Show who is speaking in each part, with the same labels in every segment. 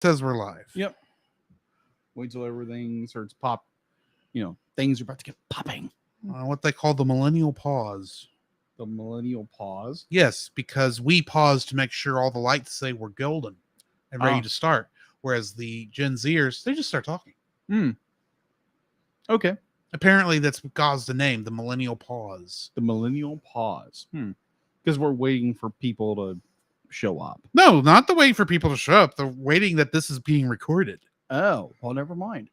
Speaker 1: Says we're live.
Speaker 2: Yep. Wait till everything starts pop. Things are about to get popping.
Speaker 1: What they call the millennial pause.
Speaker 2: The millennial pause.
Speaker 1: Yes, because we pause to make sure all the lights say we're golden and ready to start. Whereas the Gen Zers, they just start talking.
Speaker 2: Okay.
Speaker 1: Apparently, that's what caused the name, the millennial pause.
Speaker 2: The millennial pause. Because we're waiting for people to show up.
Speaker 1: No, not the waiting for people to show up. They're waiting that this is being recorded.
Speaker 2: Oh, well, never mind.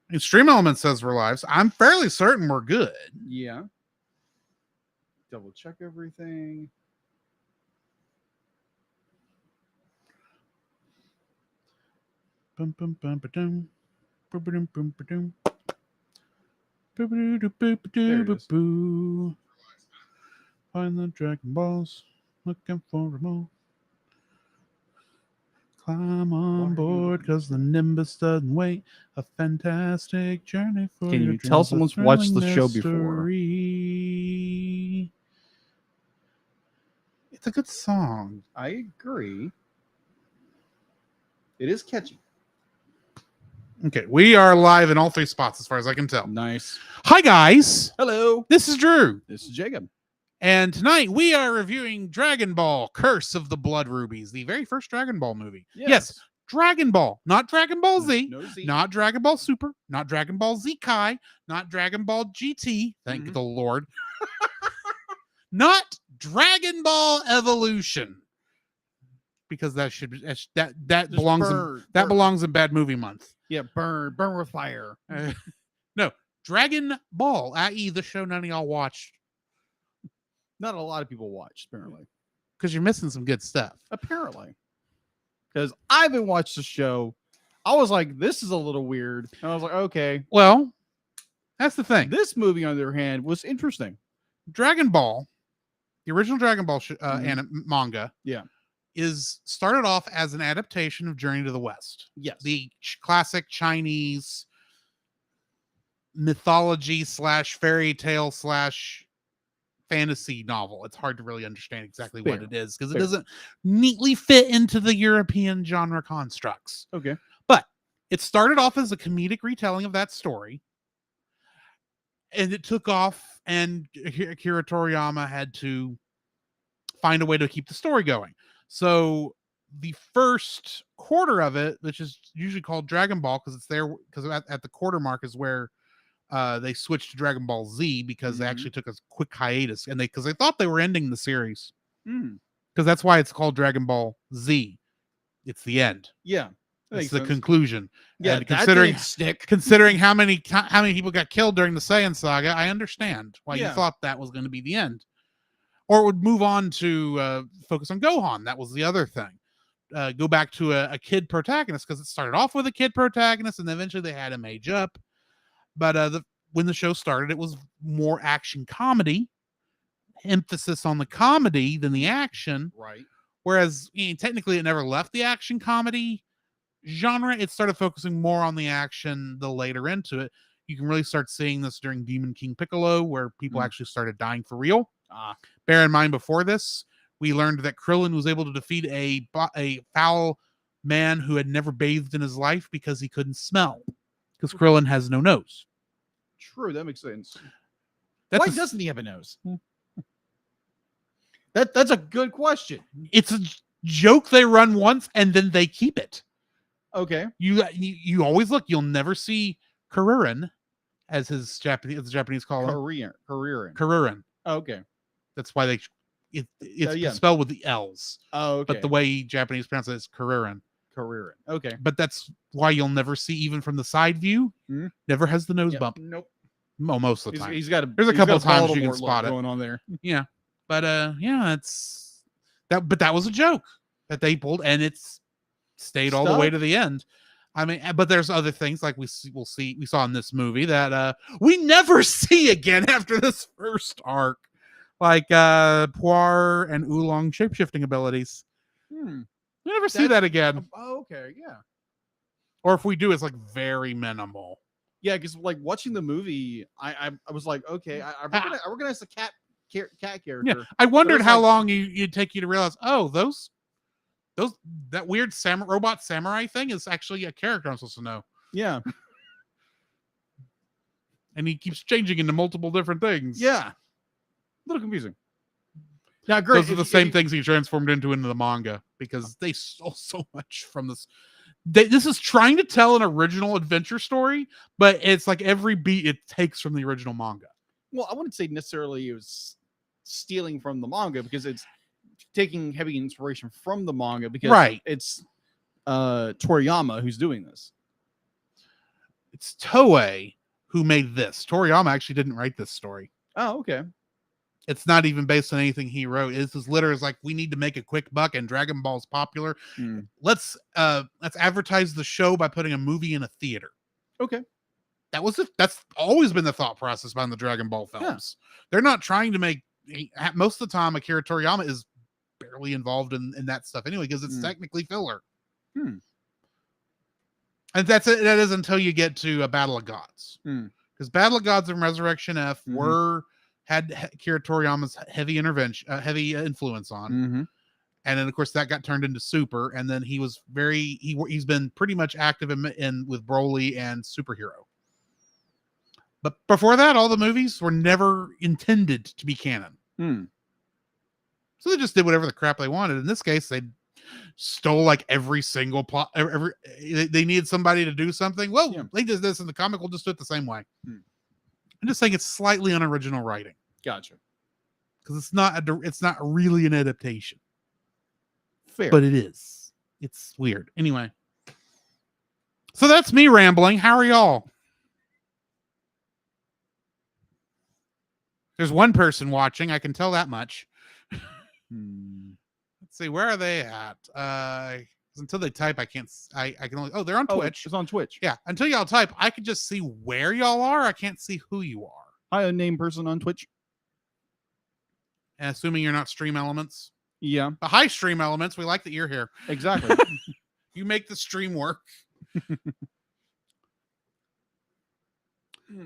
Speaker 1: And Stream Element says we're live. So I'm fairly certain we're good.
Speaker 2: Yeah. Double check everything.
Speaker 1: Bum, bum, bum, ba-dum. Bum, ba-dum, bum, ba-dum. Find the Dragon Balls. Looking for them all. Climb on board because the Nimbus doesn't wait. A fantastic journey for
Speaker 2: Can
Speaker 1: your
Speaker 2: you tell
Speaker 1: dreams, a
Speaker 2: someone's watched the
Speaker 1: thrilling
Speaker 2: show before?
Speaker 1: mystery. It's a good song.
Speaker 2: I agree. It is catchy.
Speaker 1: Okay, we are live in all three spots as far as I can tell.
Speaker 2: Nice.
Speaker 1: Hi, guys.
Speaker 2: Hello.
Speaker 1: This is Drew.
Speaker 2: This is Jacob.
Speaker 1: And tonight we are reviewing Dragon Ball Curse of the Blood Rubies, the very first Dragon Ball movie. Yes, Dragon Ball, not Dragon Ball Z,
Speaker 2: No Z.
Speaker 1: not Dragon Ball Super, not Dragon Ball Z Kai, not Dragon Ball GT, thank the Lord. Not Dragon Ball Evolution. Because that should be that belongs in Bad Movie Month.
Speaker 2: Yeah, burn with fire.
Speaker 1: No, Dragon Ball, i.e. the show none of y'all watched.
Speaker 2: Not a lot of people watch, apparently.
Speaker 1: Because you're missing some good stuff.
Speaker 2: Apparently. Because I haven't watched the show. I was like, this is a little weird. And I was like, okay.
Speaker 1: Well, that's the thing.
Speaker 2: This movie, on the other hand, was interesting.
Speaker 1: Dragon Ball, the original Dragon Ball manga, is started off as an adaptation of Journey to the West.
Speaker 2: Yes.
Speaker 1: The classic Chinese mythology / fairy tale / fantasy novel. It's hard to really understand exactly what it is because it doesn't neatly fit into the European genre constructs.
Speaker 2: Okay.
Speaker 1: But it started off as a comedic retelling of that story. And it took off, and Akira Toriyama had to find a way to keep the story going. So the first quarter of it, which is usually called Dragon Ball because it's there, because at the quarter mark is where they switched to Dragon Ball Z because they actually took a quick hiatus, and because they thought they were ending the series. Because that's why it's called Dragon Ball Z. It's the end.
Speaker 2: Yeah,
Speaker 1: it's the conclusion.
Speaker 2: Yeah,
Speaker 1: and considering how many people got killed during the Saiyan saga, I understand why you thought that was going to be the end. Or it would move on to focus on Gohan. That was the other thing. Go back to a kid protagonist, because it started off with a kid protagonist, and eventually they had him age up. But when the show started, it was more action comedy, emphasis on the comedy than the action.
Speaker 2: Right.
Speaker 1: Whereas technically it never left the action comedy genre. It started focusing more on the action the later into it. You can really start seeing this during Demon King Piccolo, where people actually started dying for real. Bear in mind, before this, we learned that Krillin was able to defeat a foul man who had never bathed in his life because he couldn't smell. Because Krillin has no nose.
Speaker 2: True, that makes sense. Why doesn't he have a nose? That's a good question.
Speaker 1: It's a joke they run once and then they keep it.
Speaker 2: Okay.
Speaker 1: You always look. You'll never see Kuririn, as the Japanese call him. Kuririn.
Speaker 2: Oh, okay.
Speaker 1: That's why it's spelled with the L's.
Speaker 2: Oh, okay.
Speaker 1: But the way Japanese pronounce it is Kuririn.
Speaker 2: Okay.
Speaker 1: But that's why you'll never see, even from the side view, never has the nose bump.
Speaker 2: Nope.
Speaker 1: Well, most of the time.
Speaker 2: There's
Speaker 1: a couple of times you can spot it
Speaker 2: going on there.
Speaker 1: Yeah. But it's that. But that was a joke that they pulled, and it's stayed all the way to the end. I mean, but there's other things like we saw in this movie that we never see again after this first arc, like Puar and Oolong shapeshifting abilities. We never see that again.
Speaker 2: Oh, okay, yeah.
Speaker 1: Or if we do, it's like very minimal.
Speaker 2: Yeah, because like watching the movie, I was like, okay, I recognize the cat character.
Speaker 1: Yeah, I wondered how long you'd take you to realize. Oh, those That weird robot samurai thing is actually a character I'm supposed to know.
Speaker 2: Yeah.
Speaker 1: And he keeps changing into multiple different things.
Speaker 2: Yeah. A little confusing. Now, great.
Speaker 1: Those are the same things he transformed into the manga because they stole so much from this. This is trying to tell an original adventure story, but it's like every beat it takes from the original manga.
Speaker 2: Well, I wouldn't say necessarily it was stealing from the manga because it's taking heavy inspiration from the manga because it's Toriyama who's doing this.
Speaker 1: It's Toei who made this. Toriyama actually didn't write this story.
Speaker 2: Oh, okay.
Speaker 1: It's not even based on anything he wrote. It's just literally like, we need to make a quick buck and Dragon Ball's popular. Let's advertise the show by putting a movie in a theater.
Speaker 2: Okay.
Speaker 1: That's always been the thought process behind the Dragon Ball films. Yeah. They're not trying to make, most of the time Akira Toriyama is barely involved in that stuff anyway, because it's technically filler. And that is until you get to a Battle of Gods. Because Battle of Gods and Resurrection F had Akira Toriyama's heavy influence on. And then of course that got turned into Super, and then he was he's been pretty much active in with Broly and Superhero. But before that, all the movies were never intended to be canon. So they just did whatever the crap they wanted. In this case, they stole like every single plot. They needed somebody to do something. Well, they did this in the comic. We'll just do it the same way. I'm just saying it's slightly unoriginal writing.
Speaker 2: Gotcha.
Speaker 1: Because it's not really an adaptation.
Speaker 2: Fair.
Speaker 1: But it is. It's weird. Anyway. So that's me rambling. How are y'all? There's one person watching. I can tell that much. Let's see. Where are they at? Until they type, I can't. I can only. Oh, they're on Twitch.
Speaker 2: It's on Twitch.
Speaker 1: Yeah. Until y'all type, I can just see where y'all are. I can't see who you are.
Speaker 2: Hi, unnamed person on Twitch.
Speaker 1: And assuming you're not Stream Elements.
Speaker 2: Yeah.
Speaker 1: But hi, Stream Elements. We like that you're here.
Speaker 2: Exactly.
Speaker 1: You make the stream work.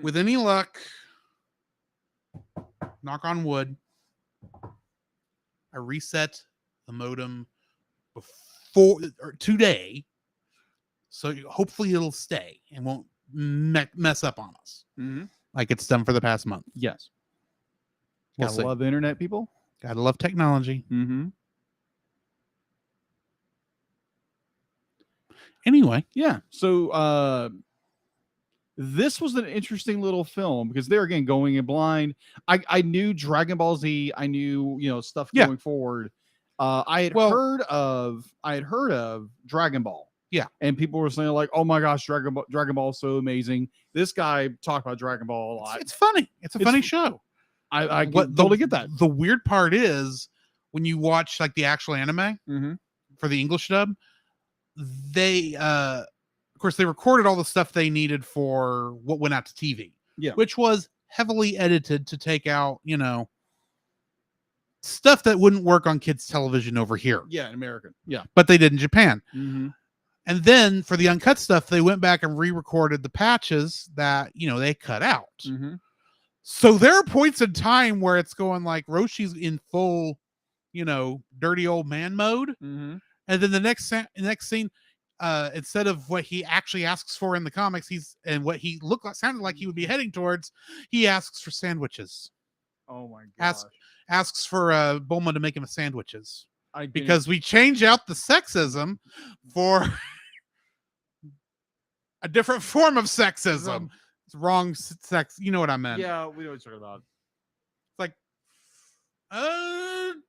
Speaker 1: With any luck, knock on wood, I reset the modem today, so hopefully it'll stay and won't mess up on us like it's done for the past month.
Speaker 2: Yes.
Speaker 1: Gotta
Speaker 2: love the internet, people.
Speaker 1: Gotta love technology. Anyway,
Speaker 2: yeah. So this was an interesting little film because they're again going in blind. I knew Dragon Ball Z. I knew stuff going forward. I had heard of Dragon Ball.
Speaker 1: Yeah,
Speaker 2: and people were saying like, "Oh my gosh, Dragon Ball is so amazing." This guy talked about Dragon Ball a lot.
Speaker 1: It's funny. It's a funny show.
Speaker 2: I totally get that.
Speaker 1: The weird part is when you watch like the actual anime for the English dub, they of course they recorded all the stuff they needed for what went out to TV.
Speaker 2: Yeah,
Speaker 1: which was heavily edited to take out stuff that wouldn't work on kids' television over here.
Speaker 2: Yeah, in America. Yeah,
Speaker 1: but they did in Japan. And then for the uncut stuff, they went back and re-recorded the patches that they cut out. So there are points in time where it's going like Roshi's in full, dirty old man mode, and then the next scene, instead of what he actually asks for in the comics, what he sounded like he would be heading towards, he asks for sandwiches.
Speaker 2: Oh my gosh!
Speaker 1: Asks for Bulma to make him sandwiches. Because we change out the sexism for a different form of sexism. It's wrong sex. You know what I meant.
Speaker 2: Yeah, we know what you're talking about.
Speaker 1: It's like,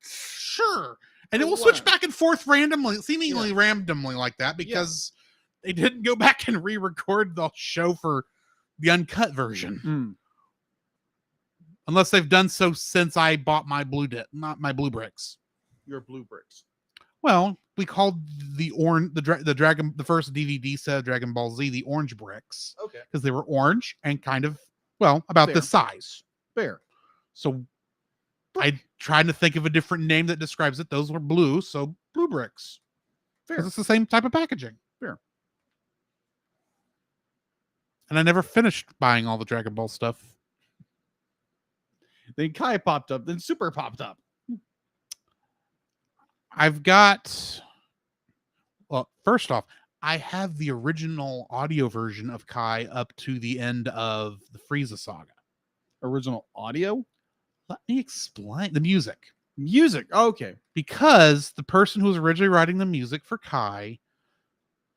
Speaker 1: sure. And it will switch back and forth seemingly randomly like that because they didn't go back and re-record the show for the uncut version. Unless they've done so since I bought my blue bricks.
Speaker 2: Your blue bricks.
Speaker 1: Well, we called the first DVD set of Dragon Ball Z the orange bricks.
Speaker 2: Okay.
Speaker 1: Because they were orange and kind of about this size.
Speaker 2: Fair.
Speaker 1: So I tried to think of a different name that describes it. Those were blue, so blue bricks. Fair. Because it's the same type of packaging.
Speaker 2: Fair.
Speaker 1: And I never finished buying all the Dragon Ball stuff.
Speaker 2: Then Kai popped up, then Super popped up.
Speaker 1: I've got Well, first off, I have the original audio version of Kai up to the end of the Frieza saga.
Speaker 2: Original audio?
Speaker 1: Let me explain the music.
Speaker 2: Music. Okay.
Speaker 1: Because the person who was originally writing the music for Kai,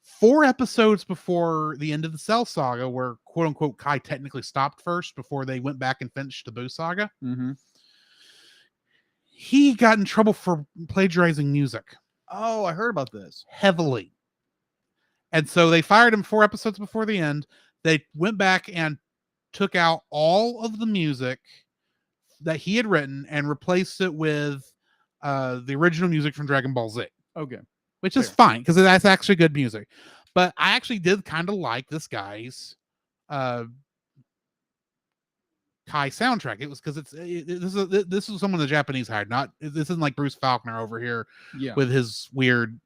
Speaker 1: 4 episodes before the end of the Cell saga, where quote unquote Kai technically stopped first before they went back and finished the Boo saga, he got in trouble for plagiarizing music.
Speaker 2: Oh, I heard about this.
Speaker 1: Heavily. And so they fired him 4 episodes before the end. They went back and took out all of the music that he had written and replaced it with the original music from Dragon Ball Z.
Speaker 2: Okay.
Speaker 1: Which is fine, because that's actually good music. But I actually did kind of like this guy's Kai soundtrack. It was because this is someone the Japanese hired. This isn't like Bruce Faulkner over here with his weird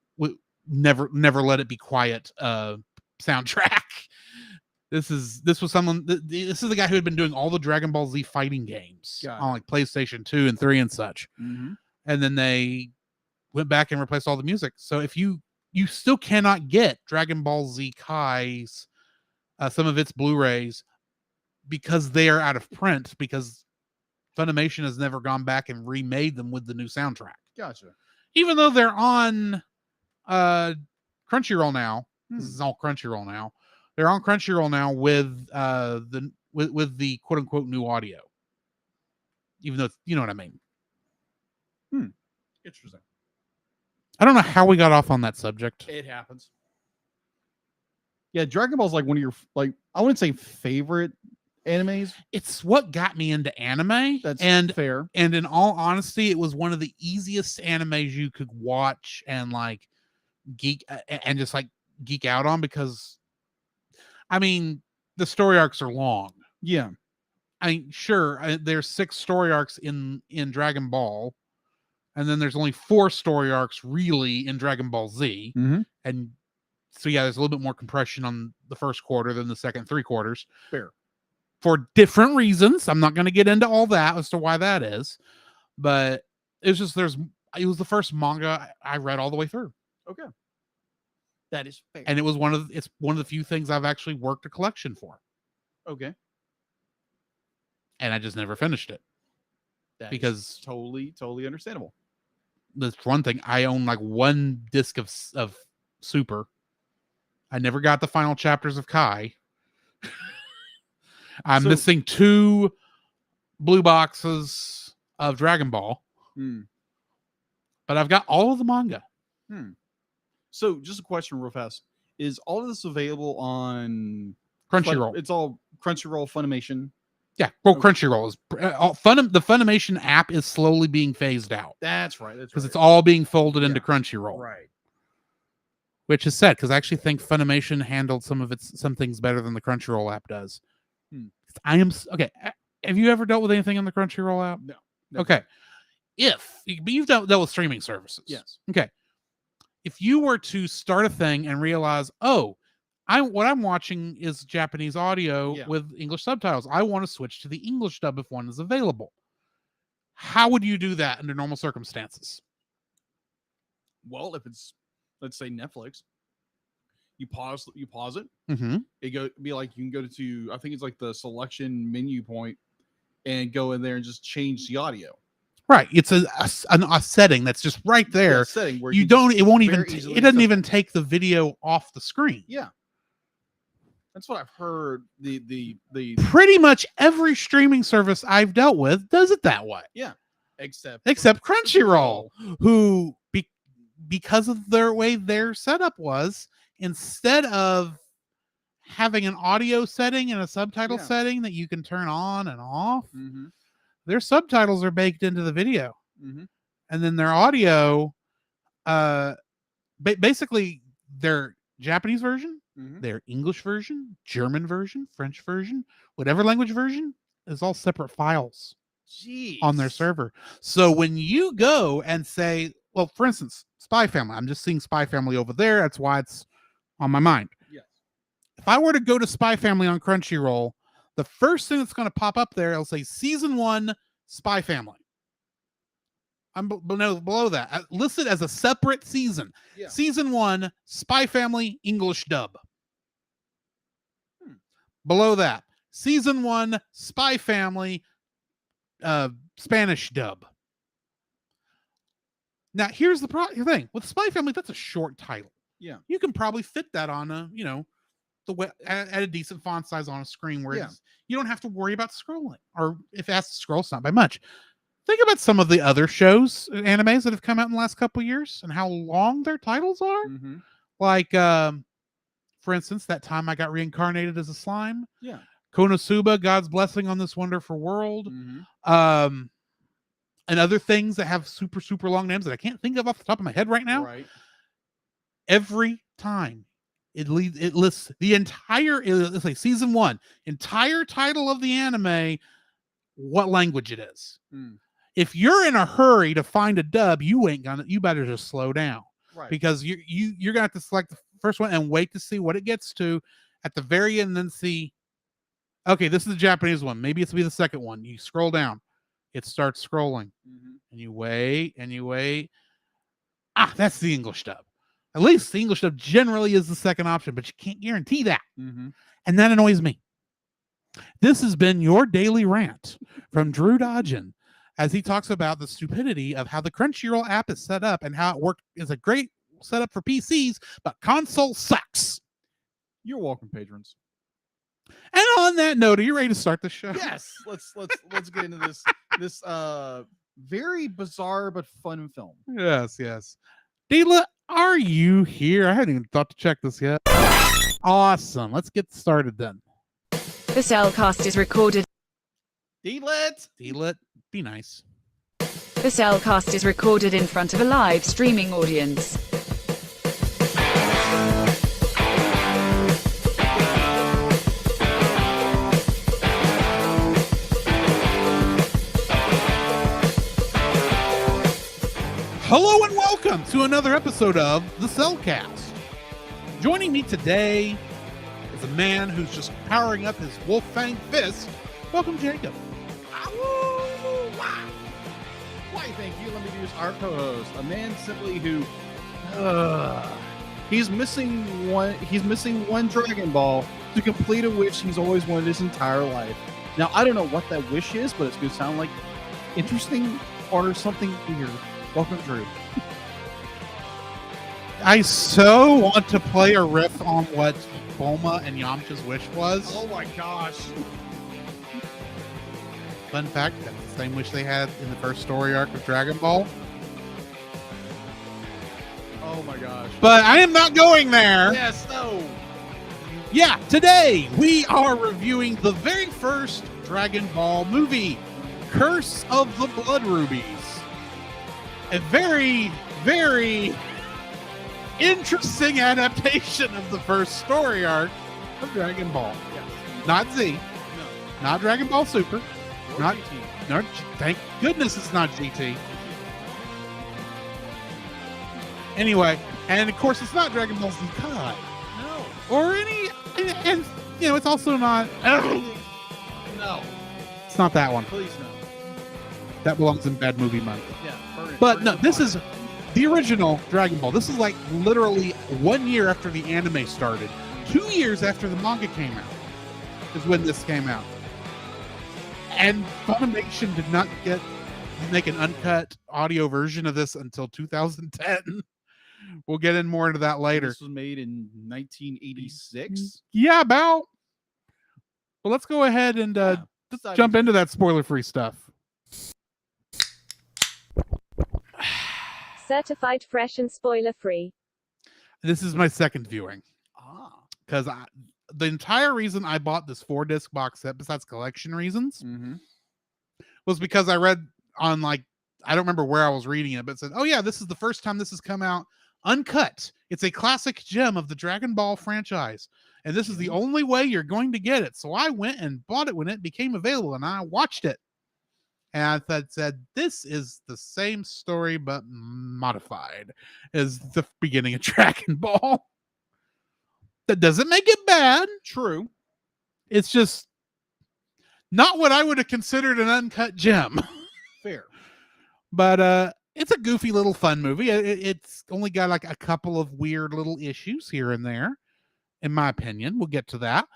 Speaker 1: never let it be quiet soundtrack. This is the guy who had been doing all the Dragon Ball Z fighting games on like PlayStation 2 and 3 and such. And then they went back and replaced all the music. So if you still cannot get Dragon Ball Z Kai's some of its Blu-rays because they are out of print, because Funimation has never gone back and remade them with the new soundtrack.
Speaker 2: Gotcha.
Speaker 1: Even though they're on Crunchyroll now. This is all Crunchyroll now. They're on Crunchyroll now with the quote unquote new audio. Even though you know what I mean.
Speaker 2: Interesting.
Speaker 1: I don't know how we got off on that subject.
Speaker 2: It happens. Yeah, Dragon Ball is like one of your, like, I wouldn't say favorite animes.
Speaker 1: It's what got me into anime.
Speaker 2: That's fair.
Speaker 1: And in all honesty, it was one of the easiest animes you could watch and like geek out on, because I mean, the story arcs are long.
Speaker 2: Yeah.
Speaker 1: I mean, sure, there's 6 story arcs in Dragon Ball. And then there's only 4 story arcs really in Dragon Ball Z. And so, yeah, there's a little bit more compression on the first quarter than the second 3 quarters.
Speaker 2: Fair.
Speaker 1: For different reasons. I'm not going to get into all that as to why that is. But it's just, it was the first manga I read all the way through.
Speaker 2: Okay. That is fair.
Speaker 1: And it's one of the few things I've actually worked a collection for.
Speaker 2: Okay.
Speaker 1: And I just never finished it. Because
Speaker 2: totally understandable.
Speaker 1: That's one thing. I own like 1 disc of Super. I never got the final chapters of Kai. I'm missing 2 blue boxes of Dragon Ball. But I've got all of the manga.
Speaker 2: So just a question real fast. Is all of this available on
Speaker 1: Crunchyroll?
Speaker 2: It's all Crunchyroll, Funimation.
Speaker 1: Yeah, well, Crunchyroll is the Funimation app is slowly being phased out.
Speaker 2: That's right.
Speaker 1: Because it's all being folded into Crunchyroll.
Speaker 2: Right.
Speaker 1: Which is sad, because I actually think Funimation handled some things better than the Crunchyroll app does. Okay. Have you ever dealt with anything on the Crunchyroll app?
Speaker 2: No.
Speaker 1: Okay. But you've dealt with streaming services.
Speaker 2: Yes.
Speaker 1: Okay. If you were to start a thing and realize, what I'm watching is Japanese audio with English subtitles. I want to switch to the English dub if one is available. How would you do that under normal circumstances?
Speaker 2: Well, if it's, let's say, Netflix, you pause it. It be like, you can go to, I think it's like the selection menu point, and go in there and just change the audio.
Speaker 1: Right. It's a setting that's just right there.
Speaker 2: Setting where
Speaker 1: it doesn't even take the video off the screen.
Speaker 2: Yeah. That's what I've heard. The
Speaker 1: pretty much every streaming service I've dealt with does it that way.
Speaker 2: Yeah. Except
Speaker 1: Crunchyroll, who because of their way their setup was, instead of having an audio setting and a subtitle setting that you can turn on and off, their subtitles are baked into the video. And then their audio, basically their Japanese version, their English version, German version, French version, whatever language version, is all separate files on their server. So when you go and say, well, for instance, Spy Family, I'm just seeing Spy Family over there. That's why it's on my mind.
Speaker 2: Yes.
Speaker 1: If I were to go to Spy Family on Crunchyroll, the first thing that's going to pop up there, it'll say Season 1 Spy Family. I'm below that. Listed as a separate season.
Speaker 2: Yeah.
Speaker 1: Season 1, Spy Family, English dub. Below that, Season 1, Spy Family, Spanish dub. Now, here's the thing. With Spy Family, that's a short title.
Speaker 2: Yeah.
Speaker 1: You can probably fit that on a, at a decent font size on a screen where you don't have to worry about scrolling. Or if it has to scroll, it's not by much. Think about some of the other shows, animes that have come out in the last couple of years and how long their titles are.
Speaker 2: Mm-hmm.
Speaker 1: Like, for instance, that time I got reincarnated as a slime.
Speaker 2: Yeah.
Speaker 1: Konosuba, God's Blessing on This Wonderful World.
Speaker 2: Mm-hmm.
Speaker 1: And other things that have super, super long names that I can't think of off the top of my head right now.
Speaker 2: Right.
Speaker 1: Every time it lists the entire, let's say season 1, entire title of the anime, what language it is. If you're in a hurry to find a dub, you better just slow down.
Speaker 2: Right.
Speaker 1: Because you're gonna have to select the first one and wait to see what it gets to at the very end, and then see, okay, this is the Japanese one. Maybe it's be the second one. You scroll down, it starts scrolling, and you wait and you wait. That's the English dub. At least the English dub generally is the second option, but you can't guarantee that. And that annoys me. This has been your daily rant from Drew Dodgen as he talks about the stupidity of how the Crunchyroll app is set up and how it worked is a great setup for PCs, but console sucks.
Speaker 2: You're welcome, patrons.
Speaker 1: And on that note, are you ready to start the show?
Speaker 2: Yes. Let's get into this very bizarre but fun film.
Speaker 1: Yes. Deela, are you here? I hadn't even thought to check this yet. Awesome. Let's get started then.
Speaker 3: The Cellcast is recorded.
Speaker 1: Deela, be nice.
Speaker 3: The Cellcast is recorded in front of a live streaming audience.
Speaker 1: Hello and welcome to another episode of The Cellcast. Joining me today is a man who's just powering up his wolf fang fist. Welcome, Jacob.
Speaker 2: Why, thank you. Let me introduce our co-host, a man simply who he's missing one Dragon Ball to complete a wish he's always wanted his entire life. Now, I don't know what that wish is, but it's going to sound like interesting or something weird. Welcome, Drew.
Speaker 1: I so want to play a riff on what Bulma and Yamcha's wish was.
Speaker 2: Oh my gosh.
Speaker 1: Fun fact, that's the same wish they had in the first story arc of Dragon Ball.
Speaker 2: Oh my gosh.
Speaker 1: But I am not going there.
Speaker 2: Yes, no.
Speaker 1: Yeah, today we are reviewing the very first Dragon Ball movie, Curse of the Blood Rubies. A very, very interesting adaptation of the first story arc of Dragon Ball.
Speaker 2: Yes.
Speaker 1: Not Z.
Speaker 2: No.
Speaker 1: Not Dragon Ball Super. Not
Speaker 2: GT.
Speaker 1: No, thank goodness it's not GT. Anyway, and of course it's not Dragon Ball Z Kai.
Speaker 2: No.
Speaker 1: Or any, and it's also not.
Speaker 2: No.
Speaker 1: It's not that one.
Speaker 2: Please no.
Speaker 1: That belongs in Bad Movie Month.
Speaker 2: Yeah.
Speaker 1: But no, this is the original Dragon Ball. This is like literally 1 year after the anime started. 2 years after the manga came out is when this came out. And Funimation did not make an uncut audio version of this until 2010. We'll get in more into that later.
Speaker 2: This was made in 1986.
Speaker 1: Yeah, about. But let's go ahead and jump into that spoiler-free stuff.
Speaker 4: Certified fresh and spoiler-free.
Speaker 1: This is my second viewing. Because the entire reason I bought this 4-disc box set, besides collection reasons, was because I read on, I don't remember where I was reading it, but it said, oh yeah, this is the first time this has come out uncut. It's a classic gem of the Dragon Ball franchise. And this is the only way you're going to get it. So I went and bought it when it became available, and I watched it. And I said, this is the same story, but modified as the beginning of Dragon Ball. That doesn't make it bad.
Speaker 2: True.
Speaker 1: It's just not what I would have considered an uncut gem.
Speaker 2: Fair.
Speaker 1: But It's a goofy little fun movie. It's only got like a couple of weird little issues here and there, in my opinion. We'll get to that.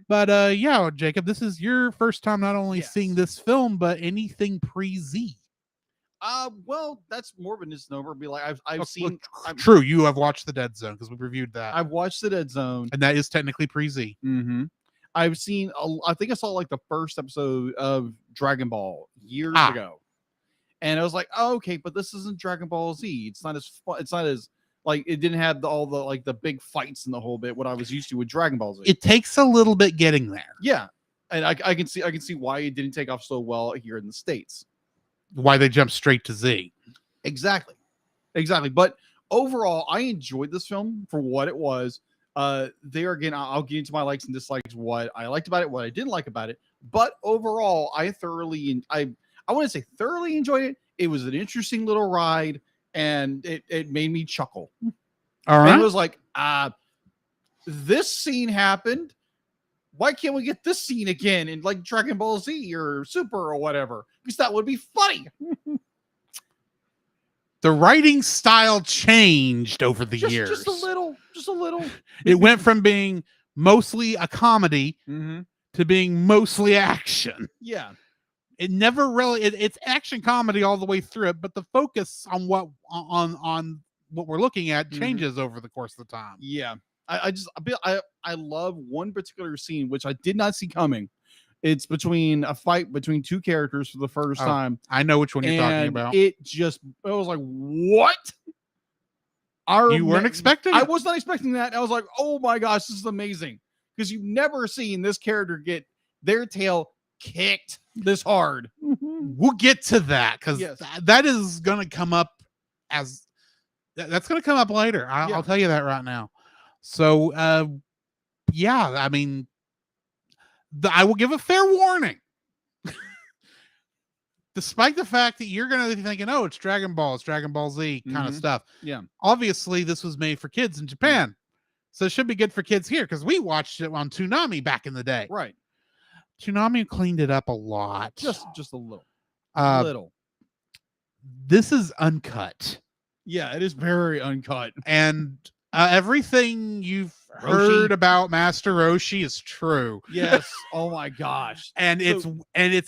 Speaker 1: But yeah, Jacob, this is your first time not only seeing this film, but anything pre-Z.
Speaker 2: Well, that's more of a misnomer. Be like, I've seen.
Speaker 1: True, you have watched The Dead Zone because we reviewed that.
Speaker 2: I've watched The Dead Zone,
Speaker 1: and that is technically pre-Z.
Speaker 2: I've seen. I think I saw like the first episode of Dragon Ball years ago, and I was like, oh, okay, but this isn't Dragon Ball Z. It's not as fun. It's not as like it didn't have all the like the big fights and the whole bit. What I was used to with Dragon Ball Z.
Speaker 1: It takes a little bit getting there.
Speaker 2: Yeah, and I can see why it didn't take off so well here in the States.
Speaker 1: Why they jumped straight to Z.
Speaker 2: Exactly. But overall, I enjoyed this film for what it was. There again, I'll get into my likes and dislikes, what I liked about it, what I didn't like about it. But overall, I wouldn't say thoroughly enjoyed it. It was an interesting little ride, and it made me chuckle.
Speaker 1: All right.
Speaker 2: And it was like, this scene happened. Why can't we get this scene again in like Dragon Ball Z or Super or whatever? Because that would be funny.
Speaker 1: The writing style changed over the years.
Speaker 2: Just a little.
Speaker 1: It went from being mostly a comedy to being mostly action.
Speaker 2: Yeah.
Speaker 1: It never really it's action comedy all the way through it, but the focus on what we're looking at changes over the course of the time.
Speaker 2: Yeah. I love one particular scene which I did not see coming. It's between a fight between two characters for the first time.
Speaker 1: I know which one you're talking about.
Speaker 2: I was like, what?
Speaker 1: You weren't expecting it?
Speaker 2: I was not expecting that. I was like, oh my gosh, this is amazing. Because you've never seen this character get their tail kicked this hard.
Speaker 1: We'll get to that because that is going to come up that's going to come up later. I'll tell you that right now. So, yeah, I mean, I will give a fair warning. Despite the fact that you're going to be thinking, oh, it's Dragon Ball Z kind of stuff.
Speaker 2: Yeah.
Speaker 1: Obviously, this was made for kids in Japan. So it should be good for kids here because we watched it on Toonami back in the day.
Speaker 2: Right.
Speaker 1: Toonami cleaned it up a lot.
Speaker 2: Just a little.
Speaker 1: This is uncut.
Speaker 2: Yeah, it is very uncut.
Speaker 1: And everything you've heard about Master Roshi is true.
Speaker 2: Yes. Oh my gosh.
Speaker 1: And it's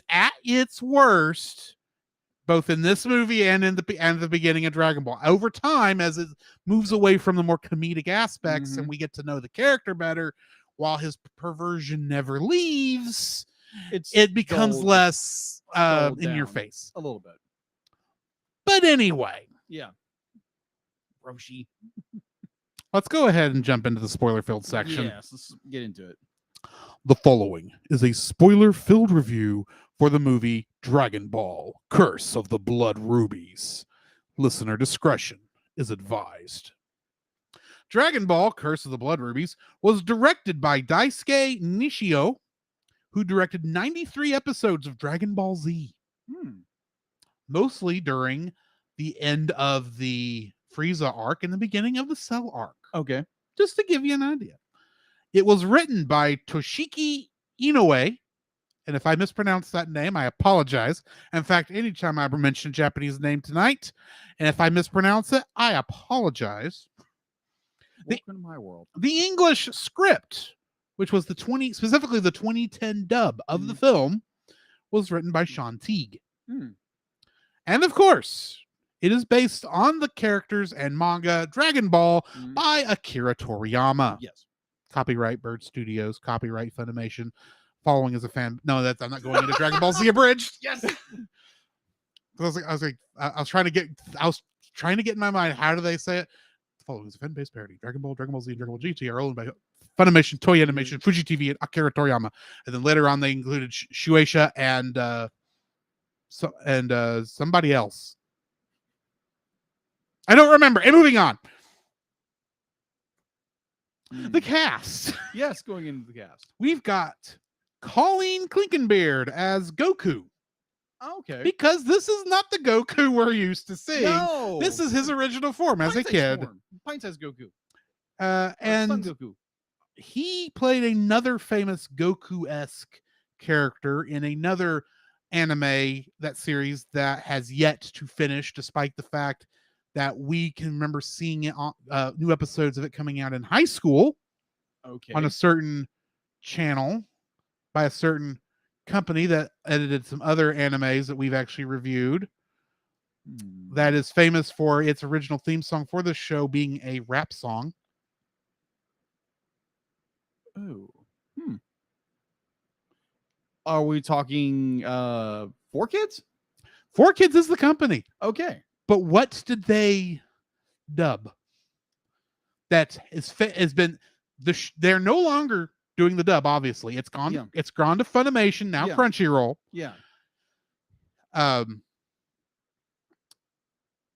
Speaker 1: at its worst, both in this movie and in the beginning of Dragon Ball. Over time, as it moves away from the more comedic aspects and we get to know the character better, while his perversion never leaves, it becomes less in your face.
Speaker 2: A little bit.
Speaker 1: But anyway.
Speaker 2: Yeah. Roshi.
Speaker 1: Let's go ahead and jump into the spoiler-filled section.
Speaker 2: Yes, let's get into it.
Speaker 1: The following is a spoiler-filled review for the movie Dragon Ball: Curse of the Blood Rubies. Listener discretion is advised. Dragon Ball: Curse of the Blood Rubies was directed by Daisuke Nishio, who directed 93 episodes of Dragon Ball Z. Mostly during the end of the Frieza arc and the beginning of the Cell arc.
Speaker 2: Okay.
Speaker 1: Just to give you an idea. It was written by Toshiki Inoue. And if I mispronounce that name, I apologize. In fact, anytime I ever mention a Japanese name tonight, and if I mispronounce it, I apologize.
Speaker 2: Welcome to my world.
Speaker 1: The English script, which was specifically the 2010 dub of the film, was written by Sean Teague. And of course, it is based on the characters and manga Dragon Ball by Akira Toriyama.
Speaker 2: Yes.
Speaker 1: Copyright Bird Studios, copyright Funimation. Following as a fan. No, I'm not going into Dragon Ball Z Abridged.
Speaker 2: Yes.
Speaker 1: I was trying to get in my mind, how do they say it? The following is a fan-based parody. Dragon Ball Z, and Dragon Ball GT are owned by Funimation, Toei Animation, Fuji TV, and Akira Toriyama. And then later on, they included Shueisha and somebody else. I don't remember. And moving on. The cast.
Speaker 2: Yes, going into the cast.
Speaker 1: We've got Colleen Klinkenbeard as Goku.
Speaker 2: Okay.
Speaker 1: Because this is not the Goku we're used to seeing.
Speaker 2: No.
Speaker 1: This is his original form as a kid.
Speaker 2: Pint-sized Goku.
Speaker 1: And
Speaker 2: Goku.
Speaker 1: He played another famous Goku-esque character in another anime, that series that has yet to finish, despite the fact that we can remember seeing it on new episodes of it coming out in high school
Speaker 2: Okay.
Speaker 1: on a certain channel by a certain company that edited some other animes that we've actually reviewed. That is famous for its original theme song for the show being a rap song.
Speaker 2: Oh. Are we talking 4Kids?
Speaker 1: 4Kids is the company.
Speaker 2: Okay.
Speaker 1: But what did they dub? That has been they're no longer doing the dub. Obviously, it's gone.
Speaker 2: Yeah.
Speaker 1: It's gone to Funimation now.
Speaker 2: Yeah.
Speaker 1: Crunchyroll.
Speaker 2: Yeah.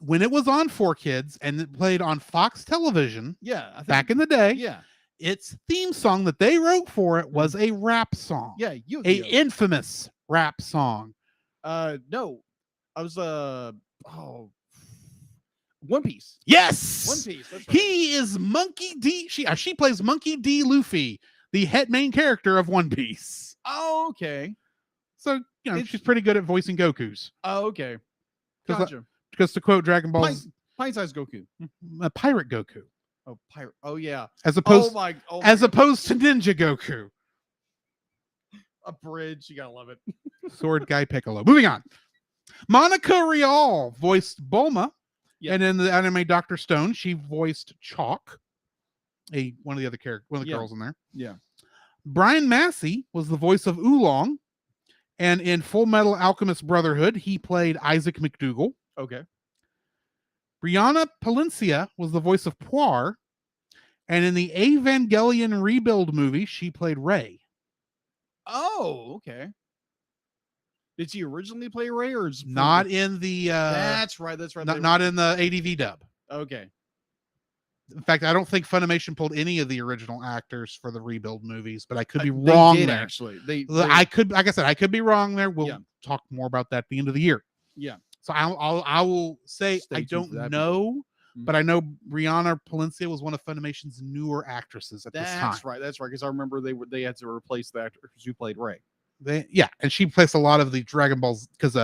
Speaker 1: When it was on 4Kids and it played on Fox Television,
Speaker 2: Yeah. I think,
Speaker 1: back in the day,
Speaker 2: yeah.
Speaker 1: its theme song that they wrote for it was a rap song.
Speaker 2: Yeah.
Speaker 1: A infamous rap song.
Speaker 2: No, I was One Piece.
Speaker 1: Yes,
Speaker 2: One Piece. That's right.
Speaker 1: He is Monkey D. She plays Monkey D. Luffy, the head main character of One Piece.
Speaker 2: Oh, okay.
Speaker 1: So she's pretty good at voicing Goku's.
Speaker 2: Oh, okay.
Speaker 1: Because
Speaker 2: Gotcha.
Speaker 1: to quote Dragon Ball's
Speaker 2: Pint-sized Goku.
Speaker 1: a pirate Goku,
Speaker 2: Oh, pirate. Oh, yeah.
Speaker 1: as opposed
Speaker 2: Oh my
Speaker 1: as
Speaker 2: God.
Speaker 1: opposed to Ninja Goku,
Speaker 2: A bridge. You gotta love it.
Speaker 1: Sword Guy Piccolo. Moving on. Monica Rial voiced Bulma,
Speaker 2: Yeah.
Speaker 1: and in the anime Dr. Stone, she voiced Chalk, one of the girls in there.
Speaker 2: Yeah.
Speaker 1: Brian Massey was the voice of Oolong, and in Full Metal Alchemist Brotherhood, he played Isaac McDougal.
Speaker 2: Okay.
Speaker 1: Brianna Palencia was the voice of Poir, and in the Evangelion Rebuild movie, she played Rey.
Speaker 2: Oh, okay. Did she originally play Rey, or is
Speaker 1: Not in the
Speaker 2: That's right.
Speaker 1: not in the ADV dub.
Speaker 2: Okay.
Speaker 1: In fact, I don't think Funimation pulled any of the original actors for the Rebuild movies, but I could be
Speaker 2: They
Speaker 1: wrong
Speaker 2: did,
Speaker 1: there.
Speaker 2: actually.
Speaker 1: I could, like I said, I could be wrong there. We'll
Speaker 2: Yeah.
Speaker 1: talk more about that at the end of the year.
Speaker 2: Yeah.
Speaker 1: So I will say
Speaker 2: Stay
Speaker 1: I
Speaker 2: tuned
Speaker 1: don't
Speaker 2: for that,
Speaker 1: know,
Speaker 2: Mhm.
Speaker 1: but I know Brianna Palencia was one of Funimation's newer actresses at this time.
Speaker 2: That's right. That's right. Because I remember they had to replace the actress who played Rey.
Speaker 1: And she plays a lot of the Dragon Balls because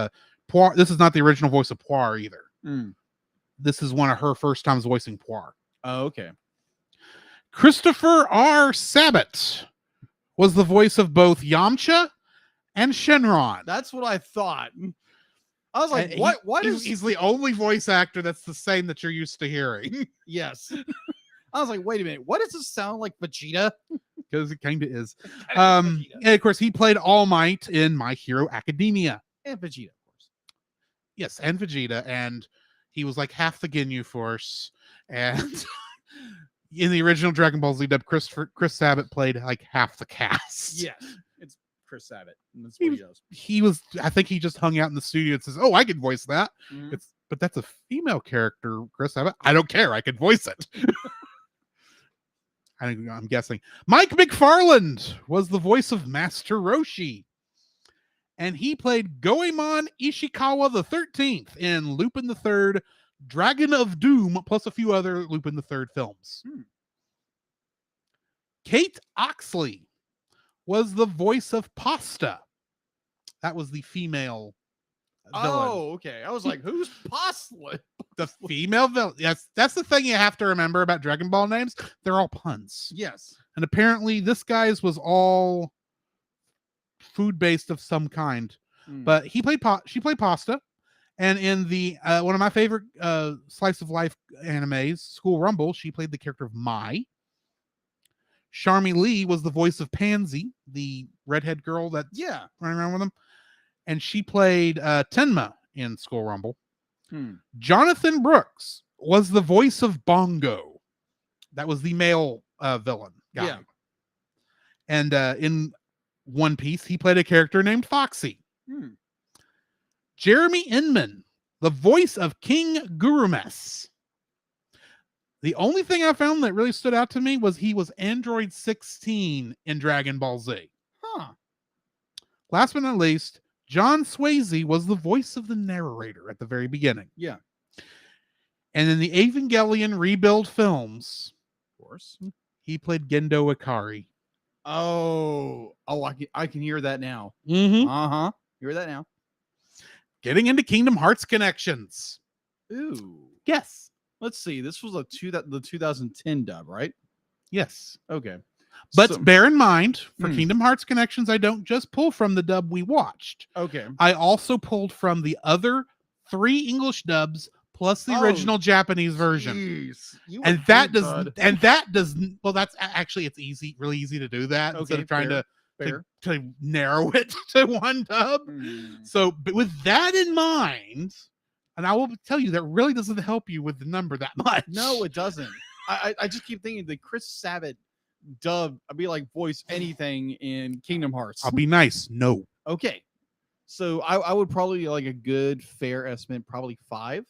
Speaker 1: Poir. This is not the original voice of Poir either. This is one of her first times voicing Poir.
Speaker 2: Oh, okay.
Speaker 1: Christopher R. Sabat was the voice of both Yamcha and Shenron.
Speaker 2: That's what I thought. I was like,
Speaker 1: And
Speaker 2: what? What is?
Speaker 1: he's the only voice actor that's the same that you're used to hearing.
Speaker 2: Yes. I was like, wait a minute. What does it sound like, Vegeta?
Speaker 1: Because it kind of is. And of course, he played All Might in My Hero Academia.
Speaker 2: And Vegeta, of course.
Speaker 1: Yes, and Vegeta, and he was like half the Ginyu Force. And in the original Dragon Ball Z dub, Chris Sabat played like half the cast.
Speaker 2: Yes. It's Chris Sabat. And that's what he does.
Speaker 1: He was, I think he just hung out in the studio and says, "Oh, I can voice that."
Speaker 2: Mhm.
Speaker 1: But that's a female character, Chris Sabat. I don't care. I can voice it. I'm guessing. Mike McFarland was the voice of Master Roshi. And he played Goemon Ishikawa the 13th in Lupin the Third, Dragon of Doom, plus a few other Lupin the Third films. Kate Oxley was the voice of Pasta. That was the female villain.
Speaker 2: Oh, okay. I was like, who's Pasta?
Speaker 1: The female villain. Yes, that's the thing you have to remember about Dragon Ball names. They're all puns.
Speaker 2: Yes.
Speaker 1: And apparently this guy's was all food based of some kind. But she played Pasta. And in the one of my favorite slice of life animes, School Rumble, she played the character of Mai. Charmy Lee was the voice of Pansy, the redhead girl that's running around with him. And she played Tenma in School Rumble. Jonathan Brooks was the voice of Bongo. That was the male villain guy.
Speaker 2: Yeah.
Speaker 1: And in One Piece, he played a character named Foxy. Jeremy Inman, the voice of King Gurumes. The only thing I found that really stood out to me was he was Android 16 in Dragon Ball Z.
Speaker 2: Huh.
Speaker 1: Last but not least, John Swayze was the voice of the narrator at the very beginning.
Speaker 2: Yeah.
Speaker 1: And in the Evangelion Rebuild films,
Speaker 2: Of course.
Speaker 1: he played Gendo Ikari.
Speaker 2: Oh, I can hear that now.
Speaker 1: Mm-hmm.
Speaker 2: Uh-huh. Hear that now.
Speaker 1: getting into Kingdom Hearts connections.
Speaker 2: Ooh.
Speaker 1: Yes.
Speaker 2: Let's see. This was the 2010 dub, right?
Speaker 1: Yes.
Speaker 2: Okay.
Speaker 1: But
Speaker 2: So-
Speaker 1: bear in mind, for
Speaker 2: Hmm.
Speaker 1: Kingdom Hearts connections, I don't just pull from the dub we watched.
Speaker 2: okay.
Speaker 1: I also pulled from the other 3 English dubs plus the
Speaker 2: Oh,
Speaker 1: original Japanese version.
Speaker 2: Jeez. You
Speaker 1: And
Speaker 2: were
Speaker 1: that
Speaker 2: good,
Speaker 1: does
Speaker 2: bud.
Speaker 1: well, that's actually, it's really easy to do that instead
Speaker 2: Okay,
Speaker 1: of trying
Speaker 2: fair.
Speaker 1: to narrow it to one dub.
Speaker 2: Hmm.
Speaker 1: So, but with that in mind, and I will tell you that really doesn't help you with the number that much.
Speaker 2: No, it doesn't. I just keep thinking the Chris Sabat dub. I'd be like voice anything in Kingdom Hearts.
Speaker 1: I'll be nice. No.
Speaker 2: Okay. So I would probably like a good fair estimate, probably 5.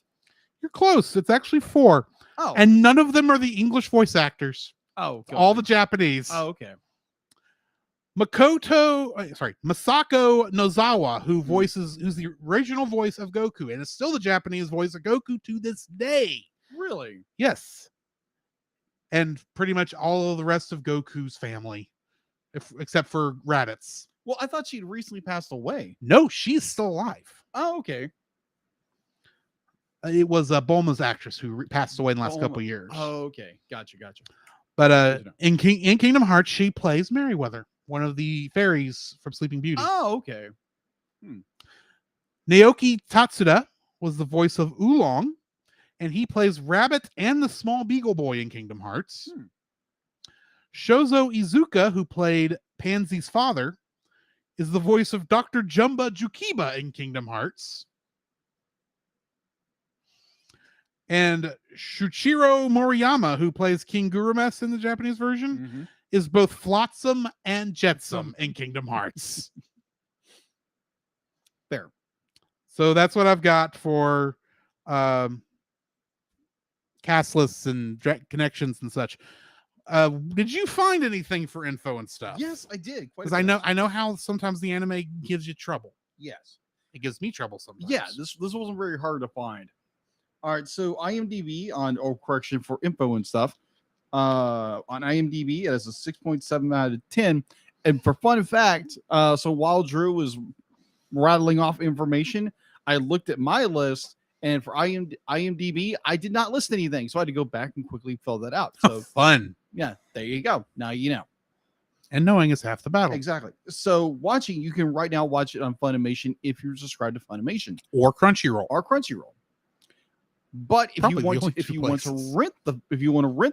Speaker 1: You're close. It's actually 4.
Speaker 2: Oh.
Speaker 1: And none of them are the English voice actors.
Speaker 2: oh,
Speaker 1: It's all the
Speaker 2: gotcha.
Speaker 1: Japanese.
Speaker 2: Oh, okay.
Speaker 1: Masako Nozawa, who's the original voice of Goku, and is still the Japanese voice of Goku to this day.
Speaker 2: Really?
Speaker 1: Yes. And pretty much all of the rest of Goku's family, except for Raditz.
Speaker 2: Well, I thought she'd recently passed away.
Speaker 1: No, she's still alive.
Speaker 2: Oh, okay.
Speaker 1: It was Bulma's actress who passed away in the last
Speaker 2: Bulma.
Speaker 1: couple of years.
Speaker 2: Oh, okay. Gotcha.
Speaker 1: But
Speaker 2: Good to know.
Speaker 1: in Kingdom Hearts, she plays Merryweather, one of the fairies from Sleeping Beauty.
Speaker 2: Oh, okay.
Speaker 1: Naoki Tatsuda was the voice of Oolong, and he plays Rabbit and the small Beagle Boy in Kingdom Hearts. Shozo Izuka, who played Pansy's father, is the voice of Dr. Jumba Jukiba in Kingdom Hearts. And Shuichiro Moriyama, who plays King Gurumes in the Japanese version, is both Flotsam and Jetsam in Kingdom Hearts.
Speaker 2: Fair.
Speaker 1: So that's what I've got for cast lists and connections and such. Did you find anything for info and stuff?
Speaker 2: Yes, I did.
Speaker 1: Because I know how sometimes the anime gives you trouble.
Speaker 2: Yes.
Speaker 1: It gives me trouble sometimes.
Speaker 2: Yeah, this wasn't very hard to find. All right, so IMDb for info and stuff. On IMDb, it has a 6.7 out of 10. And for fun fact, so while Drew was rattling off information, I looked at my list, and for IMDb, I did not list anything, so I had to go back and quickly fill that out. So
Speaker 1: fun.
Speaker 2: Yeah, there you go. Now you know.
Speaker 1: And knowing is half the battle.
Speaker 2: Exactly. So watching, you can right now watch it on Funimation if you're subscribed to Funimation
Speaker 1: Or Crunchyroll.
Speaker 2: But if
Speaker 1: Probably
Speaker 2: you want
Speaker 1: the only
Speaker 2: if
Speaker 1: two
Speaker 2: you want
Speaker 1: places.
Speaker 2: to rent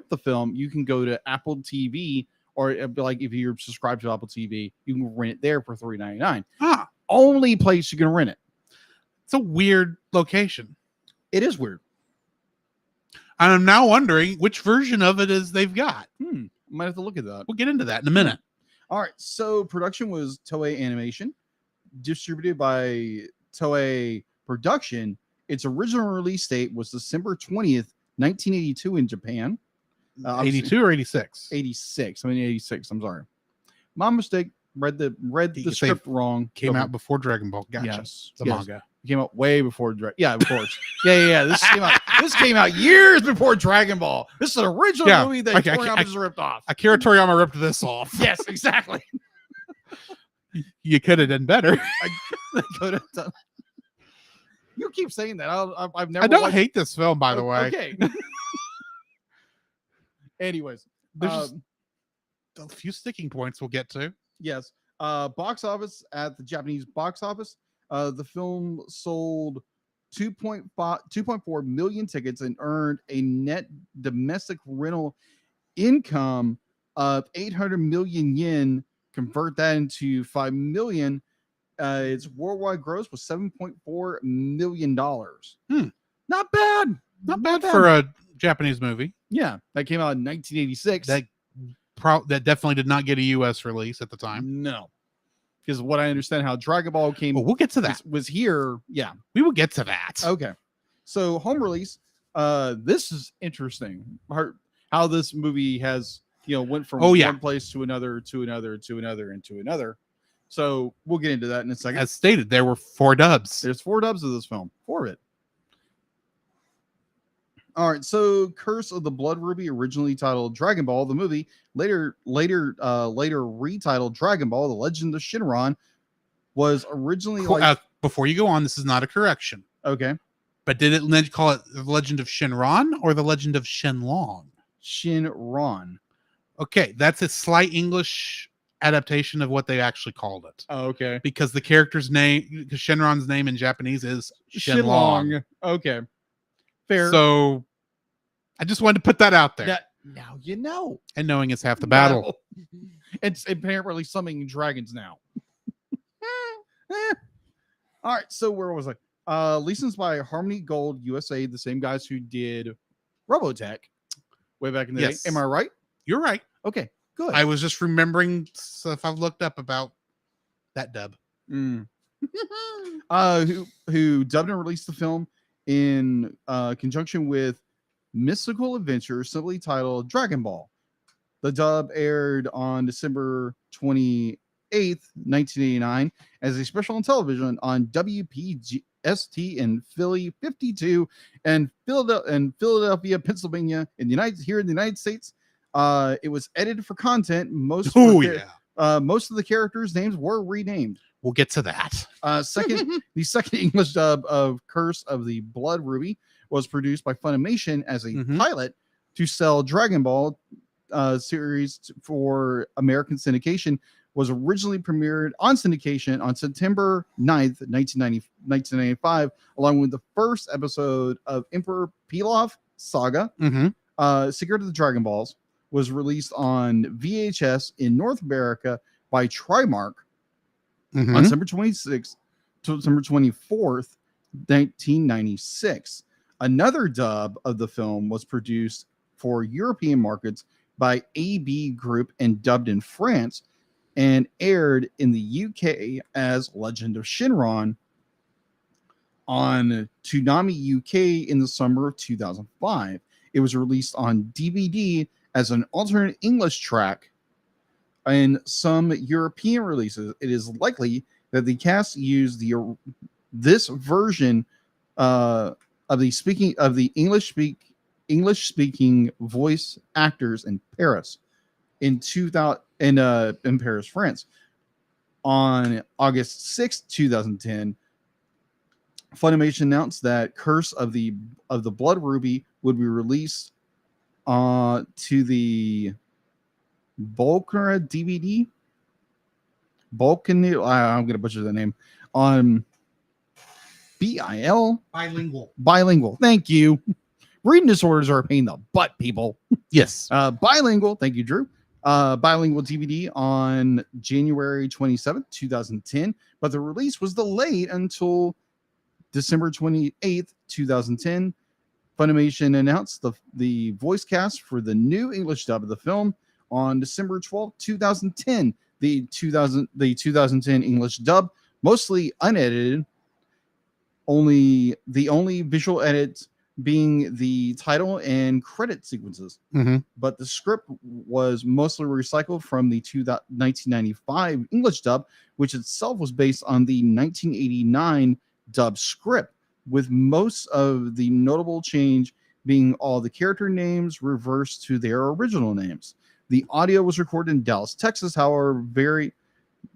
Speaker 2: the film, you can go to Apple TV, or like if you're subscribed to Apple TV, you can rent it there for $3.99.
Speaker 1: Ah,
Speaker 2: Only place you can rent it.
Speaker 1: it's a weird location.
Speaker 2: It is weird.
Speaker 1: And I'm now wondering which version of it is they've got.
Speaker 2: Might have to look at that.
Speaker 1: We'll get into that in a minute.
Speaker 2: All right. So production was Toei Animation, distributed by Toei Production. Its original release date was December 20th, 1982 in Japan.
Speaker 1: 82 or 86?
Speaker 2: 86. I mean 86. I'm sorry. My mistake. Read the
Speaker 1: You
Speaker 2: script wrong.
Speaker 1: Came
Speaker 2: Go
Speaker 1: out before Dragon Ball. Gotcha.
Speaker 2: Yes.
Speaker 1: The
Speaker 2: yes.
Speaker 1: manga.
Speaker 2: It came out way before. Yeah, of course. yeah. This came out years before Dragon Ball. This is an original movie that Toriyama just ripped off.
Speaker 1: Akira Toriyama ripped this off.
Speaker 2: Yes, exactly.
Speaker 1: You could have done better.
Speaker 2: I could have done. You keep saying that. I've never.
Speaker 1: I don't hate this film, by the way.
Speaker 2: Okay. Anyways,
Speaker 1: There's just a few sticking points we'll get to.
Speaker 2: yes. Box office at the Japanese box office. The film sold 2.4 million tickets and earned a net domestic rental income of 800 million yen. Convert that into 5 million. Its worldwide gross was $7.4 million. Not bad.
Speaker 1: Not bad for a Japanese movie.
Speaker 2: Yeah, that came out in 1986.
Speaker 1: That definitely did not get a U.S. release at the time.
Speaker 2: No, because what I understand how Dragon Ball came.
Speaker 1: Well, we'll get to that.
Speaker 2: Was here. Yeah.
Speaker 1: We will get to that.
Speaker 2: Okay. So home release. This is interesting. How this movie has went from one place to another, to another, to another, and to another. So we'll get into that in a second.
Speaker 1: As stated, there were 4 dubs.
Speaker 2: There's 4 dubs of this film. 4 of it. All right. So Curse of the Blood Ruby, originally titled Dragon Ball, the movie, later retitled Dragon Ball: The Legend of Shenron, was originally
Speaker 1: before you go on, this is not a correction.
Speaker 2: Okay.
Speaker 1: But did it call it The Legend of Shenron or The Legend of Shenlong?
Speaker 2: Shinron.
Speaker 1: Okay, that's a slight English adaptation of what they actually called it.
Speaker 2: Oh, okay.
Speaker 1: Because the character's name, because Shenron's name in Japanese is Shenlong.
Speaker 2: Okay. Fair.
Speaker 1: So I just wanted to put that out there.
Speaker 2: Now you know.
Speaker 1: And knowing is half the battle.
Speaker 2: It's apparently summoning dragons now. All right, so where was I? Licensed by Harmony Gold USA, the same guys who did Robotech way back in the day. Am I right?
Speaker 1: You're right.
Speaker 2: Okay, good.
Speaker 1: I was just remembering stuff I've looked up about that dub.
Speaker 2: Who dubbed and released the film in conjunction with Mystical Adventure, simply titled Dragon Ball. The dub aired on December 28th, 1989, as a special on television on WPST in Philly 52 and Philadelphia, Pennsylvania, in the United States. It was edited for content. Most of the characters' names were renamed.
Speaker 1: We'll get to that.
Speaker 2: The second English dub of Curse of the Blood Ruby was produced by Funimation as a pilot to sell Dragon Ball series for American syndication. Was originally premiered on syndication on September 9th, 1995, along with the first episode of Emperor Pilaf Saga. Secret of the Dragon Balls was released on VHS in North America by Trimark on December 26th to December 24th, 1996. Another dub of the film was produced for European markets by AB Group and dubbed in France and aired in the UK as Legend of Shenron on Toonami UK in the summer of 2005. It was released on DVD as an alternate English track in some European releases. It is likely that the cast used this version of the English speaking voice actors in Paris in Paris, France. On August 6, 2010, Funimation announced that Curse of the Blood Ruby would be released to the Volkner DVD. I'm going to butcher the name. On BIL. Bilingual. Thank you. Reading disorders are a pain in the butt, people.
Speaker 1: Yes.
Speaker 2: Bilingual. Thank you, Drew. Bilingual DVD on January 27th, 2010, but the release was delayed until December 28th, 2010. Funimation announced the voice cast for the new English dub of the film on December 12th, 2010. The 2010 English dub, mostly unedited, the only visual edits being the title and credit sequences. But the script was mostly recycled from the 1995 English dub, which itself was based on the 1989 dub script, with most of the notable change being all the character names reversed to their original names. The audio was recorded in Dallas, Texas. However, very,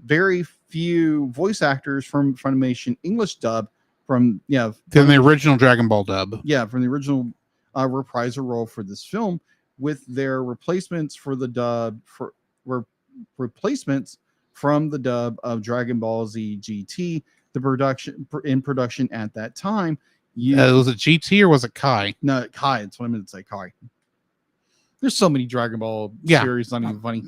Speaker 2: very few voice actors from Funimation English dub from the
Speaker 1: original Dragon Ball dub.
Speaker 2: Yeah, from the original reprisal role for this film, with their replacements for the dub replacements from the dub of Dragon Ball Z GT. The production at that time.
Speaker 1: Was it GT or was it Kai?
Speaker 2: No, Kai. That's what I meant to say. Kai. There's so many Dragon Ball series, not even funny.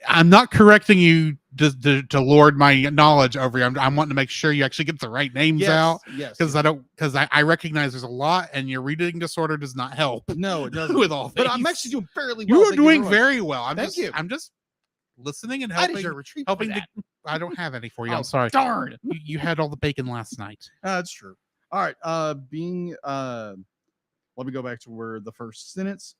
Speaker 1: I'm not correcting you to lord my knowledge over you. I'm wanting to make sure you actually get the right names out.
Speaker 2: Yes.
Speaker 1: Because I recognize there's a lot, and your reading disorder does not help.
Speaker 2: No, it doesn't.
Speaker 1: With all things.
Speaker 2: But I'm actually doing fairly well.
Speaker 1: You are doing very well.
Speaker 2: Thank you.
Speaker 1: I'm just listening and helping. I don't have any for you. I'm sorry.
Speaker 2: Darn.
Speaker 1: You had all the bacon last night.
Speaker 2: That's true. All right. Let me go back to where the first sentence.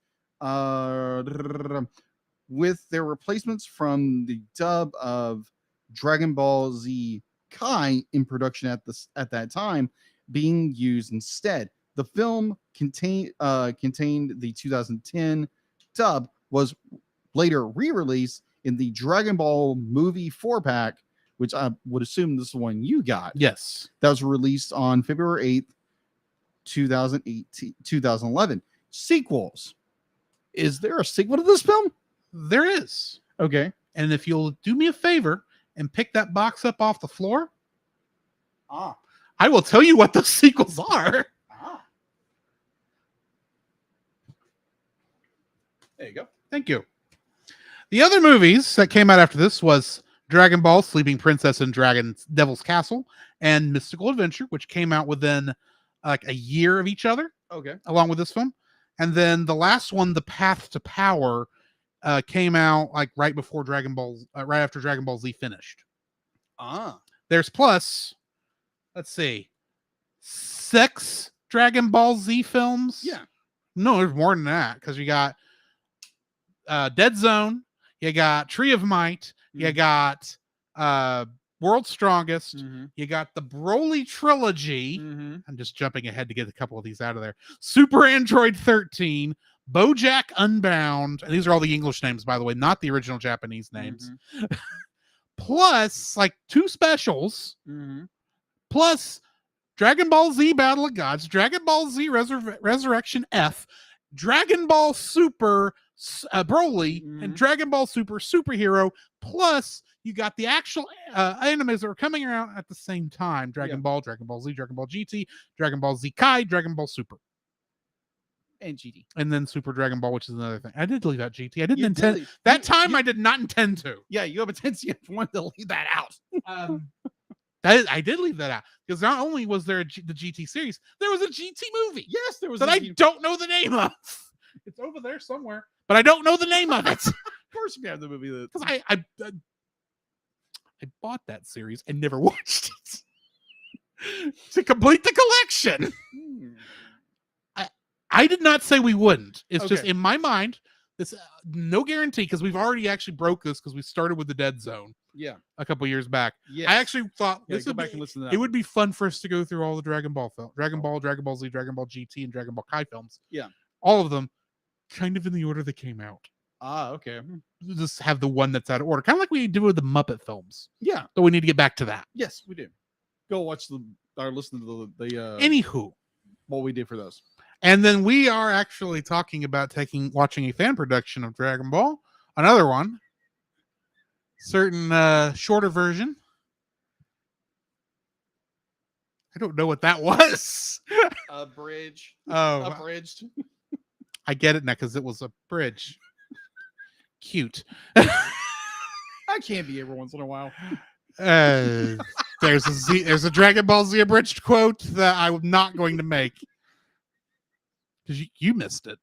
Speaker 2: With their replacements from the dub of Dragon Ball Z Kai in production at that time being used instead. The film contained the 2010 dub, was later re-released in the Dragon Ball movie 4-pack which I would assume this is the one you got.
Speaker 1: Yes.
Speaker 2: That was released on February 8th, 2011. Sequels. Is there a sequel to this film?
Speaker 1: There is.
Speaker 2: Okay.
Speaker 1: And if you'll do me a favor and pick that box up off the floor, I will tell you what those sequels are.
Speaker 2: There you go.
Speaker 1: Thank you. The other movies that came out after this was Dragon Ball, Sleeping Princess and Devil's Castle, and Mystical Adventure, which came out within like a year of each other.
Speaker 2: Okay.
Speaker 1: Along with this film. And then the last one, The Path to Power, came out like right before right after Dragon Ball Z finished. There's plus, let's see, 6 Dragon Ball Z films.
Speaker 2: Yeah.
Speaker 1: No, there's more than that because you got Dead Zone, you got Tree of Might, you got World's Strongest, you got the Broly trilogy. I'm just jumping ahead to get a couple of these out of there. Super Android 13, BoJack Unbound, and these are all the English names, by the way, not the original Japanese names. Plus, like 2 specials, plus Dragon Ball Z Battle of Gods, Dragon Ball Z Resurrection F, Dragon Ball Super Broly, and Dragon Ball Super Superhero. Plus, you got the actual animes that are coming around at the same time: Dragon Ball, Dragon Ball Z, Dragon Ball GT, Dragon Ball Z Kai, Dragon Ball Super,
Speaker 2: and GT,
Speaker 1: and then Super Dragon Ball, which is another thing. I did leave out GT. I didn't intend that time. I did not intend to.
Speaker 2: Yeah, you have a tendency of wanting to leave that out.
Speaker 1: I did leave that out because not only was there the GT series, there was a GT movie.
Speaker 2: Yes, there was
Speaker 1: that I don't know the name of. It's over there somewhere, but I don't know the name of it.
Speaker 2: Of course, we have the movie
Speaker 1: because I bought that series and never watched it to complete the collection. I did not say we wouldn't. It's just in my mind. This no guarantee because we've already actually broke this because we started with the Dead Zone.
Speaker 2: Yeah,
Speaker 1: a couple years back.
Speaker 2: Yeah,
Speaker 1: I actually thought
Speaker 2: this would back and listen to that.
Speaker 1: It would be fun for us to go through all the Dragon Ball films, Dragon Ball Z, Dragon Ball GT, and Dragon Ball Kai films.
Speaker 2: Yeah,
Speaker 1: all of them, kind of in the order they came out.
Speaker 2: Okay.
Speaker 1: Just have the one that's out of order, kind of like we do with the Muppet films.
Speaker 2: Yeah,
Speaker 1: so we need to get back to that.
Speaker 2: Yes, we do. Go watch or listen to the
Speaker 1: Anywho,
Speaker 2: what we did for those.
Speaker 1: And then we are actually talking about watching a fan production of Dragon Ball, another one, certain shorter version. I don't know what that was.
Speaker 2: Abridged.
Speaker 1: Oh,
Speaker 2: abridged.
Speaker 1: I get it now because it was a bridge. Cute.
Speaker 2: I can't be every once in a while.
Speaker 1: There's a Dragon Ball Z abridged quote that I'm not going to make. Because you missed it.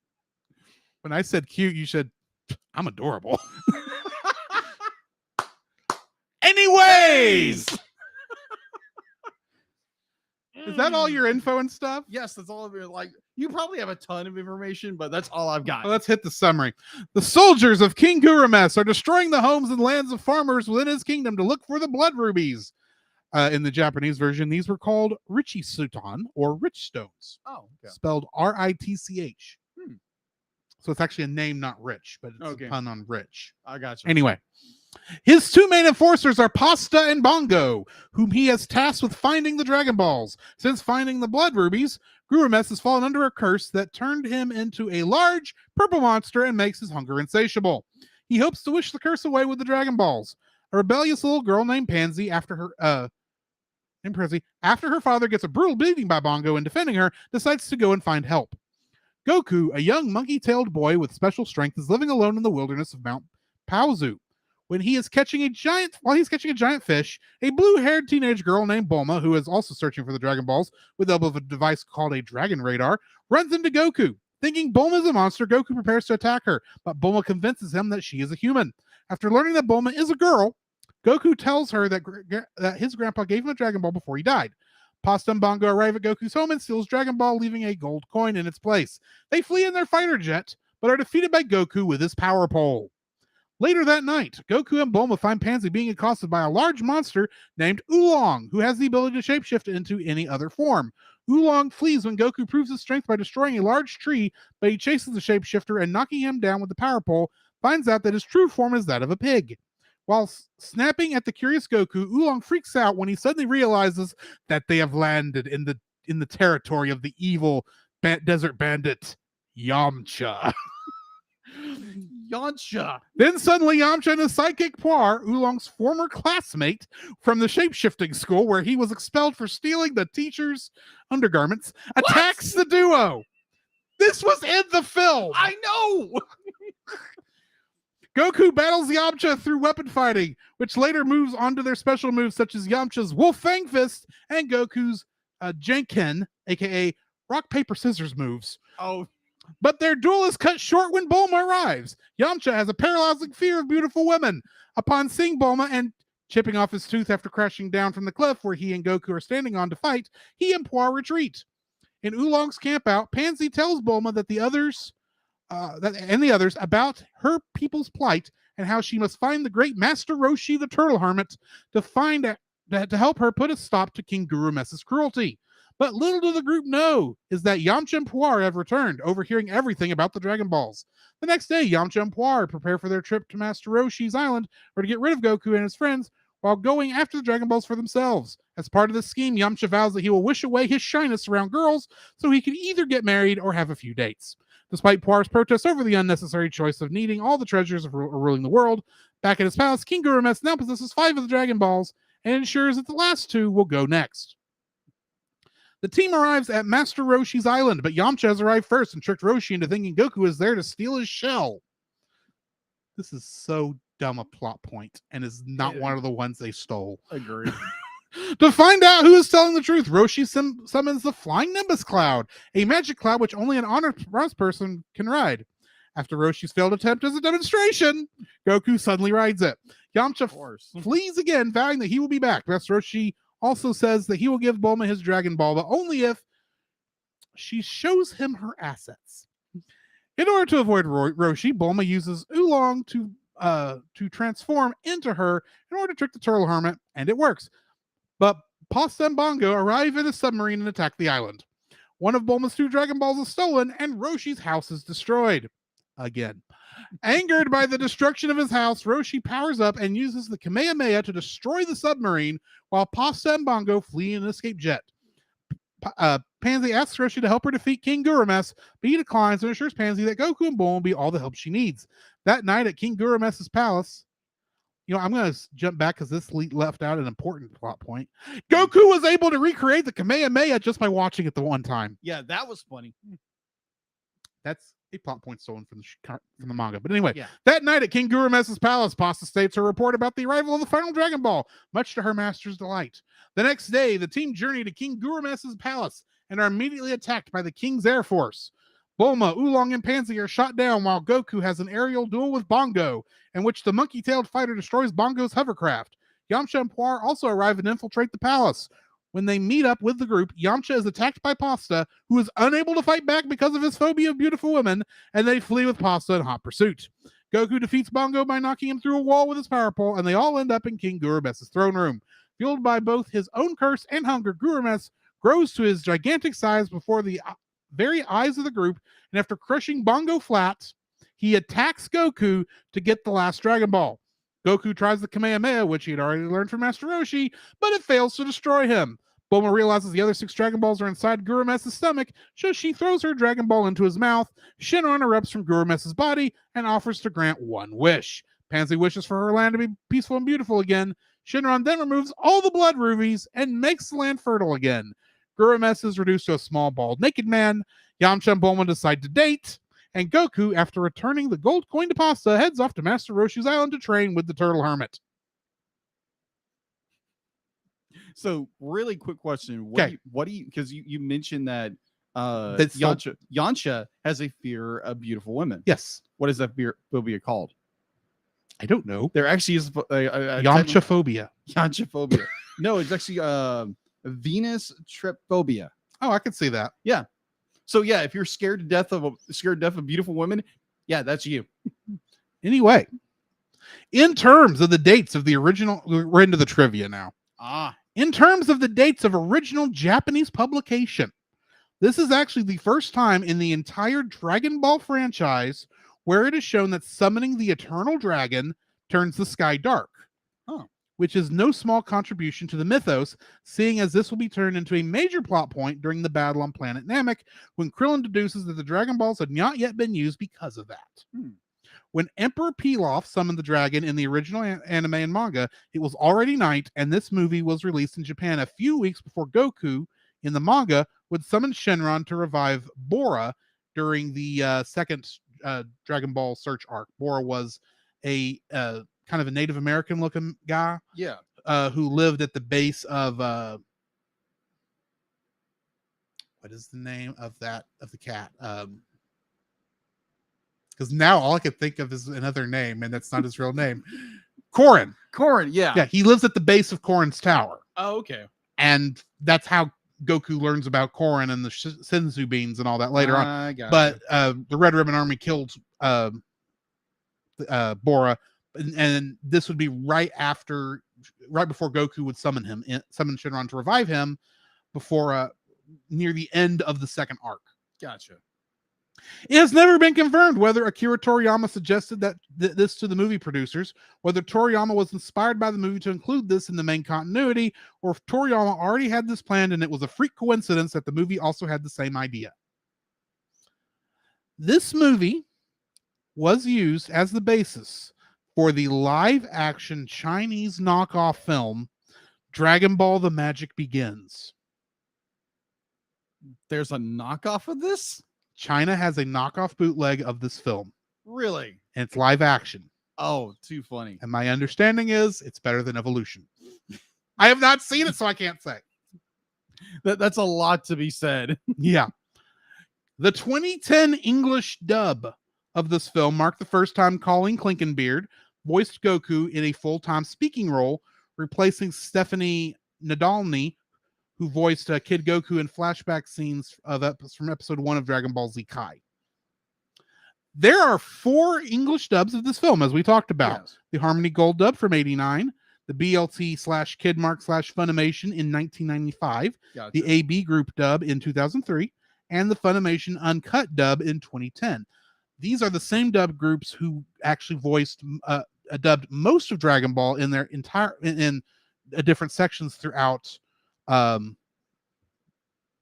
Speaker 1: When I said cute, you said, I'm adorable. Anyways! Is that all your info and stuff?
Speaker 2: Yes, that's all of it. Like, you probably have a ton of information, but that's all I've got.
Speaker 1: Well, let's hit the summary. The soldiers of King Gurames are destroying the homes and lands of farmers within his kingdom to look for the blood rubies. In the Japanese version, these were called Richisuton or Rich Stones.
Speaker 2: Oh, okay.
Speaker 1: Spelled RITCH. So it's actually a name, not rich, but it's a pun on rich.
Speaker 2: I got you.
Speaker 1: Anyway, his 2 main enforcers are Pasta and Bongo, whom he has tasked with finding the Dragon Balls. Since finding the blood rubies, Gurames has fallen under a curse that turned him into a large purple monster and makes his hunger insatiable. He hopes to wish the curse away with the Dragon Balls. A rebellious little girl named Pansy, after her father gets a brutal beating by Bongo in defending her, decides to go and find help. Goku, a young monkey-tailed boy with special strength, is living alone in the wilderness of Mount Paozu. While he's catching a giant fish, a blue-haired teenage girl named Bulma, who is also searching for the Dragon Balls with the help of a device called a Dragon Radar, runs into Goku. Thinking Bulma is a monster, Goku prepares to attack her, but Bulma convinces him that she is a human. After learning that Bulma is a girl, Goku tells her that his grandpa gave him a Dragon Ball before he died. Pasta and Bongo arrive at Goku's home and steals Dragon Ball, leaving a gold coin in its place. They flee in their fighter jet, but are defeated by Goku with his power pole. Later that night, Goku and Bulma find Pansy being accosted by a large monster named Oolong, who has the ability to shapeshift into any other form. Oolong flees when Goku proves his strength by destroying a large tree, but he chases the shapeshifter and, knocking him down with the power pole, finds out that his true form is that of a pig. While snapping at the curious Goku, Oolong freaks out when he suddenly realizes that they have landed in the territory of the evil desert bandit Yamcha.
Speaker 2: Yamcha.
Speaker 1: Then suddenly Yamcha and his sidekick Puar, Oolong's former classmate from the shapeshifting school where he was expelled for stealing the teacher's undergarments, attacks the duo. This was in the film.
Speaker 2: I know.
Speaker 1: Goku battles Yamcha through weapon fighting, which later moves on to their special moves such as Yamcha's Wolf Fang Fist and Goku's Janken, aka Rock Paper Scissors moves.
Speaker 2: Oh.
Speaker 1: But their duel is cut short when Bulma arrives. Yamcha has a paralyzing fear of beautiful women. Upon seeing Bulma and chipping off his tooth after crashing down from the cliff where he and Goku are standing on to fight, he and Puar retreat. In Oolong's campout, Pansy tells Bulma that the others about her people's plight and how she must find the great Master Roshi the Turtle Hermit to help her put a stop to King Guru Mess's cruelty. But little do the group know is that Yamcha and Puar have returned, overhearing everything about the Dragon Balls. The next day, Yamcha and Puar prepare for their trip to Master Roshi's island or to get rid of Goku and his friends while going after the Dragon Balls for themselves. As part of the scheme, Yamcha vows that he will wish away his shyness around girls so he can either get married or have a few dates. Despite Puar's protests over the unnecessary choice of needing all the treasures of ruling the world, back at his palace, King Guru Mess now possesses 5 of the Dragon Balls and ensures that the last 2 will go next. The team arrives at Master Roshi's island, but Yamcha has arrived first and tricked Roshi into thinking Goku is there to steal his shell. This is so dumb a plot point and is not one of the ones they stole.
Speaker 2: Agreed.
Speaker 1: To find out who is telling the truth, Roshi summons the Flying Nimbus Cloud, a magic cloud which only an honored person can ride. After Roshi's failed attempt as a demonstration, Goku suddenly rides it. Yamcha flees again, vowing that he will be back. Master Roshi also says that he will give Bulma his Dragon Ball, but only if she shows him her assets. In order to avoid Roshi, Bulma uses Oolong to transform into her in order to trick the Turtle Hermit, and it works. But Pasta and Bongo arrive in a submarine and attack the island. One of Bulma's 2 Dragon Balls is stolen, and Roshi's house is destroyed. Again. Angered by the destruction of his house, Roshi powers up and uses the Kamehameha to destroy the submarine while Pasta and Bongo flee in an escape jet. Pansy asks Roshi to help her defeat King Guru Mess, but he declines and assures Pansy that Goku and Bulma will be all the help she needs. That night at King Guru Mess's palace, I'm going to jump back because this left out an important plot point. Goku was able to recreate the Kamehameha just by watching it the one time.
Speaker 2: Yeah, that was funny.
Speaker 1: That's a plot point stolen from the manga. But anyway, That night at King Guru Mess's palace, Pasta states her report about the arrival of the final Dragon Ball, much to her master's delight. The next day, the team journey to King Guru Mess's palace and are immediately attacked by the King's Air Force. Bulma, Oolong, and Pansy are shot down while Goku has an aerial duel with Bongo, in which the monkey-tailed fighter destroys Bongo's hovercraft. Yamcha and Puar also arrive and infiltrate the palace. When they meet up with the group, Yamcha is attacked by Pasta, who is unable to fight back because of his phobia of beautiful women, and they flee with Pasta in hot pursuit. Goku defeats Bongo by knocking him through a wall with his power pole, and they all end up in King Guru Mess's throne room. Fueled by both his own curse and hunger, Guru Mess grows to his gigantic size before the very eyes of the group, and after crushing Bongo flat, he attacks Goku to get the last Dragon Ball. Goku tries the Kamehameha, which he had already learned from Master Roshi, but it fails to destroy him. Bulma realizes the other 6 Dragon Balls are inside Guru Mess's stomach, so she throws her Dragon Ball into his mouth. Shenron erupts from Guru Mess's body and offers to grant one wish. Pansy wishes for her land to be peaceful and beautiful again. Shenron then removes all the blood rubies and makes the land fertile again. Guru Mess is reduced to a small, bald, naked man. Yamcha and Bulma decide to date, and Goku, after returning the gold coin to Pasta, heads off to Master Roshi's island to train with the Turtle Hermit.
Speaker 2: So, really quick question. What do you, because you mentioned that Yamcha has a fear of beautiful women.
Speaker 1: Yes.
Speaker 2: What is that phobia called?
Speaker 1: I don't know.
Speaker 2: There actually is
Speaker 1: Yamcha-phobia.
Speaker 2: Yamcha-phobia. No, it's actually Venus trypophobia.
Speaker 1: Oh, I could see that.
Speaker 2: Yeah. So yeah, if you're scared to death of beautiful women, yeah, that's you.
Speaker 1: Anyway, in terms of the dates of the original, we're into the trivia now. In terms of the dates of original Japanese publication, this is actually the first time in the entire Dragon Ball franchise where it is shown that summoning the Eternal Dragon turns the sky dark.
Speaker 2: Huh.
Speaker 1: Which is no small contribution to the mythos, seeing as this will be turned into a major plot point during the battle on planet Namek, when Krillin deduces that the Dragon Balls had not yet been used because of that. When Emperor Pilaf summoned the dragon in the original anime and manga, it was already night, and this movie was released in Japan a few weeks before Goku, in the manga, would summon Shenron to revive Bora during the second Dragon Ball Search arc. Bora was a kind of a Native American looking guy.
Speaker 2: Yeah.
Speaker 1: Who lived at the base of what is the name of the cat? Because now all I could think of is another name, and that's not his real name. Korin.
Speaker 2: Korin, yeah.
Speaker 1: Yeah, he lives at the base of Korin's tower.
Speaker 2: Oh, okay.
Speaker 1: And that's how Goku learns about Korin and the Senzu beans and all that later on. But the Red Ribbon Army killed Bora. And this would be right before Goku would summon Shenron to revive him, before near the end of the second arc.
Speaker 2: Gotcha.
Speaker 1: It has never been confirmed whether Akira Toriyama suggested this to the movie producers, whether Toriyama was inspired by the movie to include this in the main continuity, or if Toriyama already had this planned and it was a freak coincidence that the movie also had the same idea. This movie was used as the basis for the live-action Chinese knockoff film, Dragon Ball: The Magic Begins.
Speaker 2: There's a knockoff of this?
Speaker 1: China has a knockoff bootleg of this film.
Speaker 2: Really?
Speaker 1: And it's live action.
Speaker 2: Oh, too funny.
Speaker 1: And my understanding is it's better than Evolution. I have not seen it, so I can't say.
Speaker 2: That's a lot to be said.
Speaker 1: Yeah. The 2010 English dub of this film marked the first time Colleen Clinkenbeard voiced Goku in a full-time speaking role, replacing Stephanie Nadolny, who voiced Kid Goku in flashback scenes from episode 1 of Dragon Ball Z Kai. There are 4 English dubs of this film, as we talked about. Yes. The Harmony Gold dub from 1989, the BLT/Kidmark/Funimation in 1995, gotcha. The AB Group dub in 2003, and the Funimation Uncut dub in 2010. These are the same dub groups who actually dubbed most of Dragon Ball in their in different sections throughout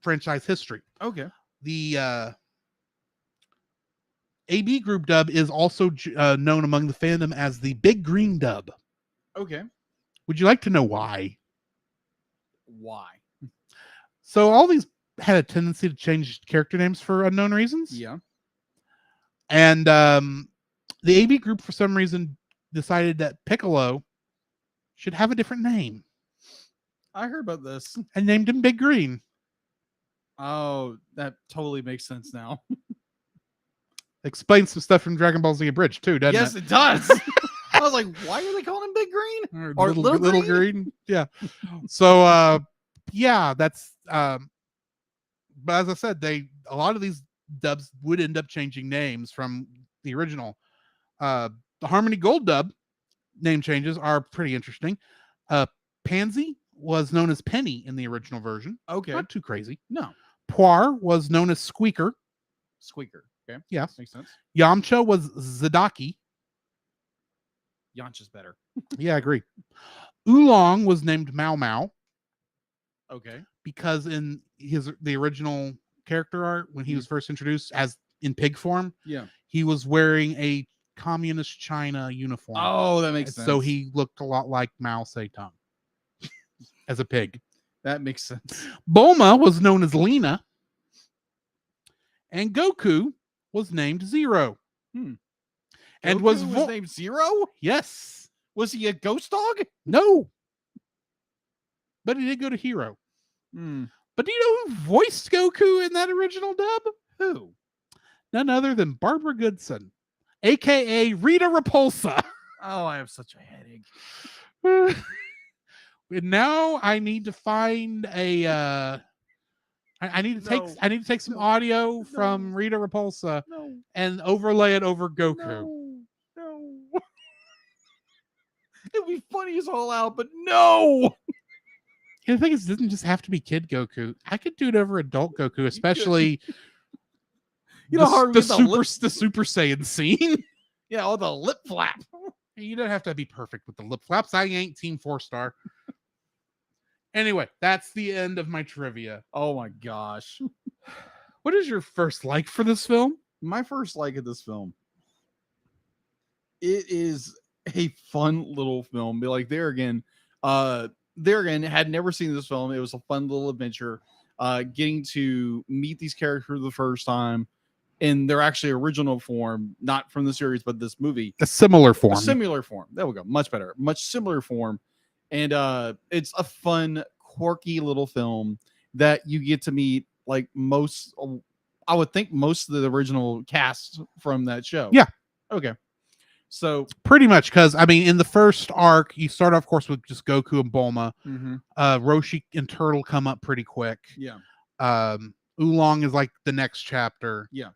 Speaker 1: franchise history.
Speaker 2: Okay.
Speaker 1: The AB Group dub is also known among the fandom as the Big Green dub.
Speaker 2: Okay.
Speaker 1: Would you like to know why?
Speaker 2: Why?
Speaker 1: So all these had a tendency to change character names for unknown reasons.
Speaker 2: Yeah.
Speaker 1: And the AB Group, for some reason, decided that Piccolo should have a different name.
Speaker 2: I heard about this.
Speaker 1: And named him Big Green.
Speaker 2: Oh, that totally makes sense now.
Speaker 1: Explains some stuff from Dragon Ball Z Abridged, too, doesn't it?
Speaker 2: Yes, it does. I was like, why are they calling him Big Green?
Speaker 1: Or little green? Yeah. So, yeah, that's... but as I said, a lot of these dubs would end up changing names from the original. The Harmony Gold dub name changes are pretty interesting. Pansy was known as Penny in the original version.
Speaker 2: Okay.
Speaker 1: Not too crazy.
Speaker 2: No.
Speaker 1: Poir was known as Squeaker.
Speaker 2: Squeaker. Okay.
Speaker 1: Yes.
Speaker 2: Makes sense.
Speaker 1: Yamcha was Zadaki.
Speaker 2: Yamcha's better.
Speaker 1: Yeah, I agree. Oolong was named Mau Mau.
Speaker 2: Okay.
Speaker 1: Because in the original character art, when he was first introduced as in pig form,
Speaker 2: yeah,
Speaker 1: he was wearing a communist China uniform.
Speaker 2: Oh, that makes sense.
Speaker 1: So he looked a lot like Mao Zedong as a pig.
Speaker 2: That makes sense.
Speaker 1: Bulma was known as Lena. And Goku was named Zero.
Speaker 2: And
Speaker 1: Goku
Speaker 2: was named Zero?
Speaker 1: Yes.
Speaker 2: Was he a ghost dog?
Speaker 1: No. But he did go to Hero. But do you know who voiced Goku in that original dub?
Speaker 2: Who?
Speaker 1: None other than Barbara Goodson, a.k.a. Rita Repulsa.
Speaker 2: Oh, I have such a headache.
Speaker 1: And now I need to find a... I need to take some audio from Rita Repulsa and overlay it over Goku.
Speaker 2: No. It'd be funny as all out, but no.
Speaker 1: The thing is, it doesn't just have to be kid Goku. I could do it over adult Goku, especially
Speaker 2: the
Speaker 1: Super Saiyan scene.
Speaker 2: Yeah, all the lip flap.
Speaker 1: You don't have to be perfect with the lip flaps. I ain't Team 4-star. Anyway, that's the end of my trivia.
Speaker 2: Oh my gosh.
Speaker 1: What is your first like for this film?
Speaker 2: My first like of this film. It is a fun little film. But like there again, had never seen this film. It was a fun little adventure. Getting to meet these characters for the first time in their actually original form, not from the series, but this movie.
Speaker 1: A similar form.
Speaker 2: A similar form. There we go. Much better. Much similar form. And it's a fun, quirky little film that you get to meet like most, I would think most of the original cast from that show.
Speaker 1: Yeah.
Speaker 2: Okay. So
Speaker 1: pretty much, because I mean, in the first arc, you start off, of course, with just Goku and Bulma. Roshi and Turtle come up pretty quick.
Speaker 2: Yeah.
Speaker 1: Oolong is like the next chapter.
Speaker 2: Yeah.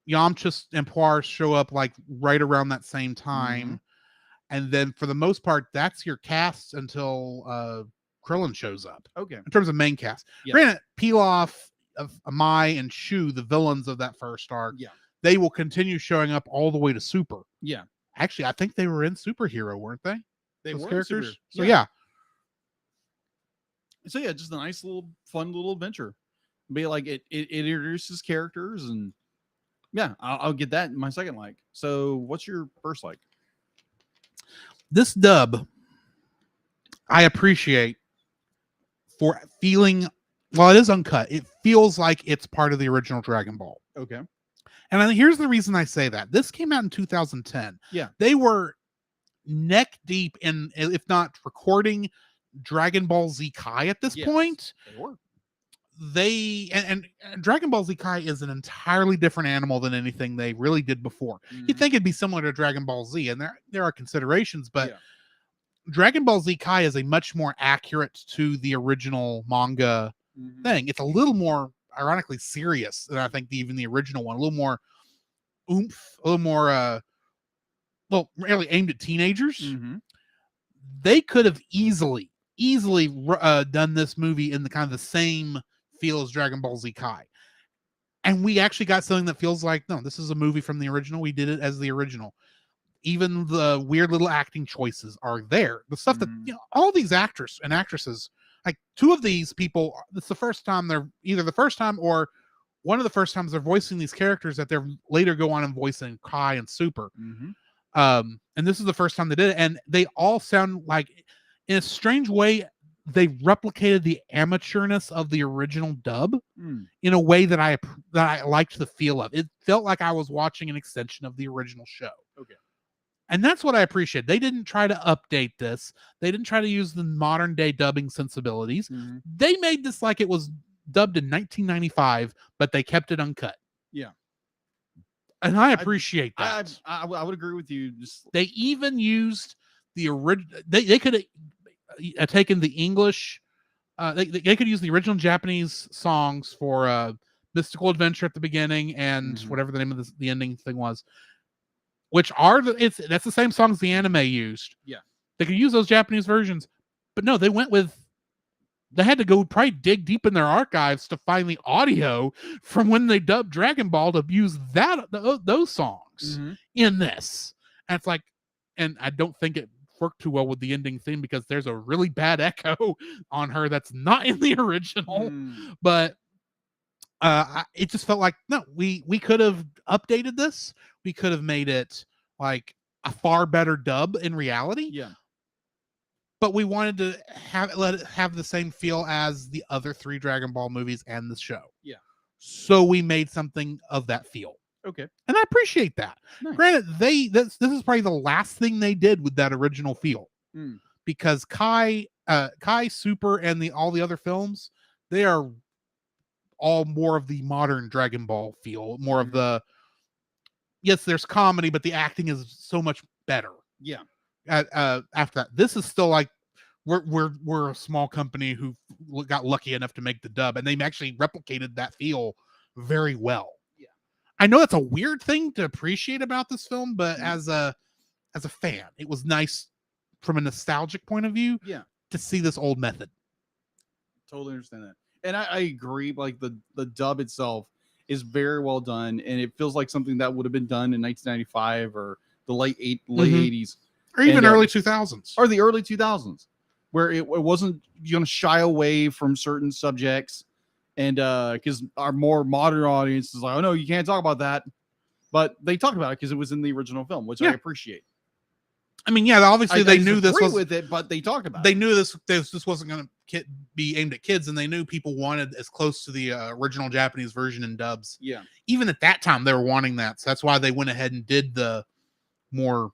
Speaker 1: Yamcha and Poir show up like right around that same time. And then for the most part, that's your cast until Krillin shows up.
Speaker 2: Okay.
Speaker 1: In terms of main cast.
Speaker 2: Yeah.
Speaker 1: Granted, Pilaf, Amai, and Shu, the villains of that first arc,
Speaker 2: Yeah.
Speaker 1: they will continue showing up all the way to Super.
Speaker 2: Yeah.
Speaker 1: Actually, I think they were in Superhero, weren't they?
Speaker 2: They
Speaker 1: Those
Speaker 2: were
Speaker 1: characters. So
Speaker 2: yeah.
Speaker 1: yeah.
Speaker 2: Just a nice little fun little adventure. Be like it introduces characters, and yeah, I'll get that in my second like. So what's your first like?
Speaker 1: This dub, I appreciate for feeling, while it is uncut, it feels like it's part of the original Dragon Ball.
Speaker 2: Okay.
Speaker 1: And here's the reason I say that. This came out in 2010.
Speaker 2: Yeah.
Speaker 1: They were neck deep in, if not recording Dragon Ball Z Kai at this point.
Speaker 2: They were.
Speaker 1: And Dragon Ball Z Kai is an entirely different animal than anything they really did before. You'd think it'd be similar to Dragon Ball Z, and there are considerations, but Dragon Ball Z Kai is a much more accurate to the original manga thing. It's a little more, ironically, serious than I think even the original one. A little more oomph, a little more, really aimed at teenagers. They could have easily done this movie in the kind of the same feel as Dragon Ball Z Kai. And we actually got something that feels like, no, this is a movie from the original. We did it as the original. Even the weird little acting choices are there. The stuff that, all these actors and actresses, like two of these people, it's the first time they're either the first time or one of the first times they're voicing these characters that they're later go on and voice in Kai and Super. And this is the first time they did it. And they all sound like, in a strange way, they replicated the amateurness of the original dub in a way that I liked the feel of. It felt like I was watching an extension of the original show.
Speaker 2: Okay.
Speaker 1: And that's what I appreciate. They didn't try to update this. They didn't try to use the modern day dubbing sensibilities. They made this like it was dubbed in 1995, but they kept it uncut.
Speaker 2: Yeah.
Speaker 1: And I appreciate that.
Speaker 2: I would agree with you.
Speaker 1: They even used the original. They could have taken the English. They could use the original Japanese songs for Mystical Adventure at the beginning and whatever the name of the ending thing was, which are that's the same songs the anime used.
Speaker 2: Yeah,
Speaker 1: they could use those Japanese versions, but no, they went with. They had to go probably dig deep in their archives to find the audio from when they dubbed Dragon Ball to use those songs in this. And it's like, and I don't think it worked too well with the ending theme because there's a really bad echo on her that's not in the original. But it just felt like, no, we could have updated this. We could have made it like a far better dub in reality.
Speaker 2: Yeah.
Speaker 1: But we wanted to let it have the same feel as the other 3 Dragon Ball movies and the show.
Speaker 2: Yeah.
Speaker 1: So we made something of that feel.
Speaker 2: Okay.
Speaker 1: And I appreciate that.
Speaker 2: Nice.
Speaker 1: Granted, this is probably the last thing they did with that original feel. Because Kai, Super, and all the other films, they are all more of the modern Dragon Ball feel. More of the, yes, there's comedy, but the acting is so much better.
Speaker 2: Yeah.
Speaker 1: After that, this is still like we're a small company who got lucky enough to make the dub, and they actually replicated that feel very well.
Speaker 2: Yeah,
Speaker 1: I know that's a weird thing to appreciate about this film, but as a fan, it was nice from a nostalgic point of view.
Speaker 2: Yeah,
Speaker 1: to see this old method.
Speaker 2: Totally understand that, and I agree. Like the dub itself is very well done, and it feels like something that would have been done in 1995 or the late
Speaker 1: Mhm.
Speaker 2: 80s,
Speaker 1: or even
Speaker 2: And,
Speaker 1: early 2000s.
Speaker 2: or the early 2000s, where it wasn't going to shy away from certain subjects, and because our more modern audience is like, oh no, you can't talk about that, but they talked about it because it was in the original film, which I
Speaker 1: Yeah.
Speaker 2: appreciate.
Speaker 1: I mean, yeah, obviously they knew this
Speaker 2: disagree
Speaker 1: was
Speaker 2: with it, but they talked about
Speaker 1: they
Speaker 2: it.
Speaker 1: knew this wasn't going to be aimed at kids, and they knew people wanted as close to the original Japanese version in dubs.
Speaker 2: Yeah,
Speaker 1: Even at that time, they were wanting that, so that's why they went ahead and did the more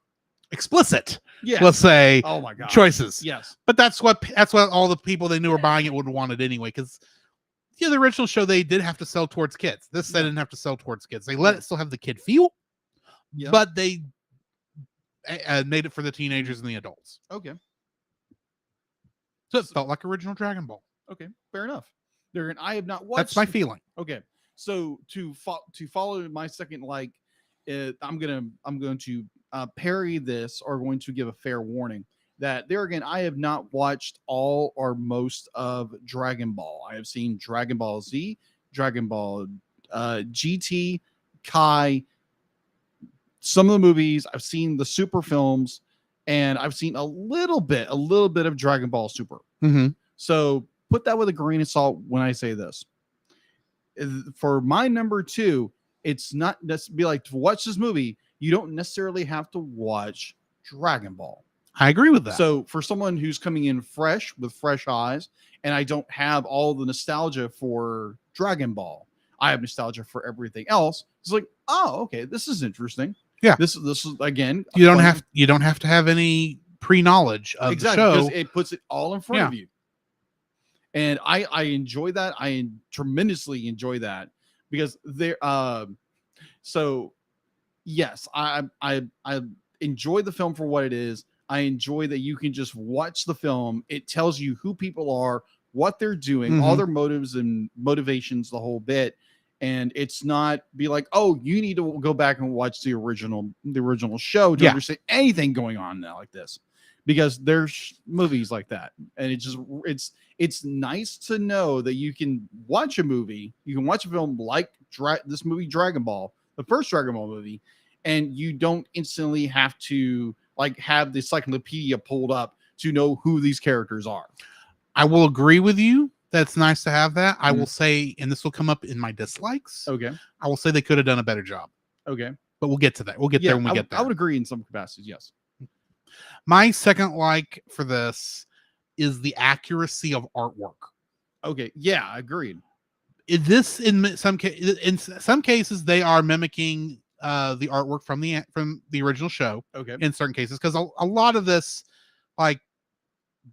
Speaker 1: explicit,
Speaker 2: yeah.
Speaker 1: let's say,
Speaker 2: Oh my god,
Speaker 1: choices.
Speaker 2: yes,
Speaker 1: But that's what all the people they knew were buying it would have wanted anyway, because the original show they did have to sell towards kids. This they didn't have to sell towards kids. They let it still have the kid feel, but they made it for the teenagers and the adults.
Speaker 2: Okay.
Speaker 1: So it felt like original Dragon Ball.
Speaker 2: Okay, fair enough. I have not watched.
Speaker 1: That's my feeling.
Speaker 2: Okay, so to follow my second, I'm going to parry this, or going to give a fair warning that there again, I have not watched all or most of Dragon Ball. I have seen Dragon Ball Z, Dragon Ball GT, Kai, some of the movies. I've seen the Super films, and I've seen a little bit of Dragon Ball Super.
Speaker 1: Mm-hmm.
Speaker 2: So put that with a grain of salt when I say this. For my number 2, it's not just be like, to watch this movie, you don't necessarily have to watch Dragon Ball.
Speaker 1: I agree with that.
Speaker 2: So for someone who's coming in fresh with fresh eyes, and I don't have all the nostalgia for Dragon Ball, I have nostalgia for everything else. It's like, oh, okay, this is interesting.
Speaker 1: Yeah,
Speaker 2: this is again.
Speaker 1: You don't have to have any pre-knowledge of the show, because
Speaker 2: it puts it all in front of you. And I enjoy that. I tremendously enjoy that, because there. So yes, I enjoy the film for what it is. I enjoy that you can just watch the film. It tells you who people are, what they're doing, all their motives and motivations, the whole bit. And it's not be like, oh, you need to go back and watch the original show to understand anything going on now like this, because there's movies like that. And it's nice to know that you can watch a movie, you can watch a film like this movie, Dragon Ball, the first Dragon Ball movie, and you don't instantly have to have the encyclopedia pulled up to know who these characters are.
Speaker 1: I will agree with you. That's nice to have that. I will say, and this will come up in my dislikes.
Speaker 2: Okay.
Speaker 1: I will say they could have done a better job.
Speaker 2: Okay.
Speaker 1: But we'll get to that. We'll get there when we get there.
Speaker 2: I would agree in some capacities, yes.
Speaker 1: My second like for this is the accuracy of artwork.
Speaker 2: Okay. Yeah, agreed.
Speaker 1: In some cases, they are mimicking the artwork from the original show.
Speaker 2: Okay.
Speaker 1: In certain cases, because a lot of this,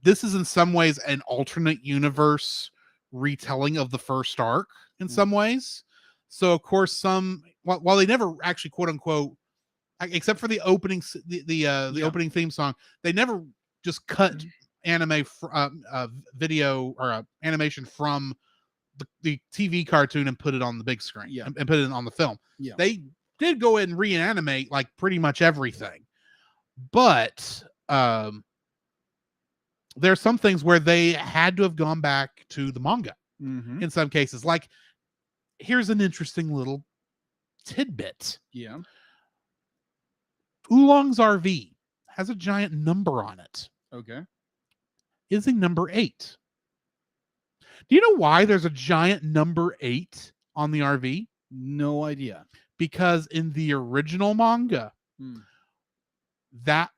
Speaker 1: this is in some ways an alternate universe retelling of the first arc in some ways. So of course, while they never actually quote unquote, except for the opening, the opening theme song, they never just cut anime video or animation from the TV cartoon and put it on the big screen and put it on the film.
Speaker 2: Yeah.
Speaker 1: They did go ahead and reanimate pretty much everything, but there are some things where they had to have gone back to the manga in some cases. Here's an interesting little tidbit.
Speaker 2: Yeah.
Speaker 1: Oolong's RV has a giant number on it.
Speaker 2: Okay.
Speaker 1: Is a number 8. Do you know why there's a giant number 8 on the RV?
Speaker 2: No idea.
Speaker 1: Because in the original manga, that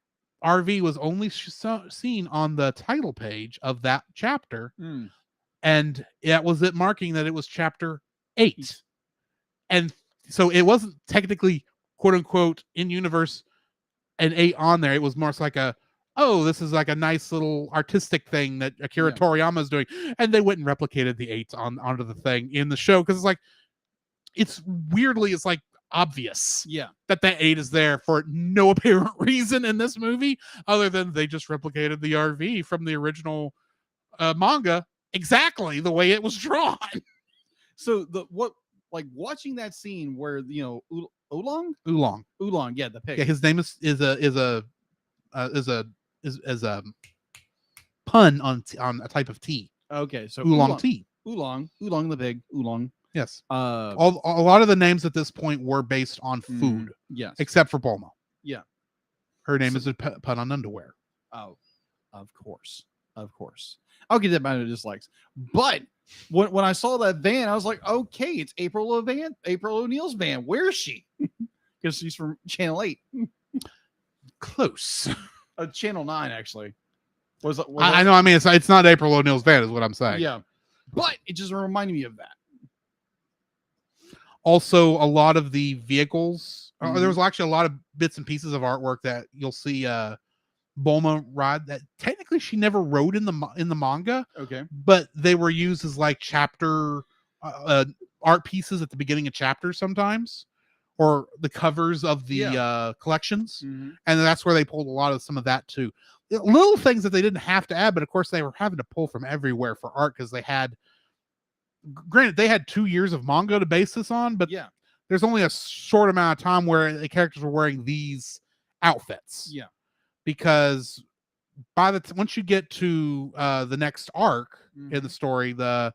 Speaker 1: RV was only seen on the title page of that chapter, and it was marking that it was chapter 8, and so it wasn't technically quote unquote in universe an 8 on there. It was more like this is like a nice little artistic thing that Akira Toriyama is doing, and they went and replicated the 8 onto the thing in the show, because it's obvious that 8 is there for no apparent reason in this movie, other than they just replicated the RV from the original manga exactly the way it was drawn.
Speaker 2: So watching that scene where Oolong, yeah, the pig.
Speaker 1: Yeah, his name is a pun on a type of tea.
Speaker 2: Okay, so
Speaker 1: Oolong tea.
Speaker 2: Oolong the pig. Oolong.
Speaker 1: Yes. A lot of the names at this point were based on food.
Speaker 2: Yes.
Speaker 1: Except for Bulma.
Speaker 2: Yeah.
Speaker 1: Her name is a pun on underwear.
Speaker 2: Oh, of course. I'll get that by the dislikes. But when I saw that van, I was like, okay, it's April O'Neil's van. Where is she? Because she's from Channel 8.
Speaker 1: Close.
Speaker 2: Channel 9, actually.
Speaker 1: I know. I mean, it's not April O'Neil's van, is what I'm saying.
Speaker 2: Yeah. But it just reminded me of that.
Speaker 1: Also, a lot of the vehicles, there was actually a lot of bits and pieces of artwork that you'll see Bulma ride that technically she never rode in the manga.
Speaker 2: Okay.
Speaker 1: But they were used as like chapter art pieces at the beginning of chapters sometimes, or the covers of the collections.
Speaker 2: Mm-hmm.
Speaker 1: And that's where they pulled a lot of some of that too. Little things that they didn't have to add, but of course they were having to pull from everywhere for art because they had, granted, they had 2 years of manga to base this on, but
Speaker 2: yeah,
Speaker 1: there's only a short amount of time where the characters were wearing these outfits.
Speaker 2: Yeah,
Speaker 1: because once you get to the next arc in the story, the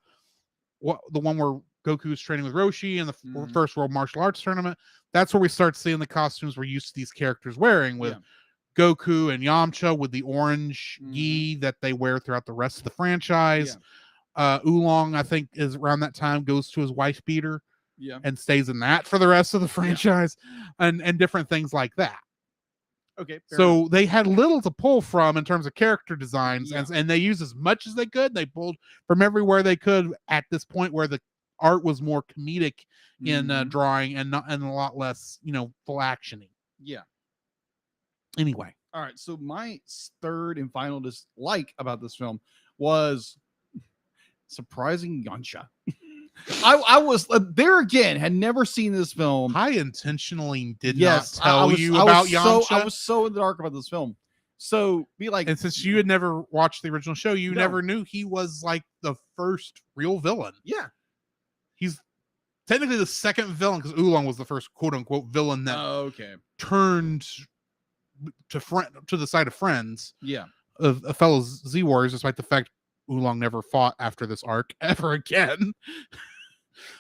Speaker 1: one where Goku's training with Roshi in the first World Martial Arts Tournament, that's where we start seeing the costumes we're used to these characters wearing with Goku and Yamcha with the orange gi that they wear throughout the rest of the franchise. Oolong, I think, is around that time, goes to his wife beater and stays in that for the rest of the franchise, and different things like that.
Speaker 2: Okay.
Speaker 1: So they had little to pull from in terms of character designs, and they used as much as they could. They pulled from everywhere they could at this point where the art was more comedic in drawing and a lot less, full actiony.
Speaker 2: Yeah.
Speaker 1: Anyway.
Speaker 2: All right. So my third and final dislike about this film was surprising Yamcha. I was there again, had never seen this film.
Speaker 1: I intentionally did not tell you about Yamcha.
Speaker 2: I was so in the dark about this film. So be like,
Speaker 1: and since you had never watched the original show, you never knew he was like the first real villain.
Speaker 2: Yeah.
Speaker 1: He's technically the second villain because Oolong was the first quote unquote villain that turned to the side of friends.
Speaker 2: Yeah.
Speaker 1: Of fellow Z Warriors, despite the fact Oolong never fought after this arc ever again.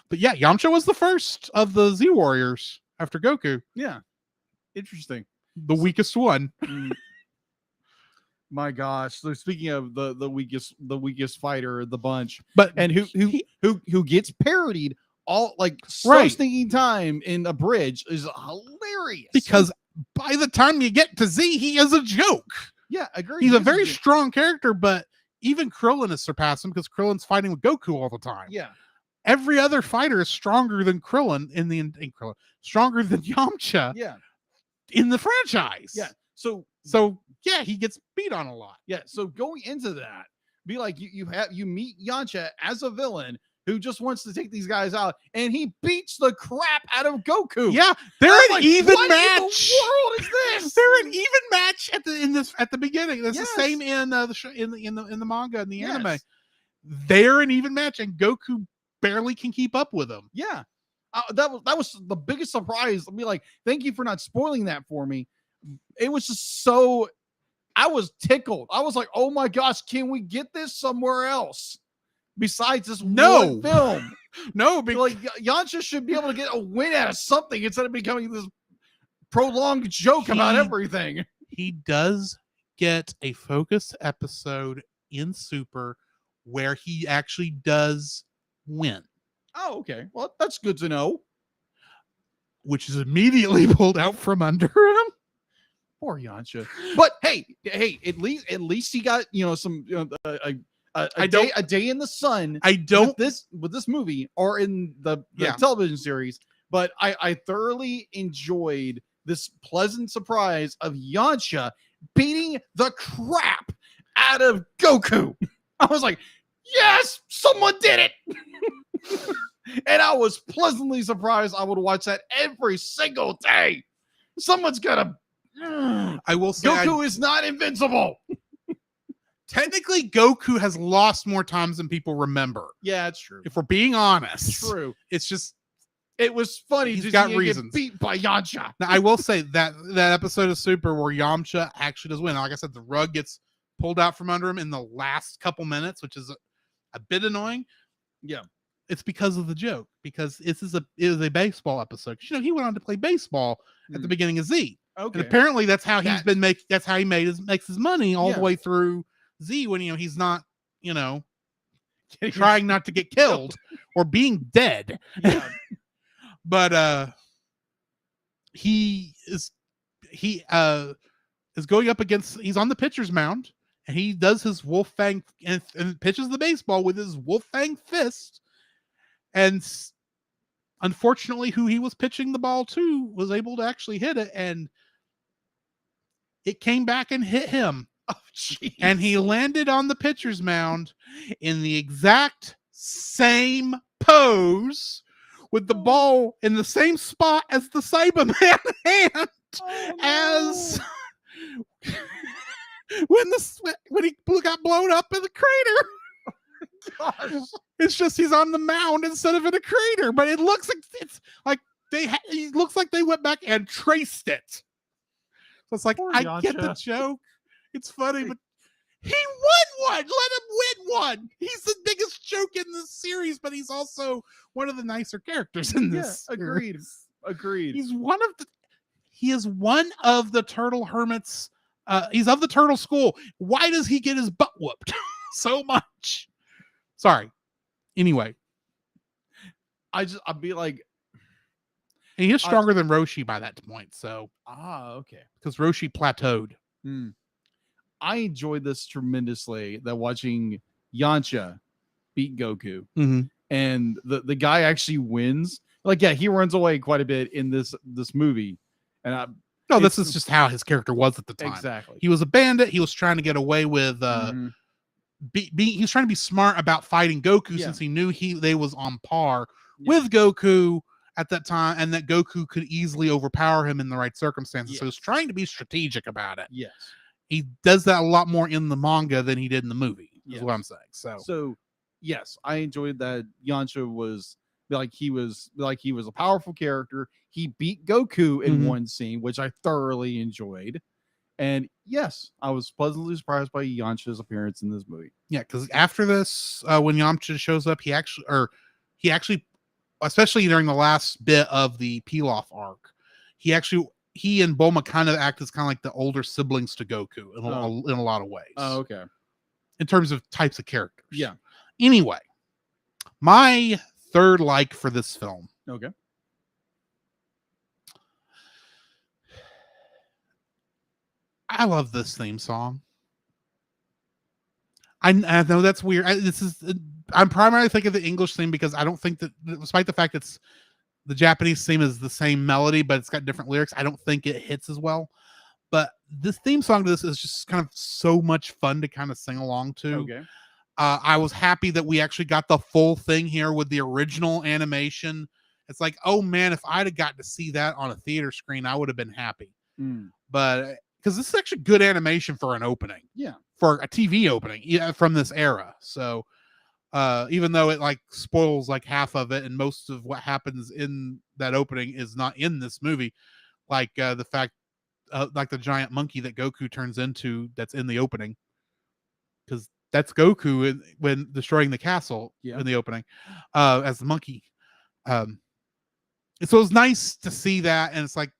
Speaker 1: But yeah, Yamcha was the first of the Z Warriors after Goku.
Speaker 2: Yeah. Interesting.
Speaker 1: The weakest one.
Speaker 2: My gosh. So speaking of the weakest fighter of the bunch,
Speaker 1: but
Speaker 2: who gets parodied all like stinking time in a bridge is hilarious.
Speaker 1: Because by the time you get to Z, he is a joke.
Speaker 2: Yeah, agree.
Speaker 1: He's a very strong character, but even Krillin has surpassed him because Krillin's fighting with Goku all the time.
Speaker 2: Yeah.
Speaker 1: Every other fighter is stronger than Krillin stronger than Yamcha.
Speaker 2: Yeah.
Speaker 1: In the franchise.
Speaker 2: Yeah. So
Speaker 1: yeah, he gets beat on a lot.
Speaker 2: Yeah. So going into that, be like you meet Yamcha as a villain who just wants to take these guys out, and he beats the crap out of Goku.
Speaker 1: Yeah, they're an even match.
Speaker 2: What in the world is this?
Speaker 1: They're an even match at the beginning. That's the same in the manga and the anime. They're an even match, and Goku barely can keep up with them.
Speaker 2: Yeah, that was the biggest surprise. I'll be like, thank you for not spoiling that for me. It was just so. I was tickled. I was like, oh my gosh, can we get this somewhere else? Besides this one film.
Speaker 1: No, because
Speaker 2: like Yamcha should be able to get a win out of something instead of becoming this prolonged joke about everything.
Speaker 1: He does get a focused episode in Super where he actually does win.
Speaker 2: Oh, okay. Well, that's good to know.
Speaker 1: Which is immediately pulled out from under him.
Speaker 2: Poor Yamcha. But hey, at least he got some a day in the sun.
Speaker 1: I don't
Speaker 2: with this movie or in the television series, but I thoroughly enjoyed this pleasant surprise of Yamcha beating the crap out of Goku. I was like, yes, someone did it. And I was pleasantly surprised. I would watch that every single day. Someone's gonna.
Speaker 1: I will say
Speaker 2: Goku is not invincible.
Speaker 1: Technically, Goku has lost more times than people remember.
Speaker 2: Yeah, it's true.
Speaker 1: If we're being honest,
Speaker 2: it's true.
Speaker 1: It's just
Speaker 2: it was funny.
Speaker 1: He's got reasons.
Speaker 2: Get beat by Yamcha.
Speaker 1: Now, I will say that episode of Super where Yamcha actually does win. Like I said, the rug gets pulled out from under him in the last couple minutes, which is a bit annoying.
Speaker 2: Yeah,
Speaker 1: it's because of the joke. Because it is a baseball episode. He went on to play baseball at the beginning of Z.
Speaker 2: Okay.
Speaker 1: And apparently that's how he's
Speaker 2: That-
Speaker 1: been that's how he makes his money all the
Speaker 2: Yeah.
Speaker 1: way through Z when he's not, trying not to get killed or being dead.
Speaker 2: Yeah.
Speaker 1: But he is going up against, he's on the pitcher's mound and he does his wolf fang and pitches the baseball with his wolf fang fist, and unfortunately who he was pitching the ball to was able to actually hit it, and it came back and hit him.
Speaker 2: Oh, jeez.
Speaker 1: And he landed on the pitcher's mound in the exact same pose with the ball in the same spot as the Cyberman hand. As when he got blown up in the crater.
Speaker 2: Gosh.
Speaker 1: It's just he's on the mound instead of in a crater, but it looks like it looks like they went back and traced it. So it's like,
Speaker 2: Poor
Speaker 1: I get the
Speaker 2: Yasha.
Speaker 1: joke. It's funny, but he won one. Let him win one. He's the biggest joke in this series, but he's also one of the nicer characters in this.
Speaker 2: Agreed.
Speaker 1: series.
Speaker 2: Agreed.
Speaker 1: He is one of the turtle hermits. He's of the turtle school. Why does he get his butt whooped so much? Sorry. Anyway,
Speaker 2: I'd be like,
Speaker 1: and he is stronger than Roshi by that point. So,
Speaker 2: okay.
Speaker 1: because Roshi plateaued.
Speaker 2: I enjoyed this tremendously. That watching Yamcha beat Goku, and the guy actually wins. Like, yeah, he runs away quite a bit in this movie, and
Speaker 1: this is just how his character was at the time.
Speaker 2: Exactly.
Speaker 1: He was a bandit. He was trying to get away with. He was trying to be smart about fighting Goku since he knew they was on par with Goku at that time, and that Goku could easily overpower him in the right circumstances. So he was trying to be strategic about it.
Speaker 2: Yes.
Speaker 1: He does that a lot more in the manga than he did in the movie. Is what I'm saying. So
Speaker 2: yes, I enjoyed that. Yamcha was he was a powerful character. He beat Goku in one scene, which I thoroughly enjoyed. And yes, I was pleasantly surprised by Yamcha's appearance in this movie.
Speaker 1: Yeah, because after this, when Yamcha shows up, he actually, especially during the last bit of the Pilaf arc, he and Bulma kind of act as kind of like the older siblings to Goku in a lot of ways.
Speaker 2: Oh, okay.
Speaker 1: In terms of types of characters.
Speaker 2: Yeah.
Speaker 1: Anyway, my third like for this film.
Speaker 2: Okay.
Speaker 1: I love this theme song. I know that's weird. I'm primarily thinking of the English theme because I don't think that, despite the fact it's the Japanese theme is the same melody, but it's got different lyrics, I don't think it hits as well. But this theme song to this is just kind of so much fun to kind of sing along to.
Speaker 2: Okay.
Speaker 1: I was happy that we actually got the full thing here with the original animation. It's like, oh man, if I'd have gotten to see that on a theater screen, I would have been happy. But because this is actually good animation for an opening.
Speaker 2: Yeah.
Speaker 1: For a TV opening from this era. So even though it like spoils like half of it and most of what happens in that opening is not in this movie, like the fact like the giant monkey that Goku turns into that's in the opening, because that's Goku when destroying the castle in the opening as the monkey. So it was nice to see that, and it's like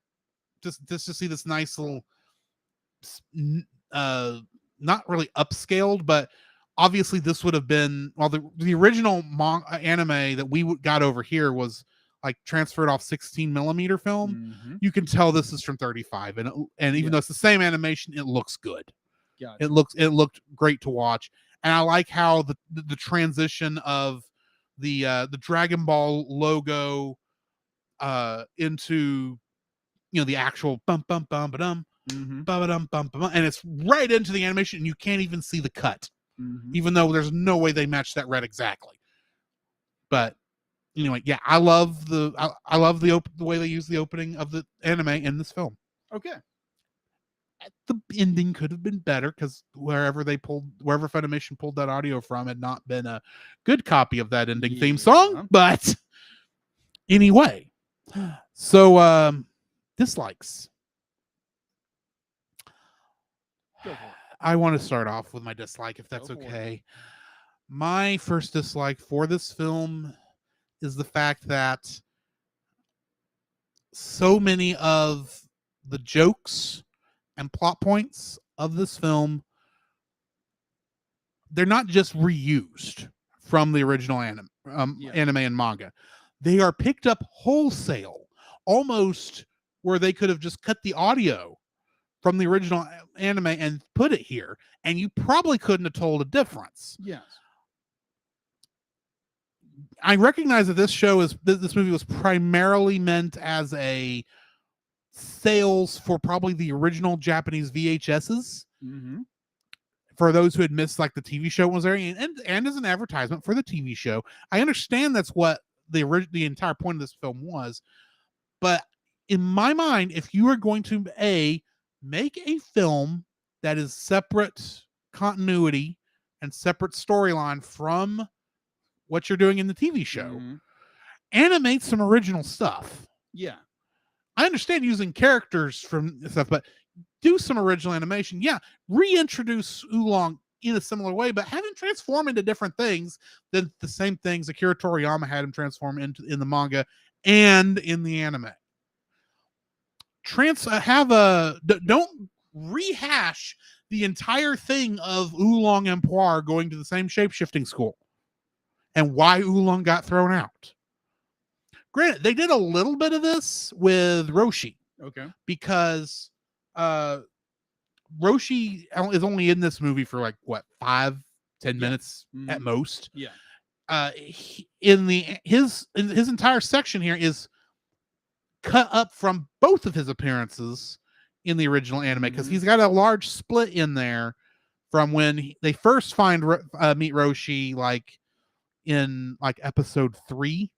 Speaker 1: just to see this nice little not really upscaled, but obviously this would have been, well, the original anime that we got over here was like transferred off 16 millimeter film. You can tell this is from 35, and even though it's the same animation, it looks good. It looked great to watch, and I like how the transition of the Dragon Ball logo into the actual bum bum bum ba-dum, bum bum bum, and it's right into the animation, and you can't even see the cut, even though there's no way they match that red exactly. But anyway, yeah, I love the way they use the opening of the anime in this film.
Speaker 2: Okay.
Speaker 1: The ending could have been better because wherever Funimation pulled that audio from had not been a good copy of that ending theme song. But anyway, so dislikes. I want to start off with my dislike, if that's okay. My first dislike for this film is the fact that so many of the jokes and plot points of this film, they're not just reused from the original anime and manga. They are picked up wholesale, almost where they could have just cut the audio from the original anime and put it here, and you probably couldn't have told a difference.
Speaker 2: Yes.
Speaker 1: I recognize that this movie was primarily meant as a sales for probably the original Japanese VHSs.
Speaker 2: Mm-hmm.
Speaker 1: For those who had missed like the TV show was there, and as an advertisement for the TV show. I understand that's what the entire point of this film was, but in my mind, if you are going to make a film that is separate continuity and separate storyline from what you're doing in the TV show, animate some original stuff.
Speaker 2: Yeah.
Speaker 1: I understand using characters from stuff, but do some original animation. Yeah, reintroduce Oolong in a similar way, but have him transform into different things than the same things Akira Toriyama had him transform into in the manga and in the anime. Don't rehash the entire thing of Oolong and Puar going to the same shape-shifting school and why Oolong got thrown out. Granted, they did a little bit of this with Roshi.
Speaker 2: Okay.
Speaker 1: Because Roshi is only in this movie for like what 5-10 minutes at most.
Speaker 2: Yeah.
Speaker 1: His entire section here is cut up from both of his appearances in the original anime, because he's got a large split in there from when they first meet Roshi, like in like episode 3,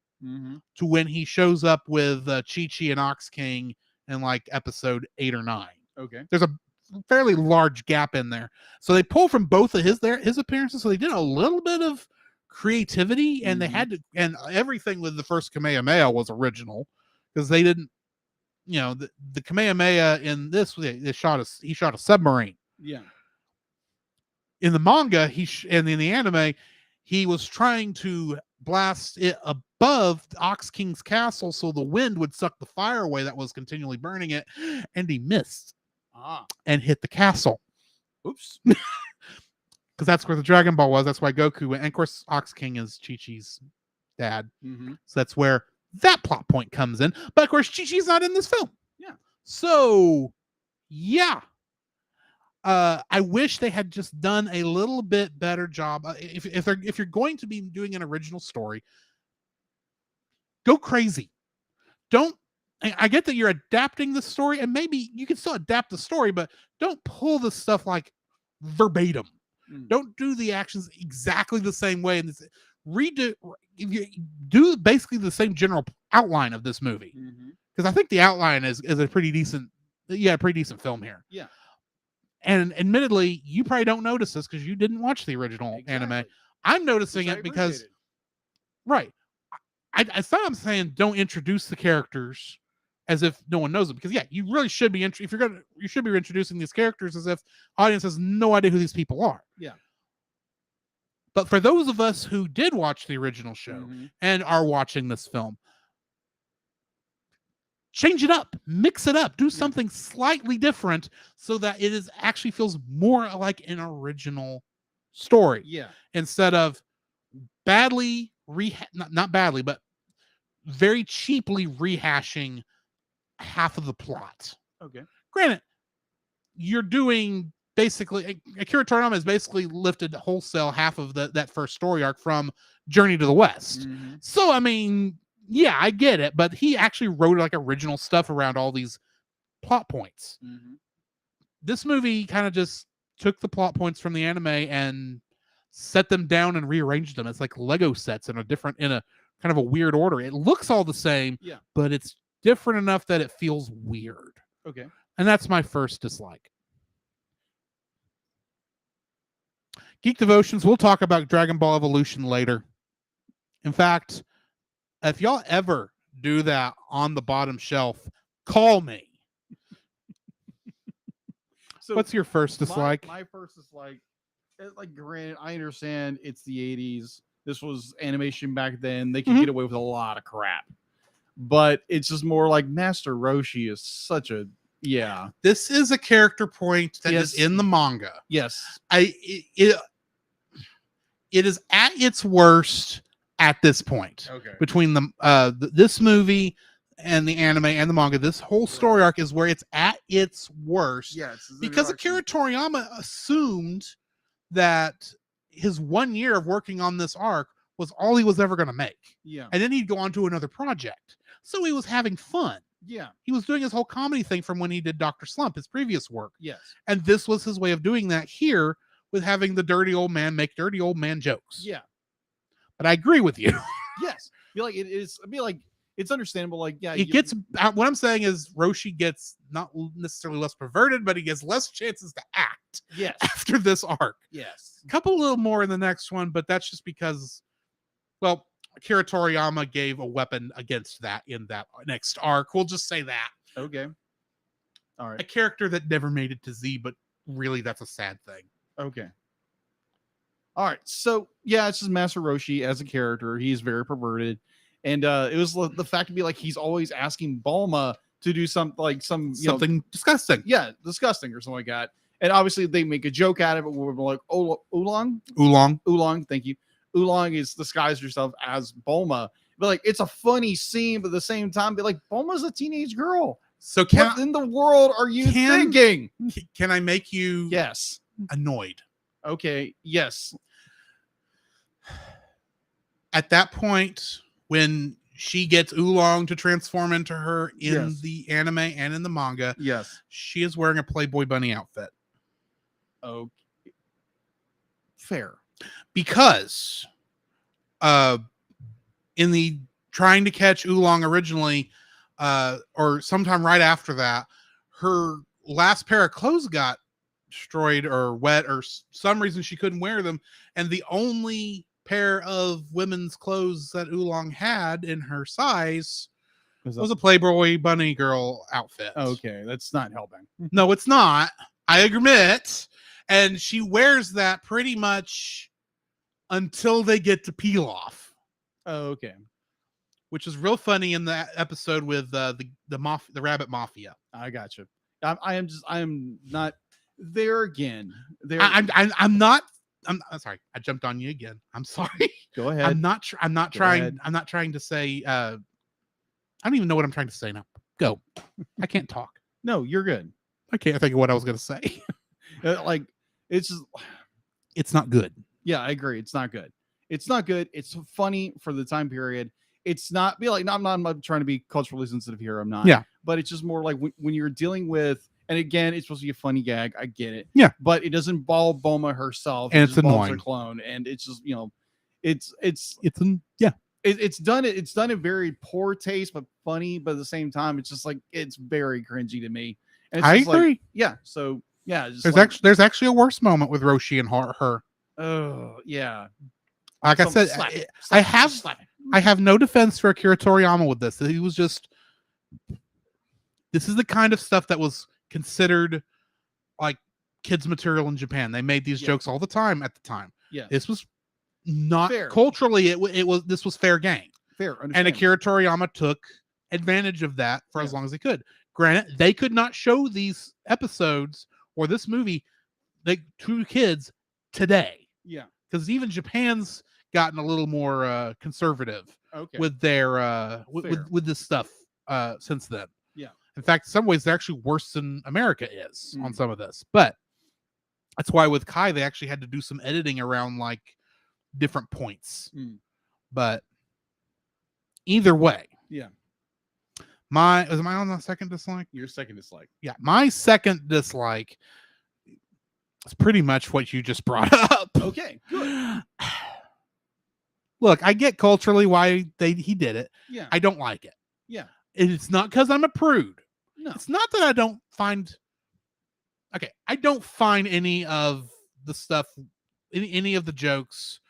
Speaker 1: to when he shows up with Chi-Chi and Ox King in like episode 8 or 9.
Speaker 2: Okay.
Speaker 1: There's a fairly large gap in there. So they pull from both of his appearances. So they did a little bit of creativity, and they had to, and everything with the first Kamehameha was original, because they didn't, the Kamehameha in this, he shot a submarine.
Speaker 2: Yeah.
Speaker 1: In the manga, and in the anime, he was trying to blast it above Ox King's castle so the wind would suck the fire away that was continually burning it, and he missed and hit the castle.
Speaker 2: Oops.
Speaker 1: Because that's where the Dragon Ball was. That's why Goku went. And of course, Ox King is Chi-Chi's dad. So that's where that plot point comes in. But of course, Chi-Chi's not in this film.
Speaker 2: Yeah.
Speaker 1: So, yeah. I wish they had just done a little bit better job. If you're going to be doing an original story, go crazy. I get that you're adapting the story, and maybe you can still adapt the story, but don't pull the stuff like verbatim. Don't do the actions exactly the same way, and do basically the same general outline of this movie. Because I think the outline is a pretty decent film here.
Speaker 2: Yeah.
Speaker 1: And admittedly, you probably don't notice this because you didn't watch the original anime. I'm noticing it because, right. I thought I'm saying don't introduce the characters as if no one knows them, because you really should be you should be introducing these characters as if audience has no idea who these people are.
Speaker 2: Yeah.
Speaker 1: But for those of us who did watch the original show and are watching this film, change it up, mix it up, do something slightly different so that it actually feels more like an original story.
Speaker 2: Yeah.
Speaker 1: Instead of badly not badly, but very cheaply rehashing half of the plot.
Speaker 2: Okay.
Speaker 1: Granted, you're doing basically Akira Toriyama has basically lifted wholesale half of that first story arc from Journey to the West. So I mean, yeah, I get it, but he actually wrote like original stuff around all these plot points. This movie kind of just took the plot points from the anime and set them down and rearranged them. It's like Lego sets in a kind of a weird order. It looks all the same, but it's different enough that it feels weird.
Speaker 2: Okay.
Speaker 1: And that's my first dislike. Geek Devotions, we'll talk about Dragon Ball Evolution later. In fact, if y'all ever do that on the bottom shelf, call me. So what's your first dislike?
Speaker 2: My first dislike, like, granted, I understand it's the 80s. This was animation back then. They could get away with a lot of crap. But it's just more like Master Roshi is such a Yeah.
Speaker 1: This is a character point that is in the manga.
Speaker 2: Yes.
Speaker 1: It is at its worst at this point.
Speaker 2: Okay.
Speaker 1: Between this movie and the anime and the manga, this whole story arc is where it's at its worst.
Speaker 2: Yes.
Speaker 1: Because Akira Toriyama assumed that his 1 year of working on this arc was all he was ever going to make.
Speaker 2: Yeah.
Speaker 1: And then he'd go on to another project. So he was having fun.
Speaker 2: Yeah.
Speaker 1: He was doing his whole comedy thing from when he did Dr. Slump, his previous work.
Speaker 2: Yes.
Speaker 1: And this was his way of doing that here with having the dirty old man make dirty old man jokes.
Speaker 2: Yeah.
Speaker 1: But I agree with you.
Speaker 2: Yes. It's understandable. Like, yeah.
Speaker 1: It gets, what I'm saying is Roshi gets not necessarily less perverted, but he gets less chances to act
Speaker 2: Yes.
Speaker 1: after this arc.
Speaker 2: Yes.
Speaker 1: A couple little more in the next one, but that's just because, well, Akira Toriyama gave a weapon against that in that next arc. We'll just say that.
Speaker 2: Okay. All right.
Speaker 1: A character that never made it to Z, but really that's a sad thing.
Speaker 2: Okay. All right. So yeah, it's just Master Roshi as a character. He's very perverted. And it was the fact to be like he's always asking Bulma to do something
Speaker 1: disgusting.
Speaker 2: Yeah, disgusting or something like that. And obviously they make a joke out of it where we're like, oolong. Thank you. Oolong is disguised herself as Bulma. But like it's a funny scene, but at the same time, be like, Bulma's a teenage girl.
Speaker 1: So
Speaker 2: what in the world are you thinking?
Speaker 1: Can I make you
Speaker 2: yes
Speaker 1: annoyed?
Speaker 2: Okay. Yes.
Speaker 1: At that point, when she gets Oolong to transform into her in the anime and in the manga,
Speaker 2: yes,
Speaker 1: she is wearing a Playboy bunny outfit.
Speaker 2: Okay. Fair.
Speaker 1: Because in the trying to catch Oolong originally, or sometime right after that, her last pair of clothes got destroyed or wet or some reason she couldn't wear them, and the only pair of women's clothes that Oolong had in her size was a Playboy bunny girl outfit.
Speaker 2: Okay, that's not helping.
Speaker 1: No, it's not. I admit. And she wears that pretty much until they get to Pilaf.
Speaker 2: Oh, okay.
Speaker 1: Which is real funny in that episode with the rabbit mafia.
Speaker 2: I got you. I am not there again.
Speaker 1: I'm not. I'm sorry. I jumped on you again. I'm sorry.
Speaker 2: Go ahead.
Speaker 1: I'm not trying to say. I don't even know what I'm trying to say now. Go. I can't talk.
Speaker 2: No, you're good.
Speaker 1: I can't think of what I was going to say.
Speaker 2: Like it's just,
Speaker 1: it's not good.
Speaker 2: Yeah, I agree. It's not good. It's not good. It's funny for the time period. It's not I'm not trying to be culturally sensitive here. I'm not.
Speaker 1: Yeah.
Speaker 2: But it's just more like when you're dealing with, and again, it's supposed to be a funny gag. I get it.
Speaker 1: Yeah.
Speaker 2: But it doesn't involve Bulma herself.
Speaker 1: And it's annoying.
Speaker 2: Her clone, and it's just it's done in very poor taste, but funny. But at the same time, it's just like it's very cringy to me. And
Speaker 1: I
Speaker 2: agree.
Speaker 1: agree.
Speaker 2: Yeah. So yeah,
Speaker 1: there's actually a worse moment with Roshi and her.
Speaker 2: Oh yeah.
Speaker 1: Like I said, I have no defense for Akira Toriyama with this. He was just, this is the kind of stuff that was considered like kids material in Japan. They made these jokes all the time at the time.
Speaker 2: Yeah.
Speaker 1: This was not
Speaker 2: fair.
Speaker 1: Culturally, this was fair game.
Speaker 2: Fair.
Speaker 1: And Akira Toriyama took advantage of that for as long as he could. Granted, they could not show these episodes or this movie to kids today.
Speaker 2: Yeah.
Speaker 1: Because even Japan's gotten a little more conservative with their with this stuff since then.
Speaker 2: Yeah.
Speaker 1: In fact, in some ways, they're actually worse than America is on some of this. But that's why with Kai, they actually had to do some editing around like different points. But either way,
Speaker 2: yeah.
Speaker 1: Am I on the second dislike?
Speaker 2: Your second dislike.
Speaker 1: Yeah, my second dislike is pretty much what you just brought up.
Speaker 2: Okay, good.
Speaker 1: Look, I get culturally why he did it.
Speaker 2: Yeah.
Speaker 1: I don't like it.
Speaker 2: Yeah.
Speaker 1: And it's not because I'm a prude.
Speaker 2: No.
Speaker 1: It's not that I don't find. Okay, I don't find any of the stuff, any of the jokes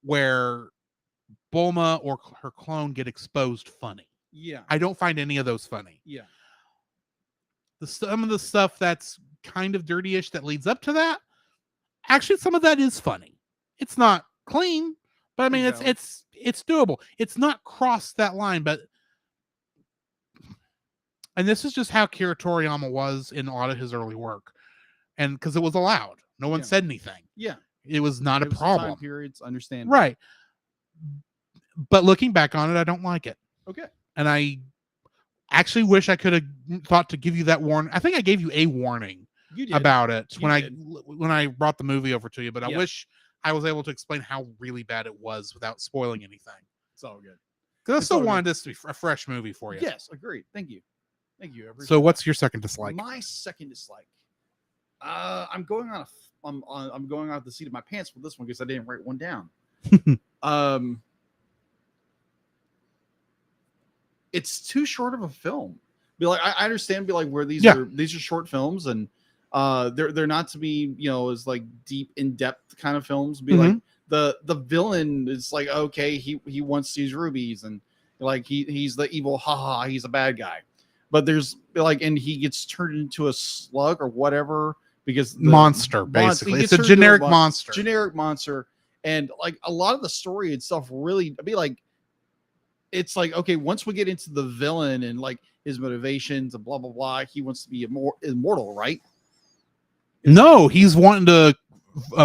Speaker 1: where Bulma or her clone get exposed funny.
Speaker 2: Yeah.
Speaker 1: I don't find any of those funny.
Speaker 2: Yeah.
Speaker 1: Some of the stuff that's kind of dirty-ish that leads up to that, actually, some of that is funny. It's not clean, but I mean, it's doable. It's not crossed that line, but And this is just how Akira Toriyama was in a lot of his early work. And because it was allowed. No one said anything.
Speaker 2: Yeah.
Speaker 1: It was not a problem.
Speaker 2: Time periods, understand.
Speaker 1: Right. But looking back on it, I don't like it.
Speaker 2: Okay.
Speaker 1: And I actually wish I could have thought to give you that warning. I think I gave you a warning about it when I brought the movie over to you, but I wish I was able to explain how really bad it was without spoiling anything.
Speaker 2: It's all good.
Speaker 1: Because I still wanted this to be a fresh movie for you.
Speaker 2: Yes, agreed. Thank you.
Speaker 1: So what's your second dislike?
Speaker 2: My second dislike. I'm going on I'm going off the seat of my pants with this one because I didn't write one down. It's too short of a film. Be like, I understand. Be like, where these are short films, and they're not to be, as like deep in depth kind of films. Be like the villain is like, okay, he wants these rubies, and like he's the evil, he's a bad guy. But there's like, and he gets turned into a slug or whatever because
Speaker 1: monster, basically. It's a generic monster.
Speaker 2: Generic monster. And like a lot of the story and stuff really be like, it's like, okay, once we get into the villain and like his motivations and blah, blah, blah, he wants to be immortal, right?
Speaker 1: No, he's wanting to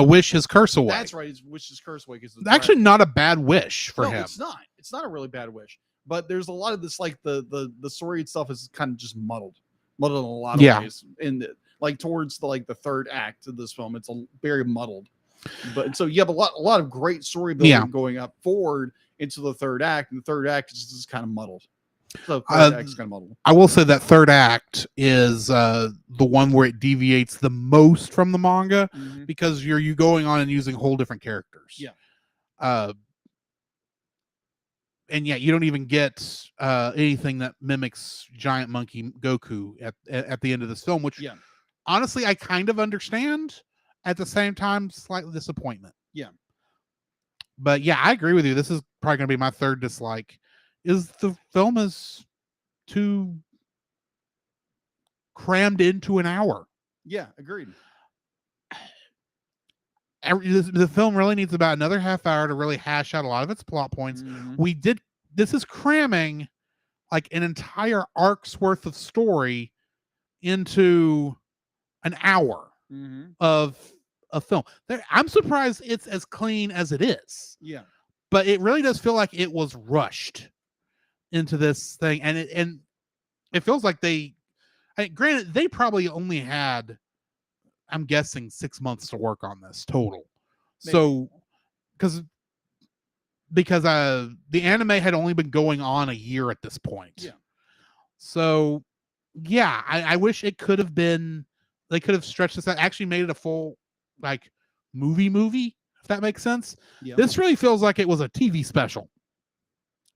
Speaker 1: wish his curse away.
Speaker 2: That's right. He's wish his curse away. It's
Speaker 1: actually not a bad wish for him.
Speaker 2: It's not. It's not a really bad wish. But there's a lot of this, like the story itself is kind of just muddled in a lot of ways. And like towards the third act of this film, it's very muddled. But so you have a lot of great story building going up forward into the third act, and the third act is just kind of muddled. So third act's kind of muddled.
Speaker 1: I will say that third act is the one where it deviates the most from the manga because you're going on and using whole different characters.
Speaker 2: Yeah.
Speaker 1: And you don't even get anything that mimics Giant Monkey Goku at the end of this film, which honestly I kind of understand. At the same time, slightly disappointment.
Speaker 2: Yeah.
Speaker 1: But yeah, I agree with you. This is probably going to be my third dislike. Is the film is too crammed into an hour.
Speaker 2: Yeah, agreed.
Speaker 1: The film really needs about another half hour to really hash out a lot of its plot points. This is cramming like an entire arc's worth of story into an hour of a film. I'm surprised it's as clean as it is.
Speaker 2: Yeah.
Speaker 1: But it really does feel like it was rushed into this thing. And it feels like granted, they probably only had, I'm guessing, 6 months to work on this total. Maybe. So, because the anime had only been going on a year at this point.
Speaker 2: Yeah.
Speaker 1: So, yeah, I wish it could have been, they could have stretched this out, actually made it a full, like, movie, if that makes sense. Yeah. This really feels like it was a TV special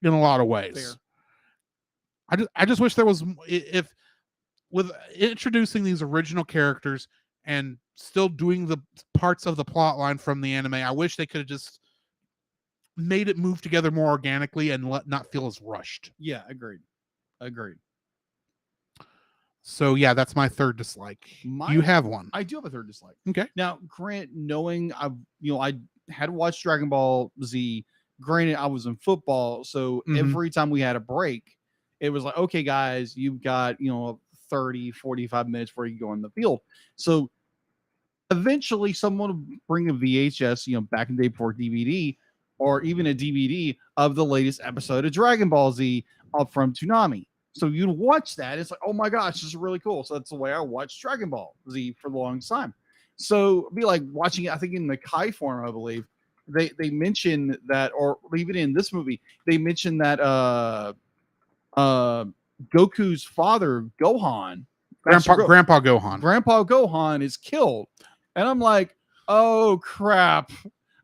Speaker 1: in a lot of ways. Fair. I just wish there was, if with introducing these original characters and still doing the parts of the plot line from the anime, I wish they could have just made it move together more organically and not feel as rushed.
Speaker 2: Yeah, agreed.
Speaker 1: So yeah, that's my third dislike. You have one.
Speaker 2: I do have a third dislike.
Speaker 1: Okay.
Speaker 2: Now, knowing I had watched Dragon Ball Z. Granted, I was in football, so every time we had a break, it was like, okay, guys, you've got 30, 45 minutes before you go on the field. So eventually, someone would bring a VHS, back in the day before DVD, or even a DVD of the latest episode of Dragon Ball Z from Toonami. So you'd watch that. It's like, oh my gosh, this is really cool. So that's the way I watched Dragon Ball Z for the longest time. So it'd be like watching it, I think in the Kai form, I believe, they mention that, or even in this movie, they mention that Goku's father, Gohan,
Speaker 1: Grandpa Gohan
Speaker 2: is killed. And I'm like, oh crap.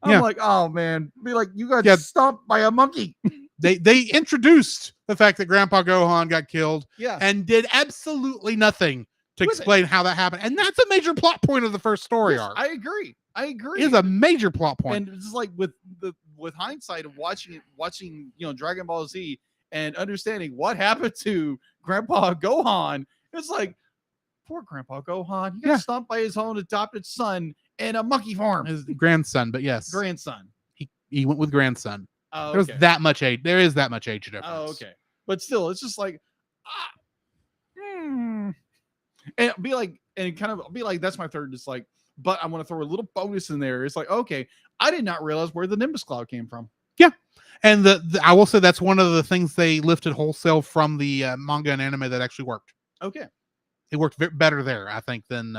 Speaker 2: I'm like, oh man, be like, you got stomped by a monkey.
Speaker 1: They introduced the fact that Grandpa Gohan got killed and did absolutely nothing to explain how that happened. And that's a major plot point of the first story arc.
Speaker 2: I agree.
Speaker 1: It's a major plot point.
Speaker 2: And it's like with hindsight of watching, Dragon Ball Z and understanding what happened to Grandpa Gohan, it's like, poor Grandpa Gohan. He got stomped by his own adopted son in a monkey farm.
Speaker 1: His grandson, but yes.
Speaker 2: Grandson.
Speaker 1: He went with grandson.
Speaker 2: Oh,
Speaker 1: There is that much age difference.
Speaker 2: Oh, okay. But still, it's just like, And be like, and kind of be like, that's my third dislike. But I want to throw a little bonus in there. It's like, okay, I did not realize where the Nimbus Cloud came from.
Speaker 1: Yeah. And I will say that's one of the things they lifted wholesale from the manga and anime that actually worked.
Speaker 2: Okay.
Speaker 1: It worked better there, I think, than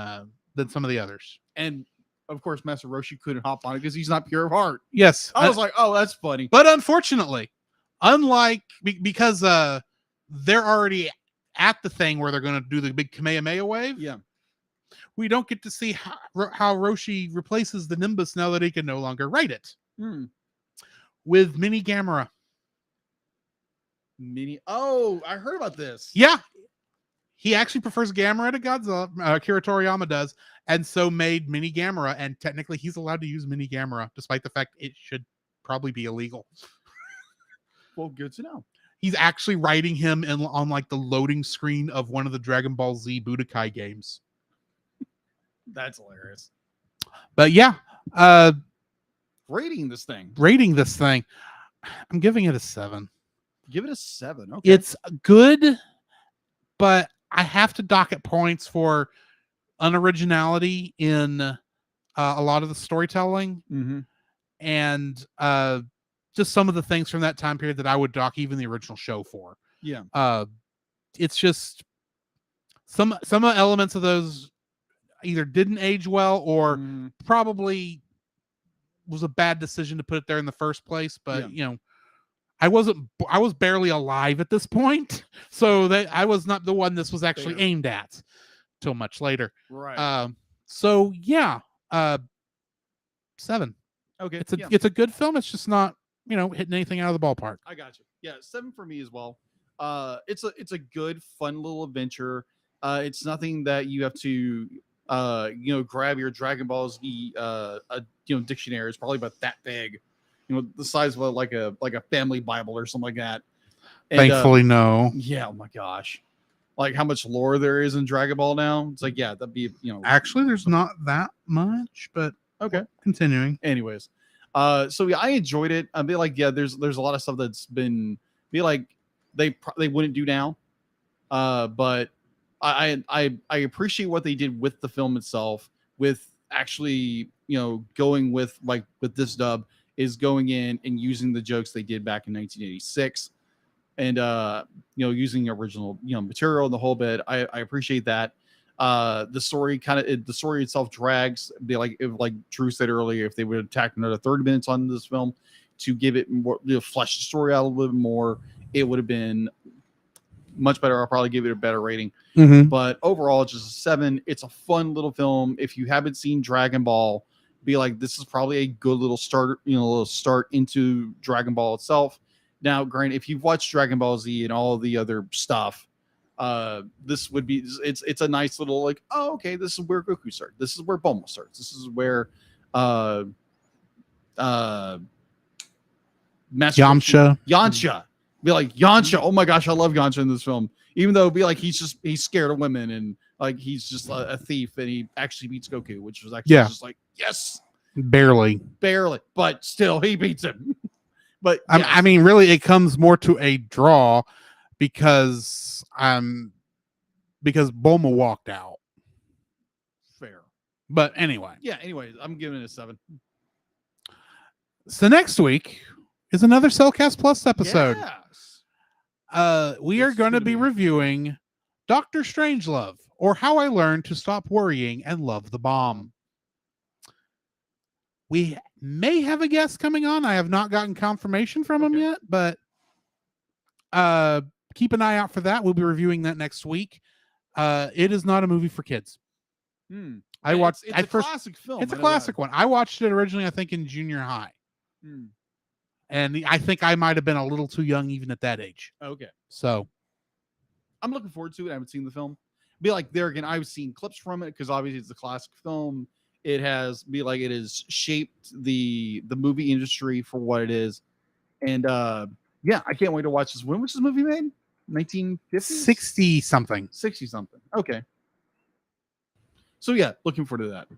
Speaker 1: some of the others.
Speaker 2: And of course, Master Roshi couldn't hop on it because he's not pure of heart.
Speaker 1: Yes.
Speaker 2: I was like, oh, that's funny.
Speaker 1: But unfortunately, unlike because they're already at the thing where they're going to do the big Kamehameha wave.
Speaker 2: Yeah.
Speaker 1: We don't get to see how Roshi replaces the Nimbus now that he can no longer ride it. With Mini Gamera.
Speaker 2: Oh, I heard about this.
Speaker 1: Yeah. He actually prefers Gamera to Godzilla. Akira Toriyama does. And so made Mini Gamera. And technically he's allowed to use Mini Gamera, despite the fact it should probably be illegal.
Speaker 2: Well, good to know.
Speaker 1: He's actually writing him on like the loading screen of one of the Dragon Ball Z Budokai games.
Speaker 2: That's hilarious.
Speaker 1: But yeah,
Speaker 2: rating this thing.
Speaker 1: I'm giving it a 7.
Speaker 2: Give it a 7. Okay.
Speaker 1: It's good, but I have to dock it points for unoriginality in a lot of the storytelling. And just some of the things from that time period that I would dock even the original show for.
Speaker 2: Yeah.
Speaker 1: It's just some elements of those either didn't age well or probably was a bad decision to put it there in the first place. But you know, I was barely alive at this point, so that I was not the one this was actually aimed at till much later.
Speaker 2: Right.
Speaker 1: So yeah, 7.
Speaker 2: Okay.
Speaker 1: It's a good film. It's just not, you know, hitting anything out of the ballpark.
Speaker 2: I got you. Yeah, 7 for me as well. It's a good, fun little adventure. It's nothing that you have to grab your Dragon Ball Z dictionary. It's probably about that big, the size of like a family Bible or something like that. And,
Speaker 1: thankfully, no.
Speaker 2: Yeah, oh my gosh. Like how much lore there is in Dragon Ball now. It's like, yeah, that'd be,
Speaker 1: Actually, there's not that much, but
Speaker 2: okay.
Speaker 1: Continuing.
Speaker 2: Anyways. So yeah, I enjoyed it. I'd be like, yeah, there's a lot of stuff that's been they wouldn't do now. But I appreciate what they did with the film itself, with actually, going with this dub is going in and using the jokes they did back in 1986 and, using original, material and the whole bit. I appreciate that. The story itself drags. Like Drew said earlier, if they would have tacked another 30 minutes on this film to give it more, flesh the story out a little bit more, it would have been much better. I'll probably give it a better rating. But overall, it's just a 7. It's a fun little film. If you haven't seen Dragon Ball, be like, this is probably a good little start, start into Dragon Ball itself. Now, granted, if you've watched Dragon Ball Z and all of the other stuff, this would be, it's a nice little like, oh, okay, this is where Goku starts. This is where Bulma starts. This is where Yamcha. Be like, Yamcha, oh my gosh, I love Yamcha in this film. Even though be like he's scared of women and like he's just a thief and he actually beats Goku, which was actually just like, yes.
Speaker 1: Barely.
Speaker 2: But still he beats him. But
Speaker 1: yes. I mean, really, it comes more to a draw because Bulma walked out.
Speaker 2: Fair.
Speaker 1: But anyway.
Speaker 2: Yeah, anyways, I'm giving it a 7.
Speaker 1: So next week is another Cellcast Plus episode.
Speaker 2: Yes.
Speaker 1: We are going to be reviewing Dr. Strangelove, or How I Learned to Stop Worrying and Love the Bomb. We may have a guest coming on. I have not gotten confirmation from him yet, but keep an eye out for that. We'll be reviewing that next week. It is not a movie for kids. I watched
Speaker 2: it's a classic film.
Speaker 1: It's a classic one. I watched it originally, I think, in junior high. And I think I might have been a little too young even at that age.
Speaker 2: Okay.
Speaker 1: So
Speaker 2: I'm looking forward to it. I haven't seen the film. Be like, there again, I've seen clips from it because obviously it's a classic film. It has shaped the movie industry for what it is. And yeah, I can't wait to watch this. When was this movie made? 1950?
Speaker 1: 60 something.
Speaker 2: 60 something. Okay. So yeah, looking forward to that.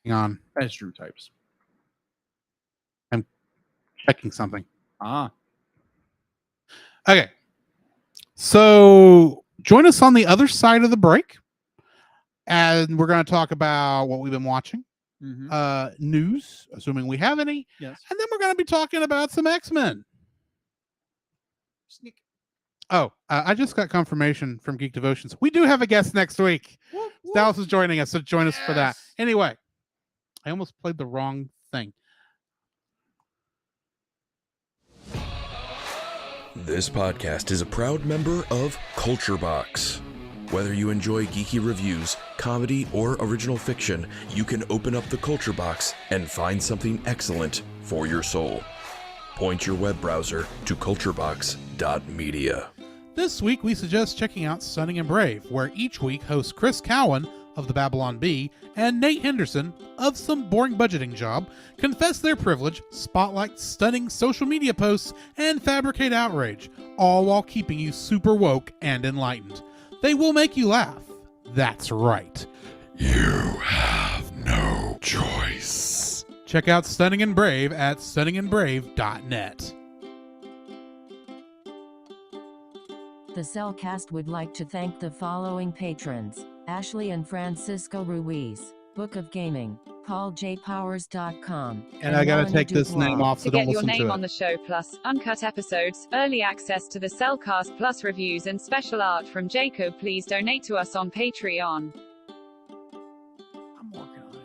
Speaker 1: Hang on.
Speaker 2: As Drew types.
Speaker 1: I'm checking something. Okay. So join us on the other side of the break. And we're going to talk about what we've been watching, news, assuming we have any.
Speaker 2: Yes.
Speaker 1: And then we're going to be talking about some X-Men.
Speaker 2: Sneak.
Speaker 1: Oh, I just got confirmation from Geek Devotions. We do have a guest next week.
Speaker 2: Whoop, whoop.
Speaker 1: Dallas is joining us, so join us for that.
Speaker 2: Yes.
Speaker 1: Anyway, I almost played the wrong thing.
Speaker 5: This podcast is a proud member of Culture Box. Whether you enjoy geeky reviews, comedy, or original fiction, you can open up the Culture Box and find something excellent for your soul. Point your web browser to culturebox.media.
Speaker 1: This week, we suggest checking out Stunning and Brave, where each week hosts Chris Cowan of the Babylon Bee and Nate Henderson of Some Boring Budgeting Job confess their privilege, spotlight stunning social media posts, and fabricate outrage, all while keeping you super woke and enlightened. They will make you laugh. That's right.
Speaker 6: You have no choice.
Speaker 1: Check out Stunning and Brave at stunningandbrave.net.
Speaker 7: The Cellcast would like to thank the following patrons: Ashley and Francisco Ruiz, Book of Gaming, PaulJPowers.com.
Speaker 1: And I gotta take this
Speaker 7: Dubois.
Speaker 1: name off so
Speaker 3: To
Speaker 1: don't
Speaker 3: get your
Speaker 1: listen
Speaker 3: name
Speaker 1: to
Speaker 3: on
Speaker 1: it.
Speaker 3: the show, plus uncut episodes, early access to the Cellcast Plus reviews, and special art from Jacob, please donate to us on Patreon.
Speaker 1: I'm working on it.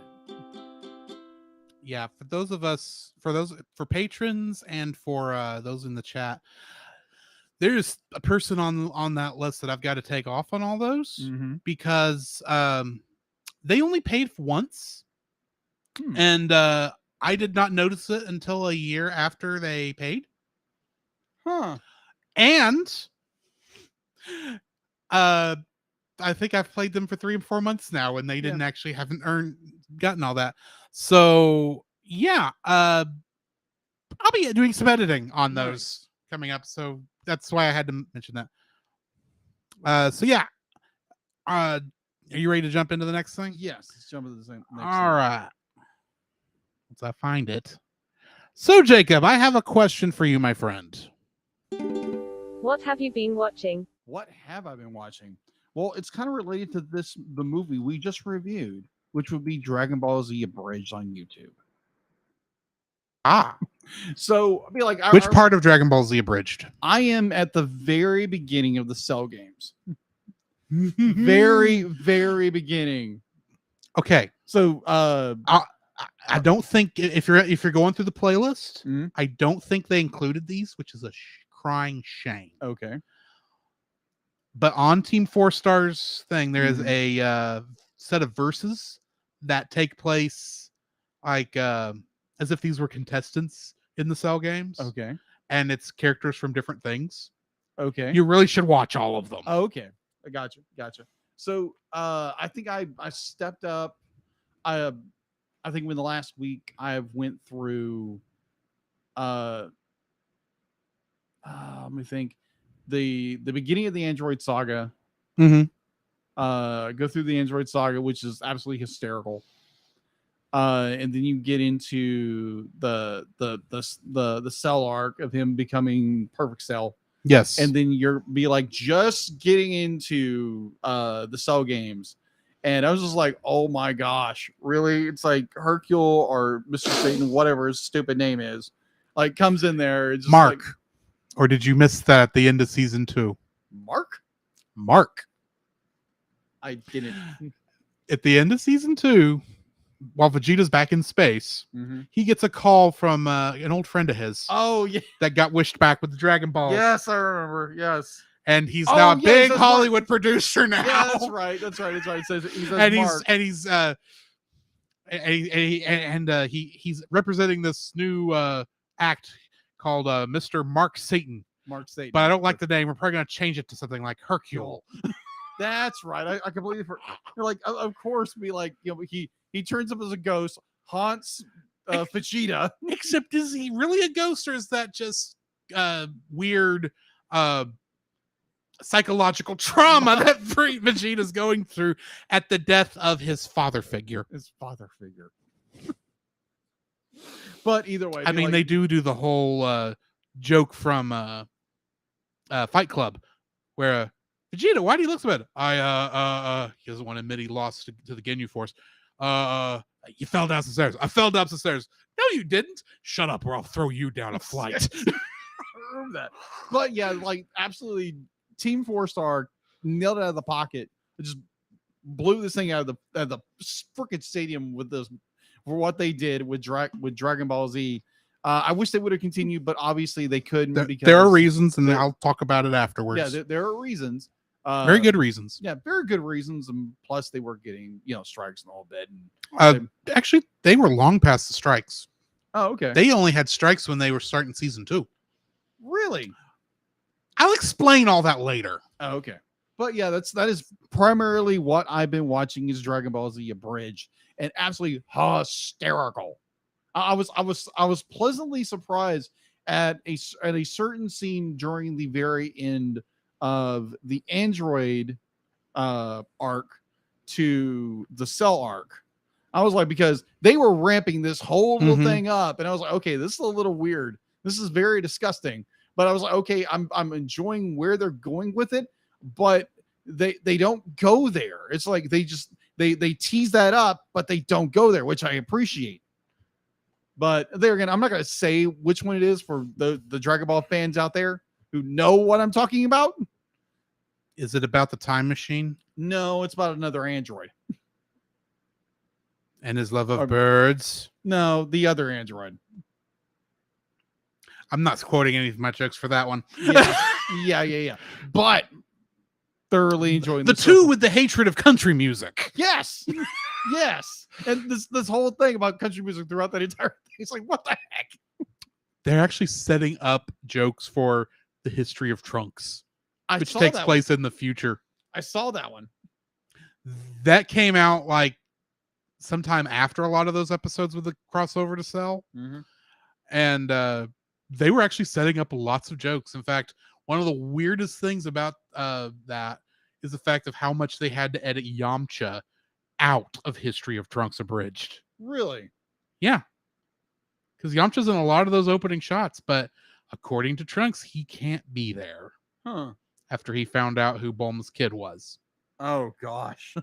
Speaker 1: Yeah, for those of us, for patrons and for those in the chat, there's a person on that list that I've got to take off on all those because they only paid once, and I did not notice it until a year after they paid. And I think I've played them for 3 and 4 months now, and they didn't actually haven't gotten all that. So yeah, I'll be doing some editing on those coming up. So that's why I had to mention that. So yeah, are you ready to jump into the next thing?
Speaker 2: Yes. Let's jump into the next
Speaker 1: All right. Once I find it. So Jacob, I have a question for you, my friend.
Speaker 4: What have you been watching?
Speaker 2: What have I been watching? Well, it's kind of related to the movie we just reviewed, which would be Dragon Ball Z Abridged on YouTube. So, I mean, like,
Speaker 1: Which part of Dragon Ball Z Abridged?
Speaker 2: I am at the very beginning of the Cell games. Very, very beginning.
Speaker 1: Okay.
Speaker 2: So,
Speaker 1: I don't think if you're going through the playlist,
Speaker 2: Mhm.
Speaker 1: I don't think they included these, which is a crying shame.
Speaker 2: Okay.
Speaker 1: But on Team 4 Stars thing, there is a set of verses that take place like as if these were contestants in the Cell games.
Speaker 2: Okay.
Speaker 1: And it's characters from different things.
Speaker 2: Okay.
Speaker 1: You really should watch all of them.
Speaker 2: Okay. I got you. So, I think I stepped up. I think in the last week I went through let me think, the beginning of the Android Saga. Go through the Android Saga, which is absolutely hysterical. And then you get into the Cell arc of him becoming Perfect Cell.
Speaker 1: Yes.
Speaker 2: And then you're be like just getting into the Cell games. And I was just like, oh my gosh, really? It's like Hercule or Mr. Satan, whatever his stupid name is, like comes in there. It's just
Speaker 1: Mark.
Speaker 2: like,
Speaker 1: Or did you miss that at the end of season 2? Mark.
Speaker 2: I didn't.
Speaker 1: At the end of season 2, while Vegeta's back in space, he gets a call from an old friend of his.
Speaker 2: Oh, yeah.
Speaker 1: That got wished back with the Dragon Ball.
Speaker 2: Yes, I remember. Yes.
Speaker 1: And he's now a big
Speaker 2: that's
Speaker 1: Hollywood
Speaker 2: Mark.
Speaker 1: producer now.
Speaker 2: Yeah, that's right. It says
Speaker 1: he's representing this new act called Mr. Mark Satan.
Speaker 2: Mark Satan.
Speaker 1: But I don't like the name. We're probably going to change it to something like Hercule.
Speaker 2: That's right. I completely you're like, of course, be like, he turns up as a ghost, haunts Vegeta.
Speaker 1: Except is he really a ghost, or is that just weird psychological trauma that Vegeta's going through at the death of his father figure?
Speaker 2: But either way,
Speaker 1: I mean, they do the whole joke from Fight Club, where Vegeta, why do you look so bad? He doesn't want to admit he lost to the Ginyu Force. You fell down some stairs. I fell down some stairs. No, you didn't. Shut up, or I'll throw you down a flight.
Speaker 2: I remember that. But yeah, like absolutely, Team 4-Star nailed it out of the pocket. It just blew this thing out of the freaking stadium with this for what they did with Dragon Ball Z. I wish they would have continued, but obviously they couldn't. Because
Speaker 1: there are reasons, and I'll talk about it afterwards.
Speaker 2: Yeah, there are reasons.
Speaker 1: Very good reasons.
Speaker 2: Yeah, very good reasons, and plus they were getting strikes and all that. And
Speaker 1: actually, they were long past the strikes.
Speaker 2: Oh, okay.
Speaker 1: They only had strikes when they were starting season 2.
Speaker 2: Really?
Speaker 1: I'll explain all that later.
Speaker 2: Oh, okay. But yeah, that is primarily what I've been watching is Dragon Ball Z Abridged, and absolutely hysterical. I was pleasantly surprised at a certain scene during the very end of the Android arc to the Cell arc. I was like, because they were ramping this whole little thing up, and I was like, okay, this is a little weird. This is very disgusting. But I was like, okay, I'm enjoying where they're going with it, but they don't go there. It's like they tease that up, but they don't go there, which I appreciate. But there again, I'm not going to say which one it is for the Dragon Ball fans out there who know what I'm talking about.
Speaker 1: Is it about the time machine?
Speaker 2: No, it's about another android.
Speaker 1: And his love of birds?
Speaker 2: No, the other android.
Speaker 1: I'm not quoting any of my jokes for that one.
Speaker 2: Yeah. But thoroughly enjoying
Speaker 1: the two with the hatred of country music.
Speaker 2: Yes. Yes. And this whole thing about country music throughout that entire thing. It's like, what the heck?
Speaker 1: They're actually setting up jokes for the history of Trunks, which takes place in the future.
Speaker 2: I saw that one.
Speaker 1: That came out like sometime after a lot of those episodes with the crossover to Cell. And they were actually setting up lots of jokes. In fact, one of the weirdest things about that is the fact of how much they had to edit Yamcha out of History of Trunks Abridged.
Speaker 2: Really?
Speaker 1: Yeah. Because Yamcha's in a lot of those opening shots, but according to Trunks, he can't be there.
Speaker 2: Huh.
Speaker 1: After he found out who Bulma's kid was.
Speaker 2: Oh, gosh.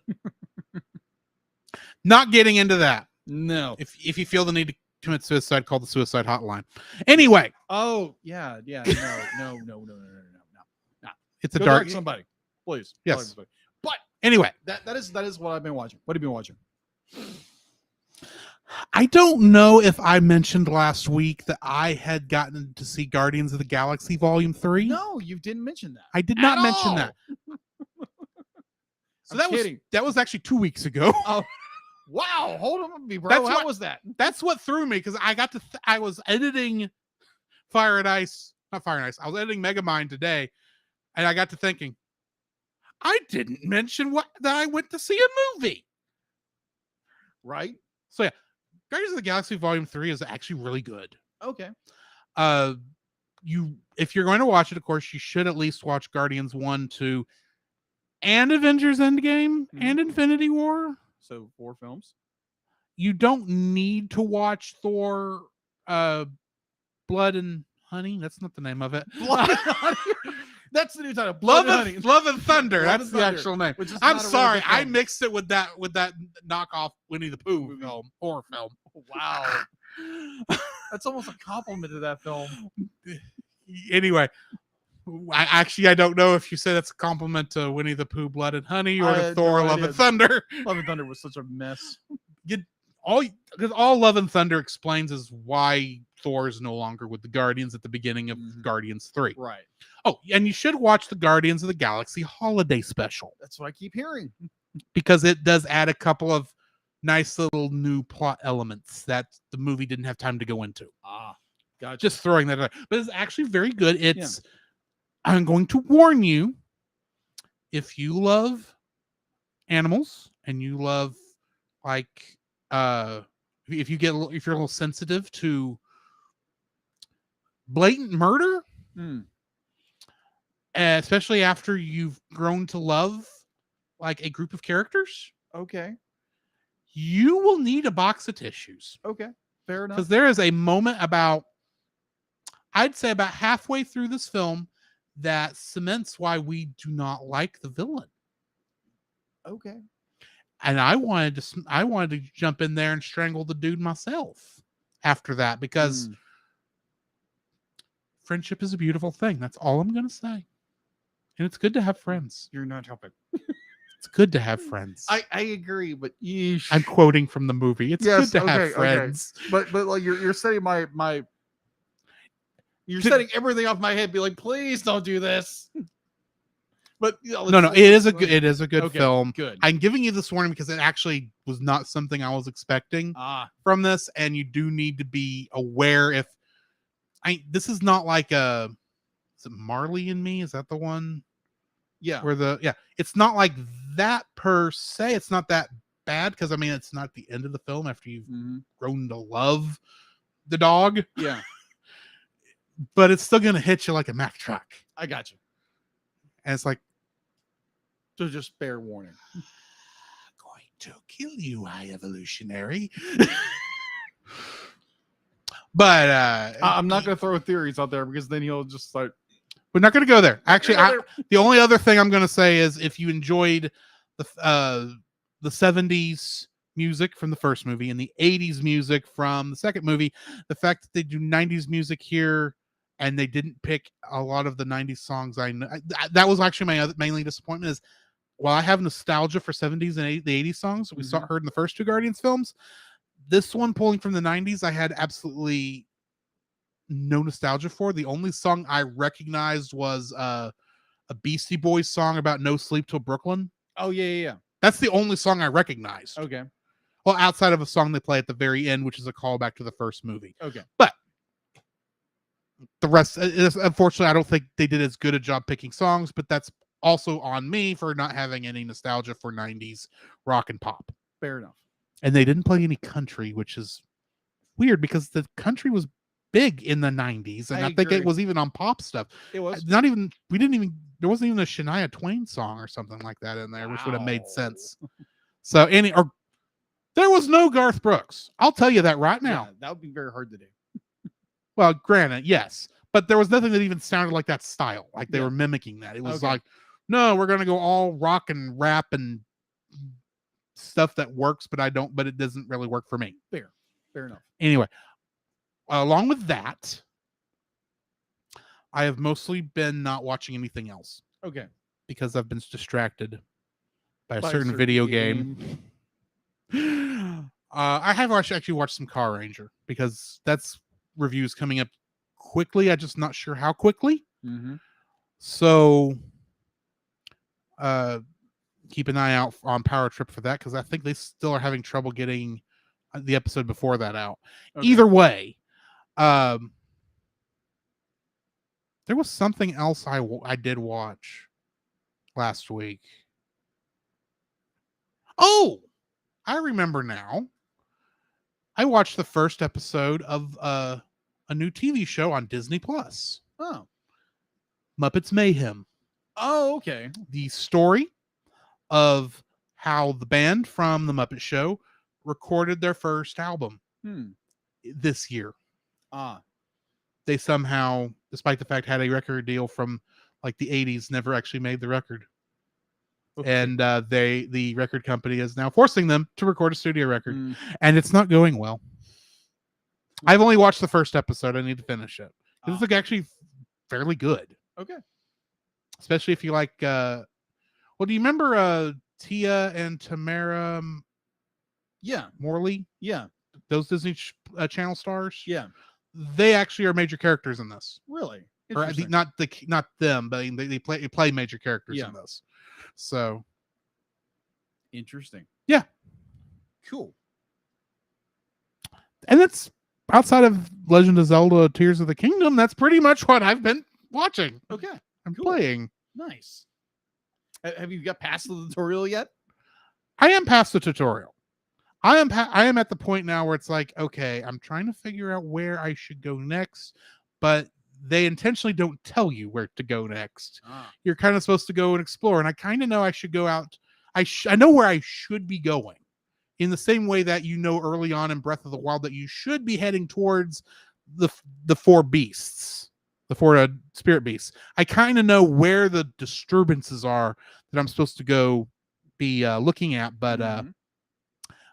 Speaker 1: Not getting into that.
Speaker 2: No.
Speaker 1: If you feel the need to commit suicide, call the suicide hotline. Anyway.
Speaker 2: Oh, yeah. No.
Speaker 1: It's a
Speaker 2: Go
Speaker 1: dark
Speaker 2: somebody, please.
Speaker 1: Yes.
Speaker 2: Somebody. But
Speaker 1: anyway,
Speaker 2: that is what I've been watching. What have you been watching?
Speaker 1: I don't know if I mentioned last week that I had gotten to see Guardians of the Galaxy Volume 3.
Speaker 2: No, you didn't mention that.
Speaker 1: I did not mention that. So that was actually 2 weeks ago.
Speaker 2: Oh, wow. Hold on with me, bro. How was that?
Speaker 1: That's what threw me, because I got to I was editing Fire and Ice. Not Fire and Ice. I was editing Megamind today, and I got to thinking, I didn't mention that I went to see a movie.
Speaker 2: Right?
Speaker 1: So yeah, Guardians of the Galaxy Volume 3 is actually really good.
Speaker 2: Okay.
Speaker 1: If you're going to watch it, of course, you should at least watch Guardians 1, 2, and Avengers Endgame and Infinity War.
Speaker 2: So 4 films.
Speaker 1: You don't need to watch Thor Blood and Honey. That's not the name of it.
Speaker 2: Blood and Honey. That's the new title.
Speaker 1: Love and Thunder. That's the actual name.
Speaker 2: I'm
Speaker 1: sorry, I mixed it with that knockoff Winnie the Pooh film, horror film.
Speaker 2: Wow. That's almost a compliment to that film.
Speaker 1: Anyway, I don't know if you said that's a compliment to Winnie the Pooh, Blood and Honey, or to Thor, Love and Thunder.
Speaker 2: Love and Thunder was such a mess.
Speaker 1: All Love and Thunder explains is why Thor is no longer with the Guardians at the beginning of Guardians 3.
Speaker 2: Right.
Speaker 1: Oh, and you should watch the Guardians of the Galaxy holiday special.
Speaker 2: That's what I keep hearing.
Speaker 1: Because it does add a couple of nice little new plot elements that the movie didn't have time to go into.
Speaker 2: Gotcha.
Speaker 1: Just throwing that out. But it's actually very good. I'm going to warn you, if you love animals and you love if you're a little sensitive to blatant murder, especially after you've grown to love like a group of characters,
Speaker 2: okay,
Speaker 1: you will need a box of tissues.
Speaker 2: Okay, fair enough.
Speaker 1: Because there is a moment I'd say about halfway through this film that cements why we do not like the villain.
Speaker 2: Okay.
Speaker 1: And I wanted to jump in there and strangle the dude myself after that, because friendship is a beautiful thing. That's all I'm going to say. And it's good to have friends.
Speaker 2: You're not helping.
Speaker 1: It's good to have friends.
Speaker 2: I agree, but yeesh.
Speaker 1: I'm quoting from the movie. It's good to have friends.
Speaker 2: But like you're setting my you're setting everything off my head. Be like, please don't do this. But
Speaker 1: No, it is a good
Speaker 2: okay,
Speaker 1: film.
Speaker 2: Good.
Speaker 1: I'm giving you this warning because it actually was not something I was expecting from this, and you do need to be aware if this is not like is it Marley and Me? Is that the one?
Speaker 2: Yeah.
Speaker 1: It's not like that per se. It's not that bad because it's not the end of the film after you've grown to love the dog.
Speaker 2: Yeah.
Speaker 1: But it's still gonna hit you like a Mack truck.
Speaker 2: I got you.
Speaker 1: And it's like,
Speaker 2: so just fair warning.
Speaker 1: Going to kill you, high evolutionary. But
Speaker 2: I'm not going to throw theories out there because then he'll just start.
Speaker 1: We're not going to go there. Actually, the only other thing I'm going to say is if you enjoyed the 70s music from the first movie and the 80s music from the second movie, the fact that they do 90s music here and they didn't pick a lot of the 90s songs, I know that was actually my mainly disappointment. Is while I have nostalgia for 70s and the 80s songs we heard in the first two Guardians films, this one pulling from the 90s, I had absolutely no nostalgia for. The only song I recognized was a Beastie Boys song about No Sleep Till Brooklyn.
Speaker 2: Oh, yeah.
Speaker 1: That's the only song I recognized.
Speaker 2: Okay.
Speaker 1: Well, outside of a song they play at the very end, which is a callback to the first movie.
Speaker 2: Okay.
Speaker 1: But the rest, unfortunately, I don't think they did as good a job picking songs, but that's also on me for not having any nostalgia for 90s rock and pop.
Speaker 2: Fair enough. And
Speaker 1: they didn't play any country, which is weird because the country was big in the 90s, and I think it was even on pop stuff.
Speaker 2: It was
Speaker 1: there wasn't even a Shania Twain song or something like that in there, which would have made sense. So there was no Garth Brooks. I'll tell you that right now.
Speaker 2: Yeah, that would be very hard to do.
Speaker 1: Well, granted, yes, but there was nothing that even sounded like that style. Like they were mimicking that. It was like, no, we're gonna go all rock and rap and stuff that works, but it doesn't really work for me.
Speaker 2: Fair enough.
Speaker 1: Anyway, along with that, I have mostly been not watching anything else.
Speaker 2: Okay.
Speaker 1: Because I've been distracted by a certain video game. I have actually watched some Car Ranger because that's reviews coming up quickly. I'm just not sure how quickly. So keep an eye out on Power Trip for that because I think they still are having trouble getting the episode before that out. Okay. Either way, there was something else I did watch last week. Oh, I remember now. I watched the first episode of a new TV show on Disney Plus.
Speaker 2: Oh,
Speaker 1: Muppets Mayhem.
Speaker 2: Oh, okay.
Speaker 1: The story of how the band from the Muppet Show recorded their first album this year. They somehow, despite the fact had a record deal from like the 80s, never actually made the record. Okay. And the record company is now forcing them to record a studio record. And it's not going well. I've only watched the first episode. I need to finish it. It's like actually fairly good.
Speaker 2: Okay.
Speaker 1: Especially if you like do you remember Tia and Tamara Morley?
Speaker 2: Yeah.
Speaker 1: Those Disney Channel stars?
Speaker 2: Yeah.
Speaker 1: They actually are major characters in this.
Speaker 2: Really?
Speaker 1: Or not them, but they play major characters in this. So
Speaker 2: interesting.
Speaker 1: Yeah.
Speaker 2: Cool.
Speaker 1: And that's outside of Legend of Zelda Tears of the Kingdom, that's pretty much what I've been watching.
Speaker 2: Okay.
Speaker 1: I'm playing.
Speaker 2: Nice. Have you got past the tutorial yet?
Speaker 1: I am past the tutorial. I am at the point now where it's like, okay, I'm trying to figure out where I should go next, but they intentionally don't tell you where to go next. You're kind of supposed to go and explore, and I kind of know I should go out. I know where I should be going, in the same way that early on in Breath of the Wild that you should be heading towards the four beasts, the 4 spirit beasts. I kind of know where the disturbances are that I'm supposed to go be looking at, but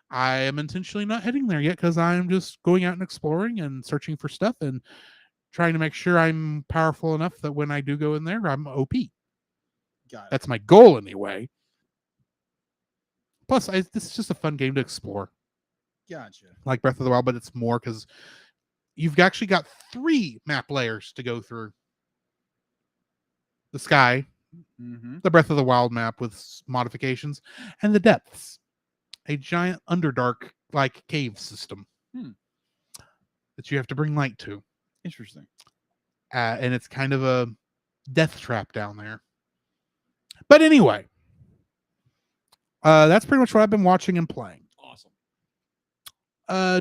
Speaker 1: I am intentionally not heading there yet because I'm just going out and exploring and searching for stuff and trying to make sure I'm powerful enough that when I do go in there, I'm OP.
Speaker 2: Got it.
Speaker 1: That's my goal anyway. Plus, this is just a fun game to explore.
Speaker 2: Gotcha.
Speaker 1: Like Breath of the Wild, but it's more because you've actually got 3 map layers to go through. The sky, the Breath of the Wild map with modifications, and the depths. A giant Underdark like cave system that you have to bring light to.
Speaker 2: Interesting.
Speaker 1: And it's kind of a death trap down there. But anyway, that's pretty much what I've been watching and playing.
Speaker 2: Awesome.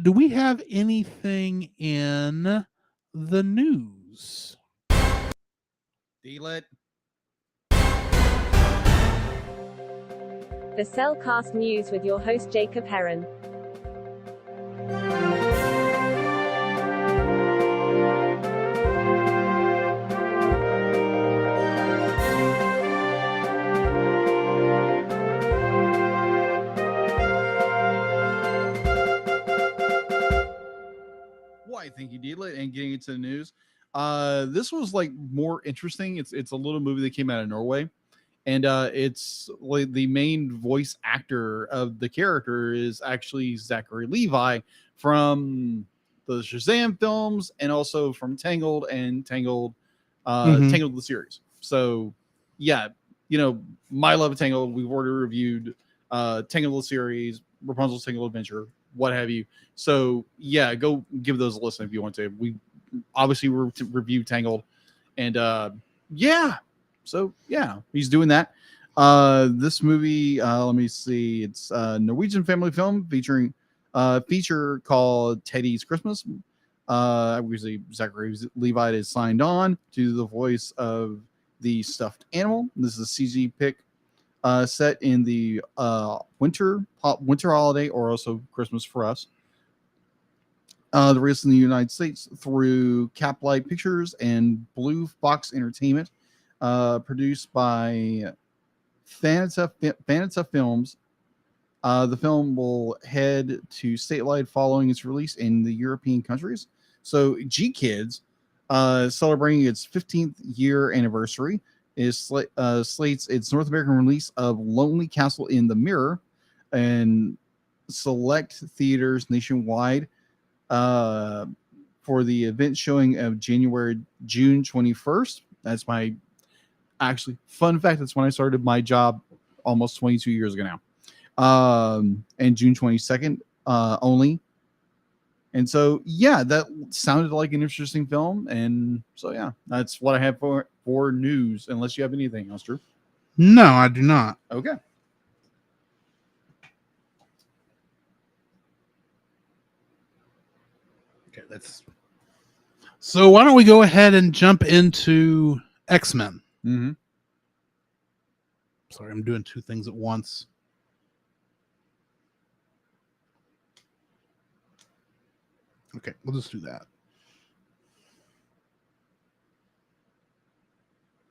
Speaker 1: Do we have anything in the news?
Speaker 2: D-Lit.
Speaker 4: The Cellcast News with your host Jacob Heron.
Speaker 2: Why, thank you, D-Lit, and getting into the news. This was like more interesting. It's a little movie that came out of Norway. And it's like the main voice actor of the character is actually Zachary Levi from the Shazam films and also from Tangled and Tangled the series. So yeah, you know, my love of Tangled, we've already reviewed Tangled the series, Rapunzel's Tangled Adventure, what have you. So yeah, go give those a listen if you want to. We obviously review Tangled, and yeah. So yeah, he's doing that. This movie, let me see. It's a Norwegian family film featuring feature called Teddy's Christmas. Obviously, Zachary Levi is signed on to do the voice of the stuffed animal. This is a CG pick set in the winter holiday, or also Christmas for us. The release in the United States through Caplight Pictures and Blue Fox Entertainment. Produced by Fanata Films. The film will head to statelight following its release in the European countries. So G Kids, celebrating its 15th year anniversary, slates its North American release of Lonely Castle in the Mirror and select theaters nationwide for the event showing of June 21st. That's my actually fun fact. That's when I started my job almost 22 years ago now. And June 22nd only. And so, yeah, that sounded like an interesting film. And so, yeah, that's what I have for news, unless you have anything else, Drew.
Speaker 1: No, I do not.
Speaker 2: Okay.
Speaker 1: Okay, so why don't we go ahead and jump into X-Men?
Speaker 2: Mm-hmm.
Speaker 1: Sorry, I'm doing 2 things at once. Okay, we'll just do that.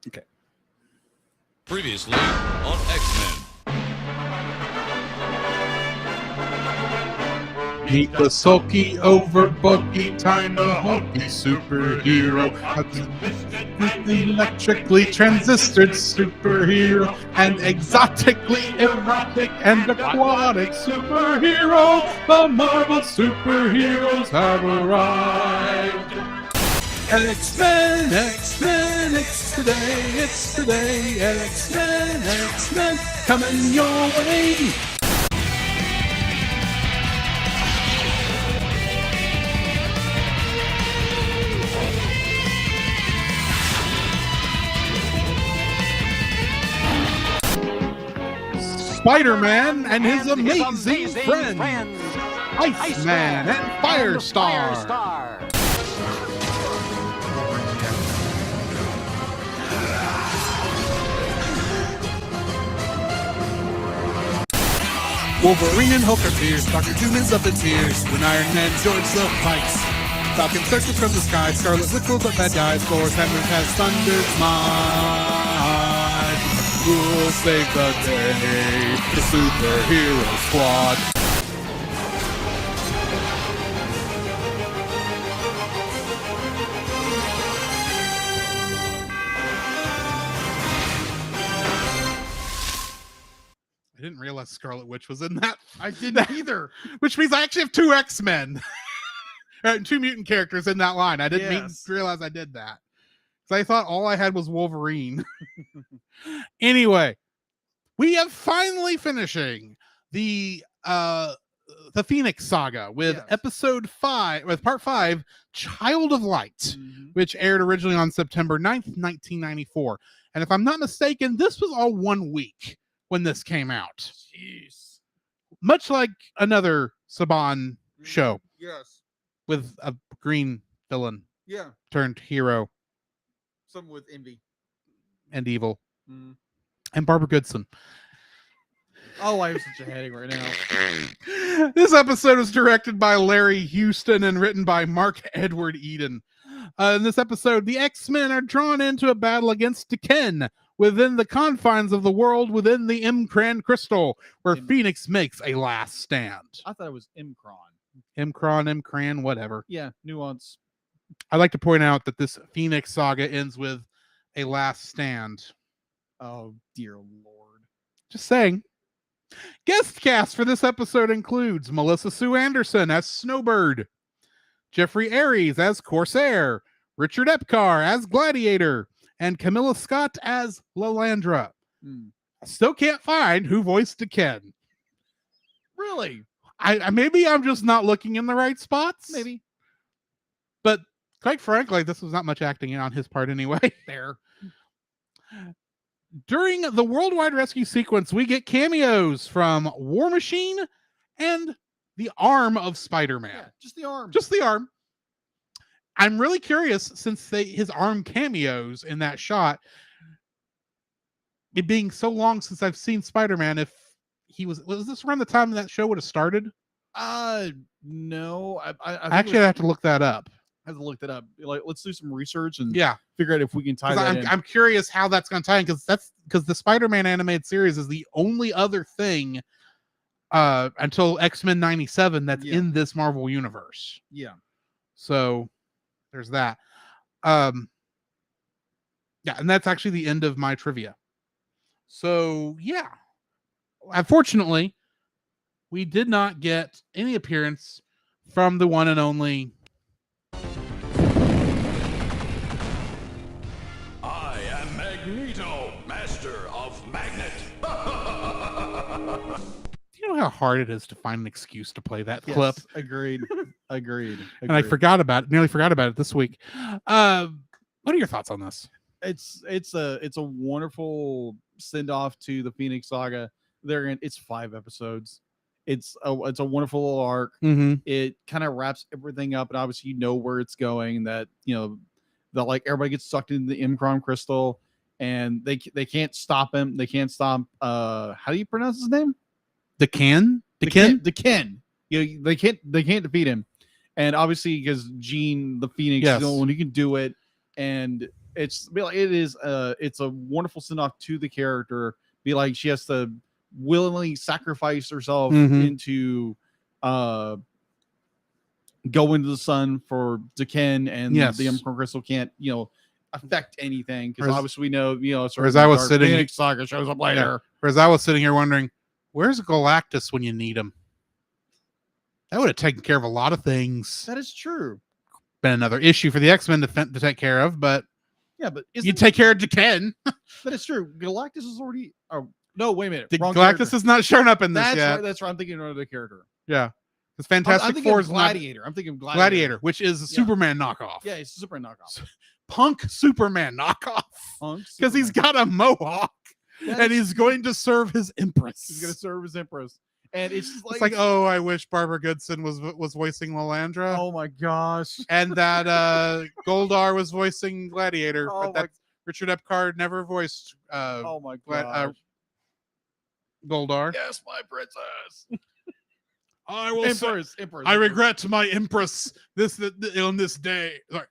Speaker 1: Okay.
Speaker 6: Previously on X-Men.
Speaker 1: Meet the sulky, over-buggy, kind of hulky superhero. Electrically transistored superhero. An exotically erotic and aquatic superhero. The Marvel superheroes have arrived. X-Men, X-Men, it's today, X-Men, X-Men, coming your way. Spider-Man and his amazing friends, Iceman and Firestar. Wolverine and Hulk are fierce, Dr. Doom is up in tears when Iron Man joins the fight.
Speaker 8: Falcon circles from the sky. Scarlet Witch will let bad guys. Thor's hammer has thundered mine. Who'll save the day? The superhero squad.
Speaker 1: I didn't realize Scarlet Witch was in that.
Speaker 2: I didn't either.
Speaker 1: Which means I actually have 2 X-Men. 2 mutant characters in that line. I didn't realize I did that. Because I thought all I had was Wolverine. Anyway, we have finally finishing the Phoenix Saga with episode 5, with part 5, Child of Light, which aired originally on September 9th, 1994. And if I'm not mistaken, this was all 1 week when this came out.
Speaker 2: Jeez.
Speaker 1: Much like another Saban show.
Speaker 2: Yes.
Speaker 1: With a green villain.
Speaker 2: Yeah.
Speaker 1: Turned hero.
Speaker 2: Something with envy.
Speaker 1: And evil. And Barbara Goodson.
Speaker 2: Oh, I have such a headache right now.
Speaker 1: This episode was directed by Larry Houston and written by Mark Edward Eden. In this episode, the X-Men are drawn into a battle against Tekken within the confines of the world within the Imcran crystal, where Phoenix makes a last stand.
Speaker 2: I thought it was Imcron.
Speaker 1: Imcran, whatever.
Speaker 2: Yeah, nuance.
Speaker 1: I'd like to point out that this Phoenix Saga ends with a last stand.
Speaker 2: Oh, dear Lord.
Speaker 1: Just saying. Guest cast for this episode includes Melissa Sue Anderson as Snowbird, Jeffrey Aries as Corsair, Richard Epcar as Gladiator, and Camilla Scott as Lalandra. I still can't find who voiced Tekken.
Speaker 2: Really?
Speaker 1: I maybe I'm just not looking in the right spots.
Speaker 2: Maybe.
Speaker 1: But quite frankly, this was not much acting on his part anyway.
Speaker 2: There.
Speaker 1: During the worldwide rescue sequence, we get cameos from War Machine and the arm of Spider-Man.
Speaker 2: Yeah, just the arm.
Speaker 1: Just the arm. I'm really curious, since his arm cameos in that shot, it being so long since I've seen Spider-Man, if he was this around the time that show would have started?
Speaker 2: No. I
Speaker 1: actually have to look that up.
Speaker 2: I have to look that up. Like, let's do some research and
Speaker 1: yeah,
Speaker 2: figure out if we can tie that in.
Speaker 1: I'm curious how that's going to tie in, because the Spider-Man animated series is the only other thing until X-Men 97 that's in this Marvel universe.
Speaker 2: Yeah.
Speaker 1: So there's that. Yeah, and that's actually the end of my trivia. So yeah, unfortunately, we did not get any appearance from the one and only
Speaker 6: I am Magneto, master of magnet.
Speaker 1: Do you know how hard it is to find an excuse to play that clip?
Speaker 2: Agreed. Agreed.
Speaker 1: And I forgot about it. Nearly forgot about it this week. What are your thoughts on this?
Speaker 2: It's a wonderful send off to the Phoenix Saga. It's 5 episodes. It's a wonderful little arc. It kind of wraps everything up, and obviously you know where it's going. That that like everybody gets sucked into the Imcron crystal, and they can't stop him. They can't stop. How do you pronounce his name?
Speaker 1: Tekken.
Speaker 2: They can't defeat him, and obviously because Jean the Phoenix is the only one who can do it, and it's a wonderful send off to the character. Be like she has to willingly sacrifice herself into go into the sun for Tekken, and the Imcron crystal can't affect anything, because obviously we know
Speaker 1: as I was sitting,
Speaker 2: Phoenix Saga shows up later.
Speaker 1: Whereas I was sitting here wondering, where's Galactus when you need him? That would have taken care of a lot of things.
Speaker 2: That is true.
Speaker 1: Been another issue for the X-Men to take care of, but
Speaker 2: yeah, but
Speaker 1: you take care of Tekken.
Speaker 2: That is true. Galactus is already. Oh no! Wait a minute.
Speaker 1: Galactus has not shown up in this yet.
Speaker 2: Right, that's right. I'm thinking of another character.
Speaker 1: Yeah, it's Fantastic Four's
Speaker 2: Gladiator. I'm thinking
Speaker 1: Gladiator, which is a Superman knockoff.
Speaker 2: Yeah, it's a Superman knockoff.
Speaker 1: Punk Superman knockoff. Because he's got a mohawk and he's going to serve his Empress.
Speaker 2: He's going to serve his Empress. And it's just
Speaker 1: like, oh, I wish Barbara Goodson was voicing Lalandra.
Speaker 2: Oh my gosh.
Speaker 1: And that Goldar was voicing Gladiator.
Speaker 2: Oh,
Speaker 1: but that Richard Epcar never voiced
Speaker 2: oh my gosh.
Speaker 1: Goldar.
Speaker 2: Yes, my princess.
Speaker 1: I will say,
Speaker 2: Empress.
Speaker 1: I regret my Empress on this day. This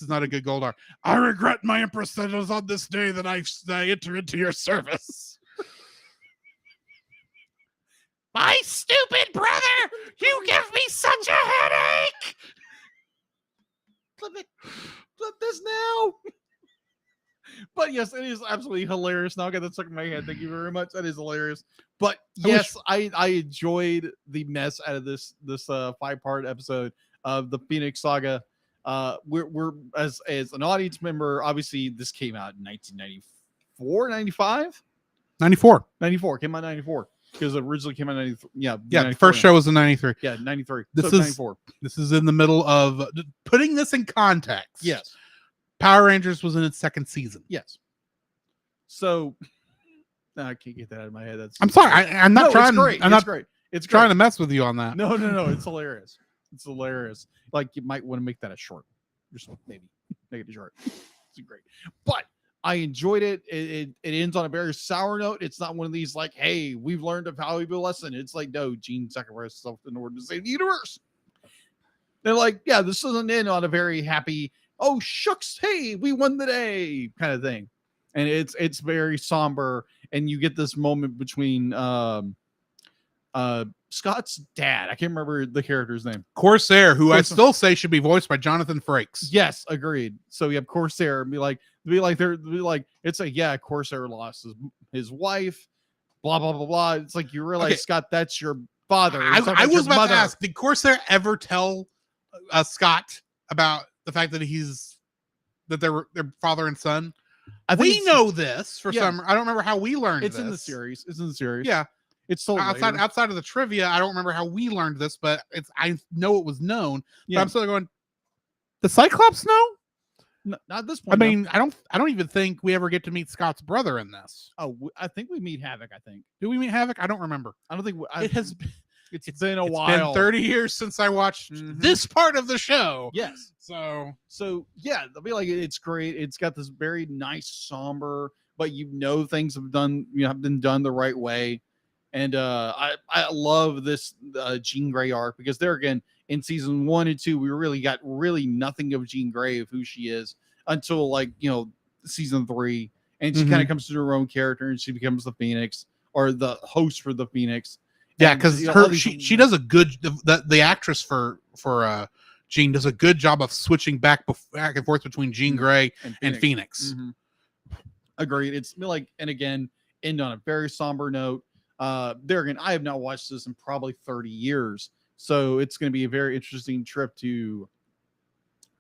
Speaker 1: is not a good Goldar. I regret my Empress that it was on this day that I enter into your service. My stupid brother, you give me such a headache.
Speaker 2: Flip this now. But yes, it is absolutely hilarious. Now I got that stuck in my head. Thank you very much. That is hilarious. But yes, I enjoyed the mess out of this 5-part episode of the Phoenix Saga. We're as an audience member, obviously this came out in 1994, 95?
Speaker 1: 94
Speaker 2: came out in 94 because it originally came out in 93. Yeah,
Speaker 1: the first show was in 93.
Speaker 2: Yeah, 93.
Speaker 1: This
Speaker 2: so
Speaker 1: is
Speaker 2: 94.
Speaker 1: This is in the middle of putting this in context.
Speaker 2: Yes.
Speaker 1: Power Rangers was in its second season.
Speaker 2: Yes. So I can't get that out of my head.
Speaker 1: I'm sorry. I'm not trying.
Speaker 2: It's great.
Speaker 1: I'm
Speaker 2: it's
Speaker 1: not
Speaker 2: great. It's
Speaker 1: trying
Speaker 2: great.
Speaker 1: to mess with you on that.
Speaker 2: No. It's hilarious. It's hilarious. Like you might want to make that a short. Just maybe make it a short. It's great. But I enjoyed it. It ends on a very sour note. It's not one of these like, hey, we've learned a valuable lesson. It's like, no, Gene sacrificed himself in order to save the universe. They're like, yeah, this doesn't end on a very happy, oh shucks, hey, we won the day kind of thing. And it's very somber. And you get this moment between Scott's dad. I can't remember the character's name.
Speaker 1: Corsair, who I still say should be voiced by Jonathan Frakes.
Speaker 2: Yes, agreed. So you have Corsair and be like, it's like, yeah, Corsair lost his wife, blah, blah, blah, blah. It's like, you realize, okay, Scott, that's your father.
Speaker 1: I was about to ask, did Corsair ever tell Scott about the fact that they're father and son? We know this for some. I don't remember how we learned
Speaker 2: it's
Speaker 1: this.
Speaker 2: in the series. It's in the series.
Speaker 1: Yeah.
Speaker 2: It's so
Speaker 1: outside of the trivia. I don't remember how we learned this, but I know it was known. Yeah. But I'm still going, the Cyclops know?
Speaker 2: No, not at this point.
Speaker 1: I mean, I don't even think we ever get to meet Scott's brother in this.
Speaker 2: Oh, I think we meet Havoc. I think.
Speaker 1: Do we meet Havoc? I don't remember.
Speaker 2: I don't think
Speaker 1: it has.
Speaker 2: It's been a while.
Speaker 1: It's been 30 years since I watched this part of the show.
Speaker 2: Yes.
Speaker 1: So
Speaker 2: yeah, they'll be like, it's great. It's got this very nice somber, but things have been done the right way. And I love this Jean Grey arc because there again in season 1 and 2 we really got nothing of Jean Grey of who she is until season 3, and she kind of comes to her own character and she becomes the Phoenix or the host for the Phoenix.
Speaker 1: Yeah, because she does a good the actress for Jean does a good job of switching back and forth between Jean Grey and Phoenix.
Speaker 2: Mm-hmm. Agreed. It's like, and again, end on a very somber note. There again, I have not watched this in probably 30 years, so it's going to be a very interesting trip to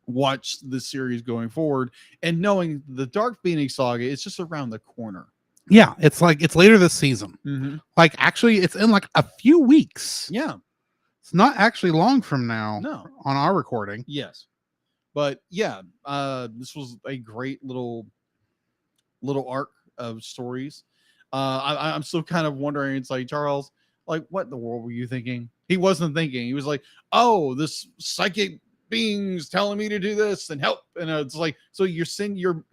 Speaker 2: watch this series going forward, and knowing the Dark Phoenix Saga is just around the corner.
Speaker 1: Yeah, it's later this season.
Speaker 2: Mm-hmm.
Speaker 1: Like actually, it's in like a few weeks.
Speaker 2: Yeah,
Speaker 1: it's not actually long from now.
Speaker 2: No,
Speaker 1: on our recording.
Speaker 2: Yes, but yeah, this was a great little arc of stories. I'm still kind of wondering. It's like, Charles, like, what in the world were you thinking? He wasn't thinking. He was like, oh, this psychic being's telling me to do this and help. And it's like, so you're sending your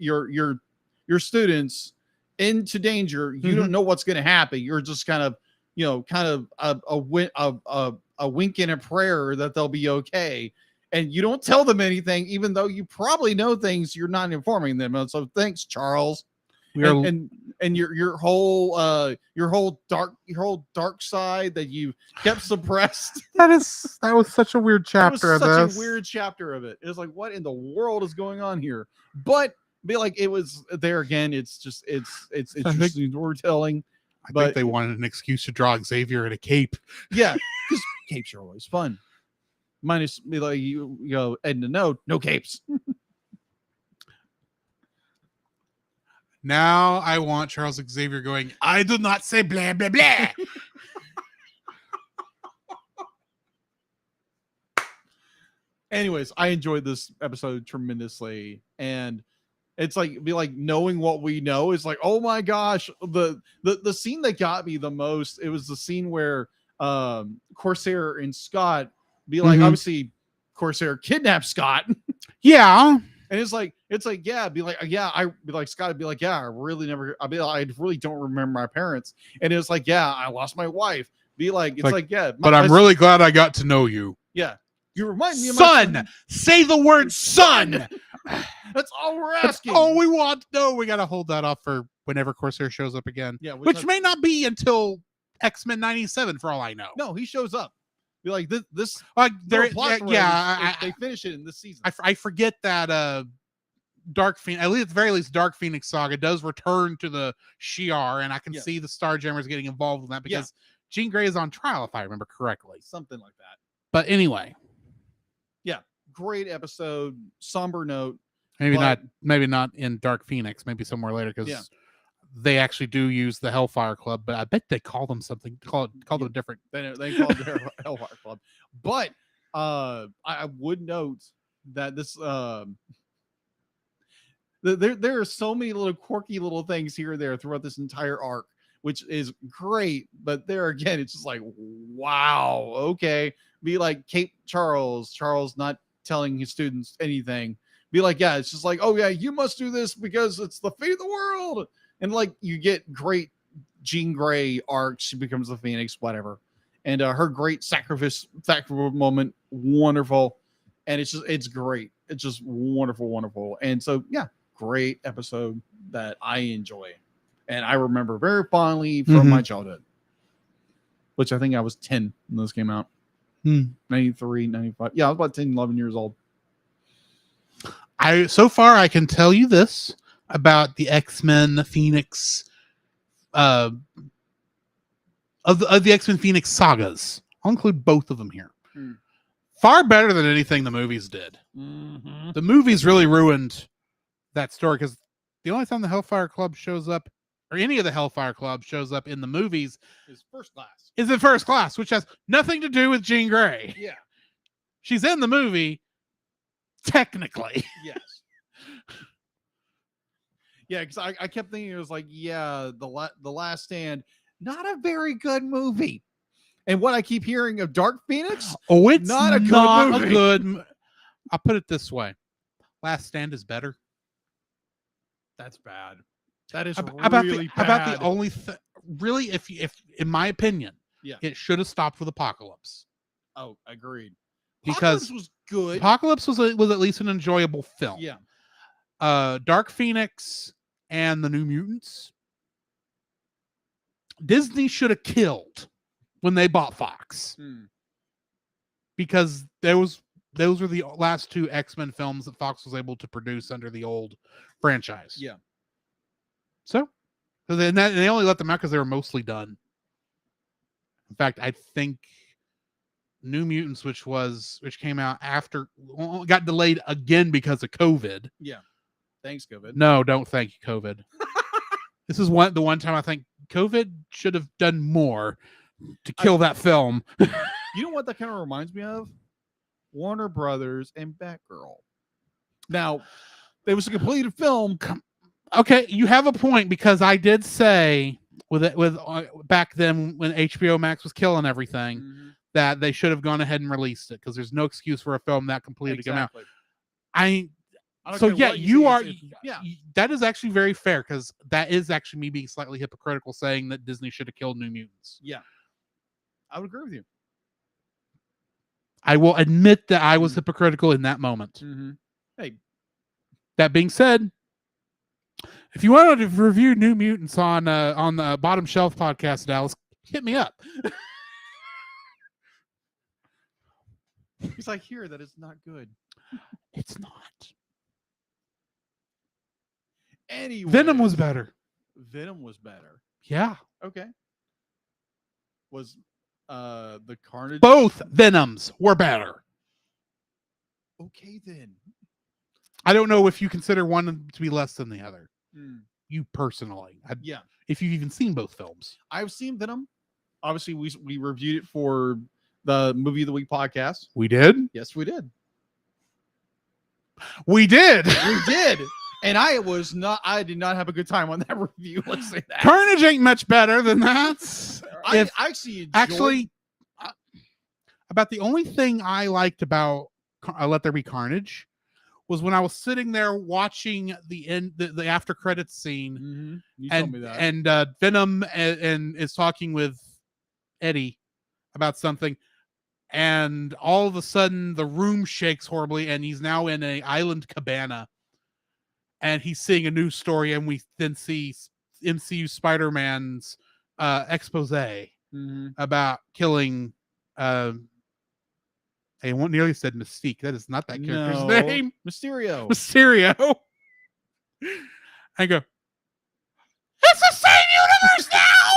Speaker 2: students into danger. You don't know what's going to happen. You're just kind of a wink and a prayer that they'll be okay. And you don't tell them anything, even though you probably know things you're not informing them. And so thanks, Charles. And your whole dark side that you kept suppressed.
Speaker 1: That was such a weird chapter of this.
Speaker 2: Such a weird chapter of it. It's like, what in the world is going on here? But be like, it was there again. It's just it's interesting storytelling.
Speaker 1: I think they wanted an excuse to draw Xavier in a cape.
Speaker 2: Yeah, because capes are always fun. Minus be like you go Ed and no capes.
Speaker 1: Now I want Charles Xavier going, I do not say blah, blah, blah.
Speaker 2: Anyways, I enjoyed this episode tremendously. And it's like, be like knowing what we know is like, oh my gosh, the scene that got me the most, it was the scene where Corsair and Scott be like, obviously Corsair kidnapped Scott.
Speaker 1: Yeah.
Speaker 2: And it's like, yeah, be like, yeah, I'd be like, Scott would be like, yeah, I really don't remember my parents. And it was like, yeah, I lost my wife, Be like, it's like yeah.
Speaker 8: But I'm really glad I got to know you.
Speaker 2: Yeah. You remind me of my
Speaker 1: Son, say the word son.
Speaker 2: That's all we're
Speaker 1: That's
Speaker 2: asking.
Speaker 1: all we want. No, we got to hold that off for whenever Corsair shows up again.
Speaker 2: Yeah,
Speaker 1: which may not be until X-Men 97 for all I know.
Speaker 2: No, he shows up. Be like this.
Speaker 1: There,
Speaker 2: plot thread they finish it in this season.
Speaker 1: I forget that Dark Phoenix, at the very least, Dark Phoenix Saga does return to the Shi'ar, and I can see the Starjammers getting involved in that because Jean Grey is on trial, if I remember correctly.
Speaker 2: Something like that.
Speaker 1: But anyway.
Speaker 2: Yeah, great episode, somber note.
Speaker 1: Maybe not in Dark Phoenix, maybe somewhere later because they actually do use the Hellfire Club, but I bet they call them something. Call them different.
Speaker 2: They call it their Hellfire Club. But I would note that this there are so many little quirky little things here and there throughout this entire arc, which is great. But there again, it's just like, wow, okay. Be like Cape Charles not telling his students anything. Be like, yeah, it's just like, oh yeah, you must do this because it's the fate of the world. And like you get great Jean Grey arc. She becomes the Phoenix, whatever. And her great sacrifice moment, wonderful. And it's great. It's just wonderful, wonderful. And so, yeah, great episode that I enjoy. And I remember very fondly from my childhood, which I think I was 10 when this came out. 93, 95. Yeah, I was about 10, 11 years old.
Speaker 1: So far, I can tell you this about the X-Men Phoenix of the X-Men Phoenix sagas. I'll include both of them here. Far better than anything the movies did. The movies really ruined that story because the only time the Hellfire Club shows up, or any of the Hellfire Club shows up in the movies,
Speaker 2: is First Class.
Speaker 1: Is in First Class, which has nothing to do with Jean Grey.
Speaker 2: Yeah.
Speaker 1: She's in the movie, technically.
Speaker 2: Yes. Yeah, because I kept thinking it was like, yeah, the Last Stand, not a very good movie. And what I keep hearing of Dark Phoenix,
Speaker 1: it's
Speaker 2: not a good movie.
Speaker 1: I'll put it this way: Last Stand is better.
Speaker 2: That's bad. That is
Speaker 1: about
Speaker 2: really bad.
Speaker 1: About the only really, if in my opinion, it should have stopped with Apocalypse.
Speaker 2: Oh, agreed.
Speaker 1: Because
Speaker 2: Apocalypse was good.
Speaker 1: Apocalypse was at least an enjoyable film.
Speaker 2: Yeah.
Speaker 1: Dark Phoenix and the New Mutants, Disney should have killed when they bought Fox. Because those were the last two X-Men films that Fox was able to produce under the old franchise.
Speaker 2: Yeah.
Speaker 1: So then they only let them out because they were mostly done. In fact, I think New Mutants, which came out after, got delayed again because of COVID.
Speaker 2: Yeah. Thanks, COVID.
Speaker 1: No, don't thank you, COVID. This is the one time I think COVID should have done more to kill that film.
Speaker 2: You know what that kind of reminds me of? Warner Brothers and Batgirl. Now, it was a completed film.
Speaker 1: Okay, you have a point because I did say with back then when HBO Max was killing everything that they should have gone ahead and released it because there's no excuse for a film that completed to come out. That is actually very fair because that is actually me being slightly hypocritical saying that Disney should have killed New Mutants.
Speaker 2: Yeah, I would agree with you.
Speaker 1: I will admit that I was hypocritical in that moment.
Speaker 2: Hey,
Speaker 1: that being said, if you want to review New Mutants on the Bottom Shelf podcast, Dallas, hit me up.
Speaker 2: Because I hear that it's not good.
Speaker 1: It's not.
Speaker 2: Anyway,
Speaker 1: Venom was better.
Speaker 2: Venom was better.
Speaker 1: Yeah.
Speaker 2: Okay. Was the Carnage?
Speaker 1: Both Venoms were better.
Speaker 2: Okay, then.
Speaker 1: I don't know if you consider one to be less than the other. You personally.
Speaker 2: Yeah.
Speaker 1: If you've even seen both films.
Speaker 2: I've seen Venom. Obviously, we reviewed it for the Movie of the Week podcast.
Speaker 1: We did?
Speaker 2: Yes, we did.
Speaker 1: We did.
Speaker 2: We did. And I did not have a good time on that review. Let's say that.
Speaker 1: Carnage ain't much better than that.
Speaker 2: I actually
Speaker 1: about the only thing I liked about Let There Be Carnage was when I was sitting there watching the after credits scene,
Speaker 2: You told me that.
Speaker 1: and Venom and is talking with Eddie about something, and all of a sudden the room shakes horribly, and he's now in an island cabana, and he's seeing a news story, and we then see MCU Spider-Man's expose about killing. I nearly said Mystique. That is not that character's name.
Speaker 2: Mysterio.
Speaker 1: I go, it's the same universe now.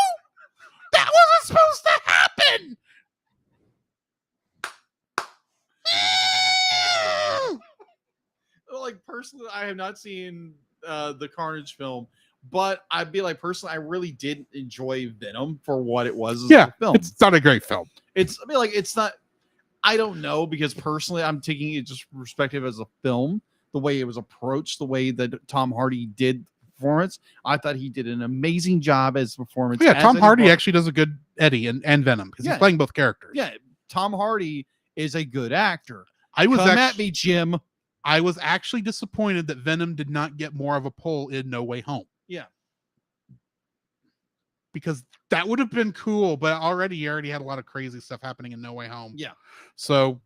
Speaker 1: That wasn't supposed to happen.
Speaker 2: Like, personally, I have not seen the Carnage film, but I'd be like, personally, I really did enjoy Venom for what it was as a film.
Speaker 1: It's not a great film.
Speaker 2: It's, I mean, like, it's not, I don't know, because personally, I'm taking it just perspective as a film, the way it was approached, the way that Tom Hardy did the performance. I thought he did an amazing job as a performance.
Speaker 1: Yeah, Tom Hardy actually does a good Eddie and Venom, because he's playing both characters.
Speaker 2: Yeah, Tom Hardy is a good actor.
Speaker 1: Come
Speaker 2: at me, Jim.
Speaker 1: I was actually disappointed that Venom did not get more of a pull in No Way Home.
Speaker 2: Yeah.
Speaker 1: Because that would have been cool, but you already had a lot of crazy stuff happening in No Way Home.
Speaker 2: Yeah.
Speaker 1: So,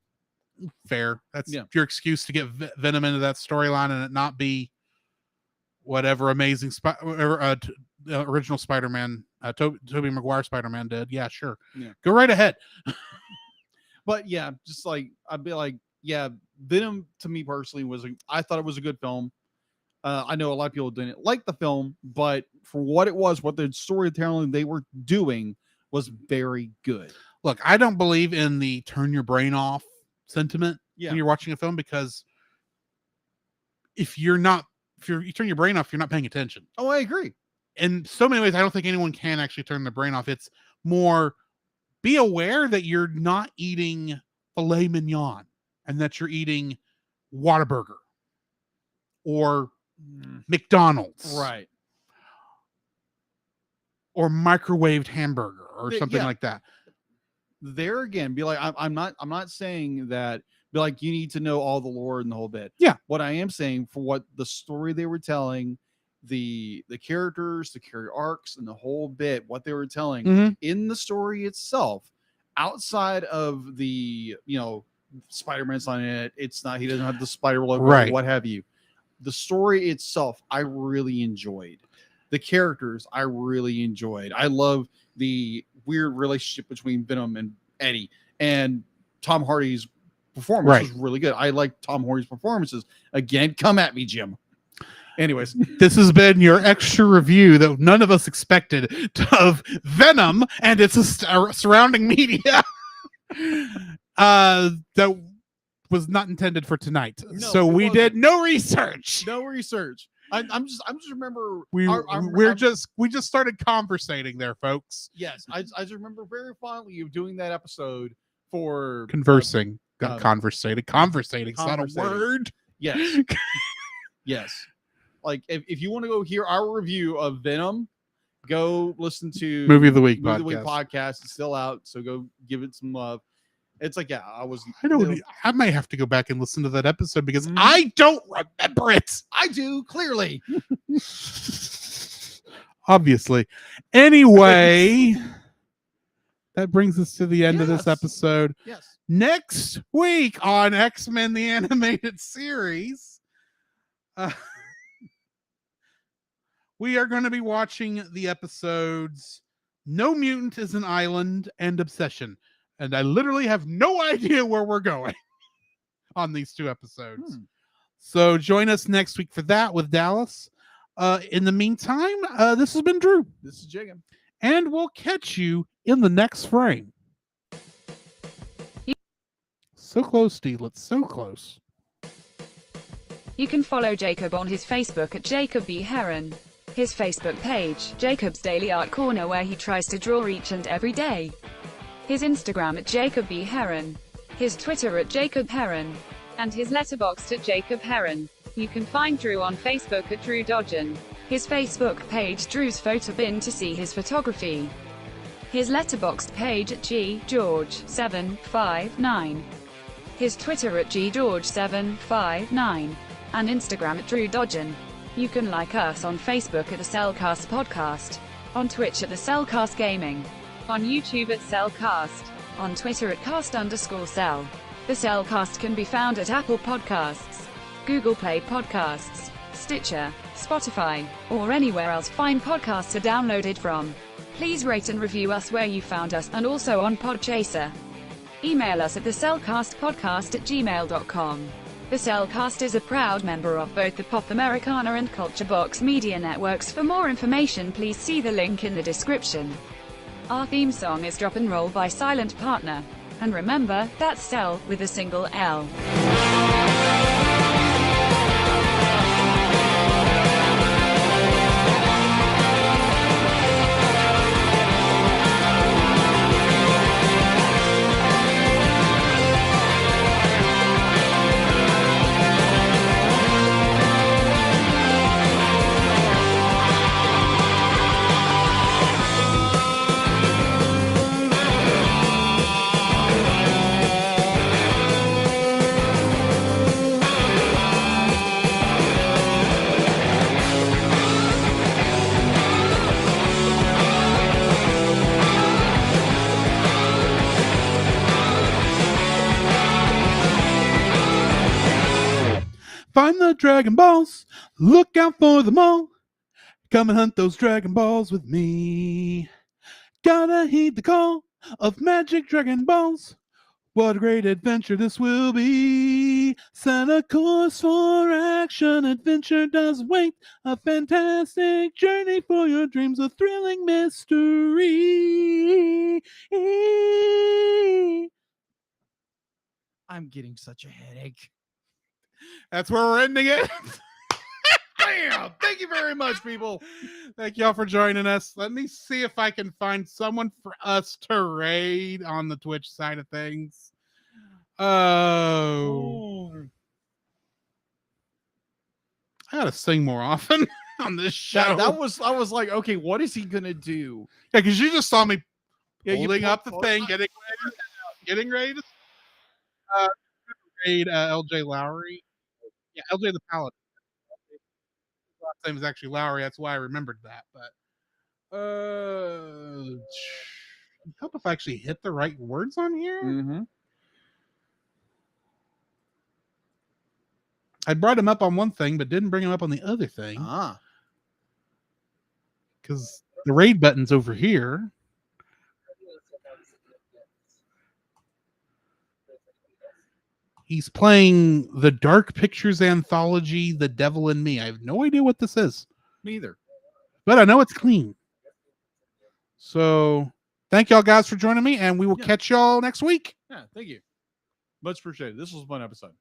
Speaker 1: fair. That's your excuse to get Venom into that storyline and it not whatever amazing original Spider-Man, Tobey Maguire Spider-Man did. Yeah, sure.
Speaker 2: Yeah.
Speaker 1: Go right ahead.
Speaker 2: But yeah, just like, I'd be like, yeah, Venom to me personally I thought it was a good film. I know a lot of people didn't like the film, but for what it was, what the storytelling they were doing was very good.
Speaker 1: Look, I don't believe in the turn your brain off sentiment when you're watching a film, because if you turn your brain off, you're not paying attention.
Speaker 2: Oh, I agree.
Speaker 1: In so many ways, I don't think anyone can actually turn their brain off. It's more, be aware that you're not eating filet mignon and that you're eating Whataburger or McDonald's.
Speaker 2: Right.
Speaker 1: Or microwaved hamburger or something like that.
Speaker 2: There again, be like, I'm not saying that, be like, you need to know all the lore and the whole bit.
Speaker 1: Yeah.
Speaker 2: What I am saying, for what the story they were telling, the characters, the character arcs, and the whole bit, what they were telling in the story itself, outside of the, Spider-Man's not in it. It's not, he doesn't have the spider logo, right, what have you. The story itself, I really enjoyed. The characters, I really enjoyed. I love the weird relationship between Venom and Eddie, and Tom Hardy's performance was really good. I like Tom Hardy's performances. Again, come at me, Jim. Anyways,
Speaker 1: this has been your extra review that none of us expected of Venom and its surrounding media. That was not intended for tonight. No, so we did no research.
Speaker 2: I'm just remember
Speaker 1: we just started conversating there, folks.
Speaker 2: Yes, I just remember very fondly of doing that episode for
Speaker 1: conversing. Conversating. It's not a word.
Speaker 2: Yes. Yes. Like, if you want to go hear our review of Venom, go listen to
Speaker 1: Movie of the Week
Speaker 2: podcast. It's still out, so go give it some love. It's like,
Speaker 1: I might have to go back and listen to that episode because I don't remember it.
Speaker 2: I do, clearly.
Speaker 1: Obviously. Anyway, that brings us to the end of this episode.
Speaker 2: Yes.
Speaker 1: Next week on X-Men the Animated Series, we are going to be watching the episodes No Mutant is an Island and Obsession. And I literally have no idea where we're going on these two episodes. So join us next week for that with Dallas. In the meantime, this has been Drew.
Speaker 2: This is Jacob.
Speaker 1: And we'll catch you in the next frame. So close, Steelitz. So close.
Speaker 3: You can follow Jacob on his Facebook at Jacob B. Heron. His Facebook page, Jacob's Daily Art Corner, where he tries to draw each and every day. His Instagram at Jacob B. Heron. His Twitter at Jacob Heron. And his Letterboxd at Jacob Heron. You can find Drew on Facebook at Drew Dodgen. His Facebook page, Drew's Photo Bin, to see his photography. His Letterboxd page at GGeorge759. His Twitter at GGeorge759. And Instagram at Drew Dodgen. You can like us on Facebook at the Cellcast Podcast. On Twitch at the Cellcast Gaming. On YouTube at Cellcast. On Twitter at @cast_cell. The Cellcast can be found at Apple Podcasts, Google Play Podcasts, Stitcher, Spotify, or anywhere else fine podcasts are downloaded from. Please rate and review us where you found us, and also on Podchaser. Email us at thecellcastpodcast@gmail.com. The Cellcast is a proud member of both the Pop Americana and Culture Box media networks. For more information, please see the link in the description. Our theme song is Drop and Roll by Silent Partner. And remember, that's Cell with a single L.
Speaker 1: Find the Dragon Balls, look out for them all. Come and hunt those Dragon Balls with me. Gotta heed the call of magic Dragon Balls. What a great adventure this will be. Set a course for action, adventure does wait. A fantastic journey for your dreams, a thrilling mystery.
Speaker 2: I'm getting such a headache.
Speaker 1: That's where we're ending it.
Speaker 2: Bam! Thank you very much, people.
Speaker 1: Thank y'all for joining us. Let me see if I can find someone for us to raid on the Twitch side of things. Oh, I gotta sing more often on this show.
Speaker 2: That was, I was like, okay, what is he gonna do?
Speaker 1: Yeah, because you just saw me
Speaker 2: Yeah,
Speaker 1: holding up the thing, getting ready to raid LJ Lowry. Yeah, LJ the Paladin. His last name is actually Lowry. That's why I remembered that. But help if I actually hit the right words on here.
Speaker 2: Mm-hmm.
Speaker 1: I brought him up on one thing, but didn't bring him up on the other thing. Because the raid button's over here. He's playing the Dark Pictures anthology, The Devil in Me. I have no idea what this is.
Speaker 2: Me either.
Speaker 1: But I know it's clean. So thank y'all guys for joining me, and we will catch y'all next week.
Speaker 2: Yeah, thank you. Much appreciated. This was a fun episode.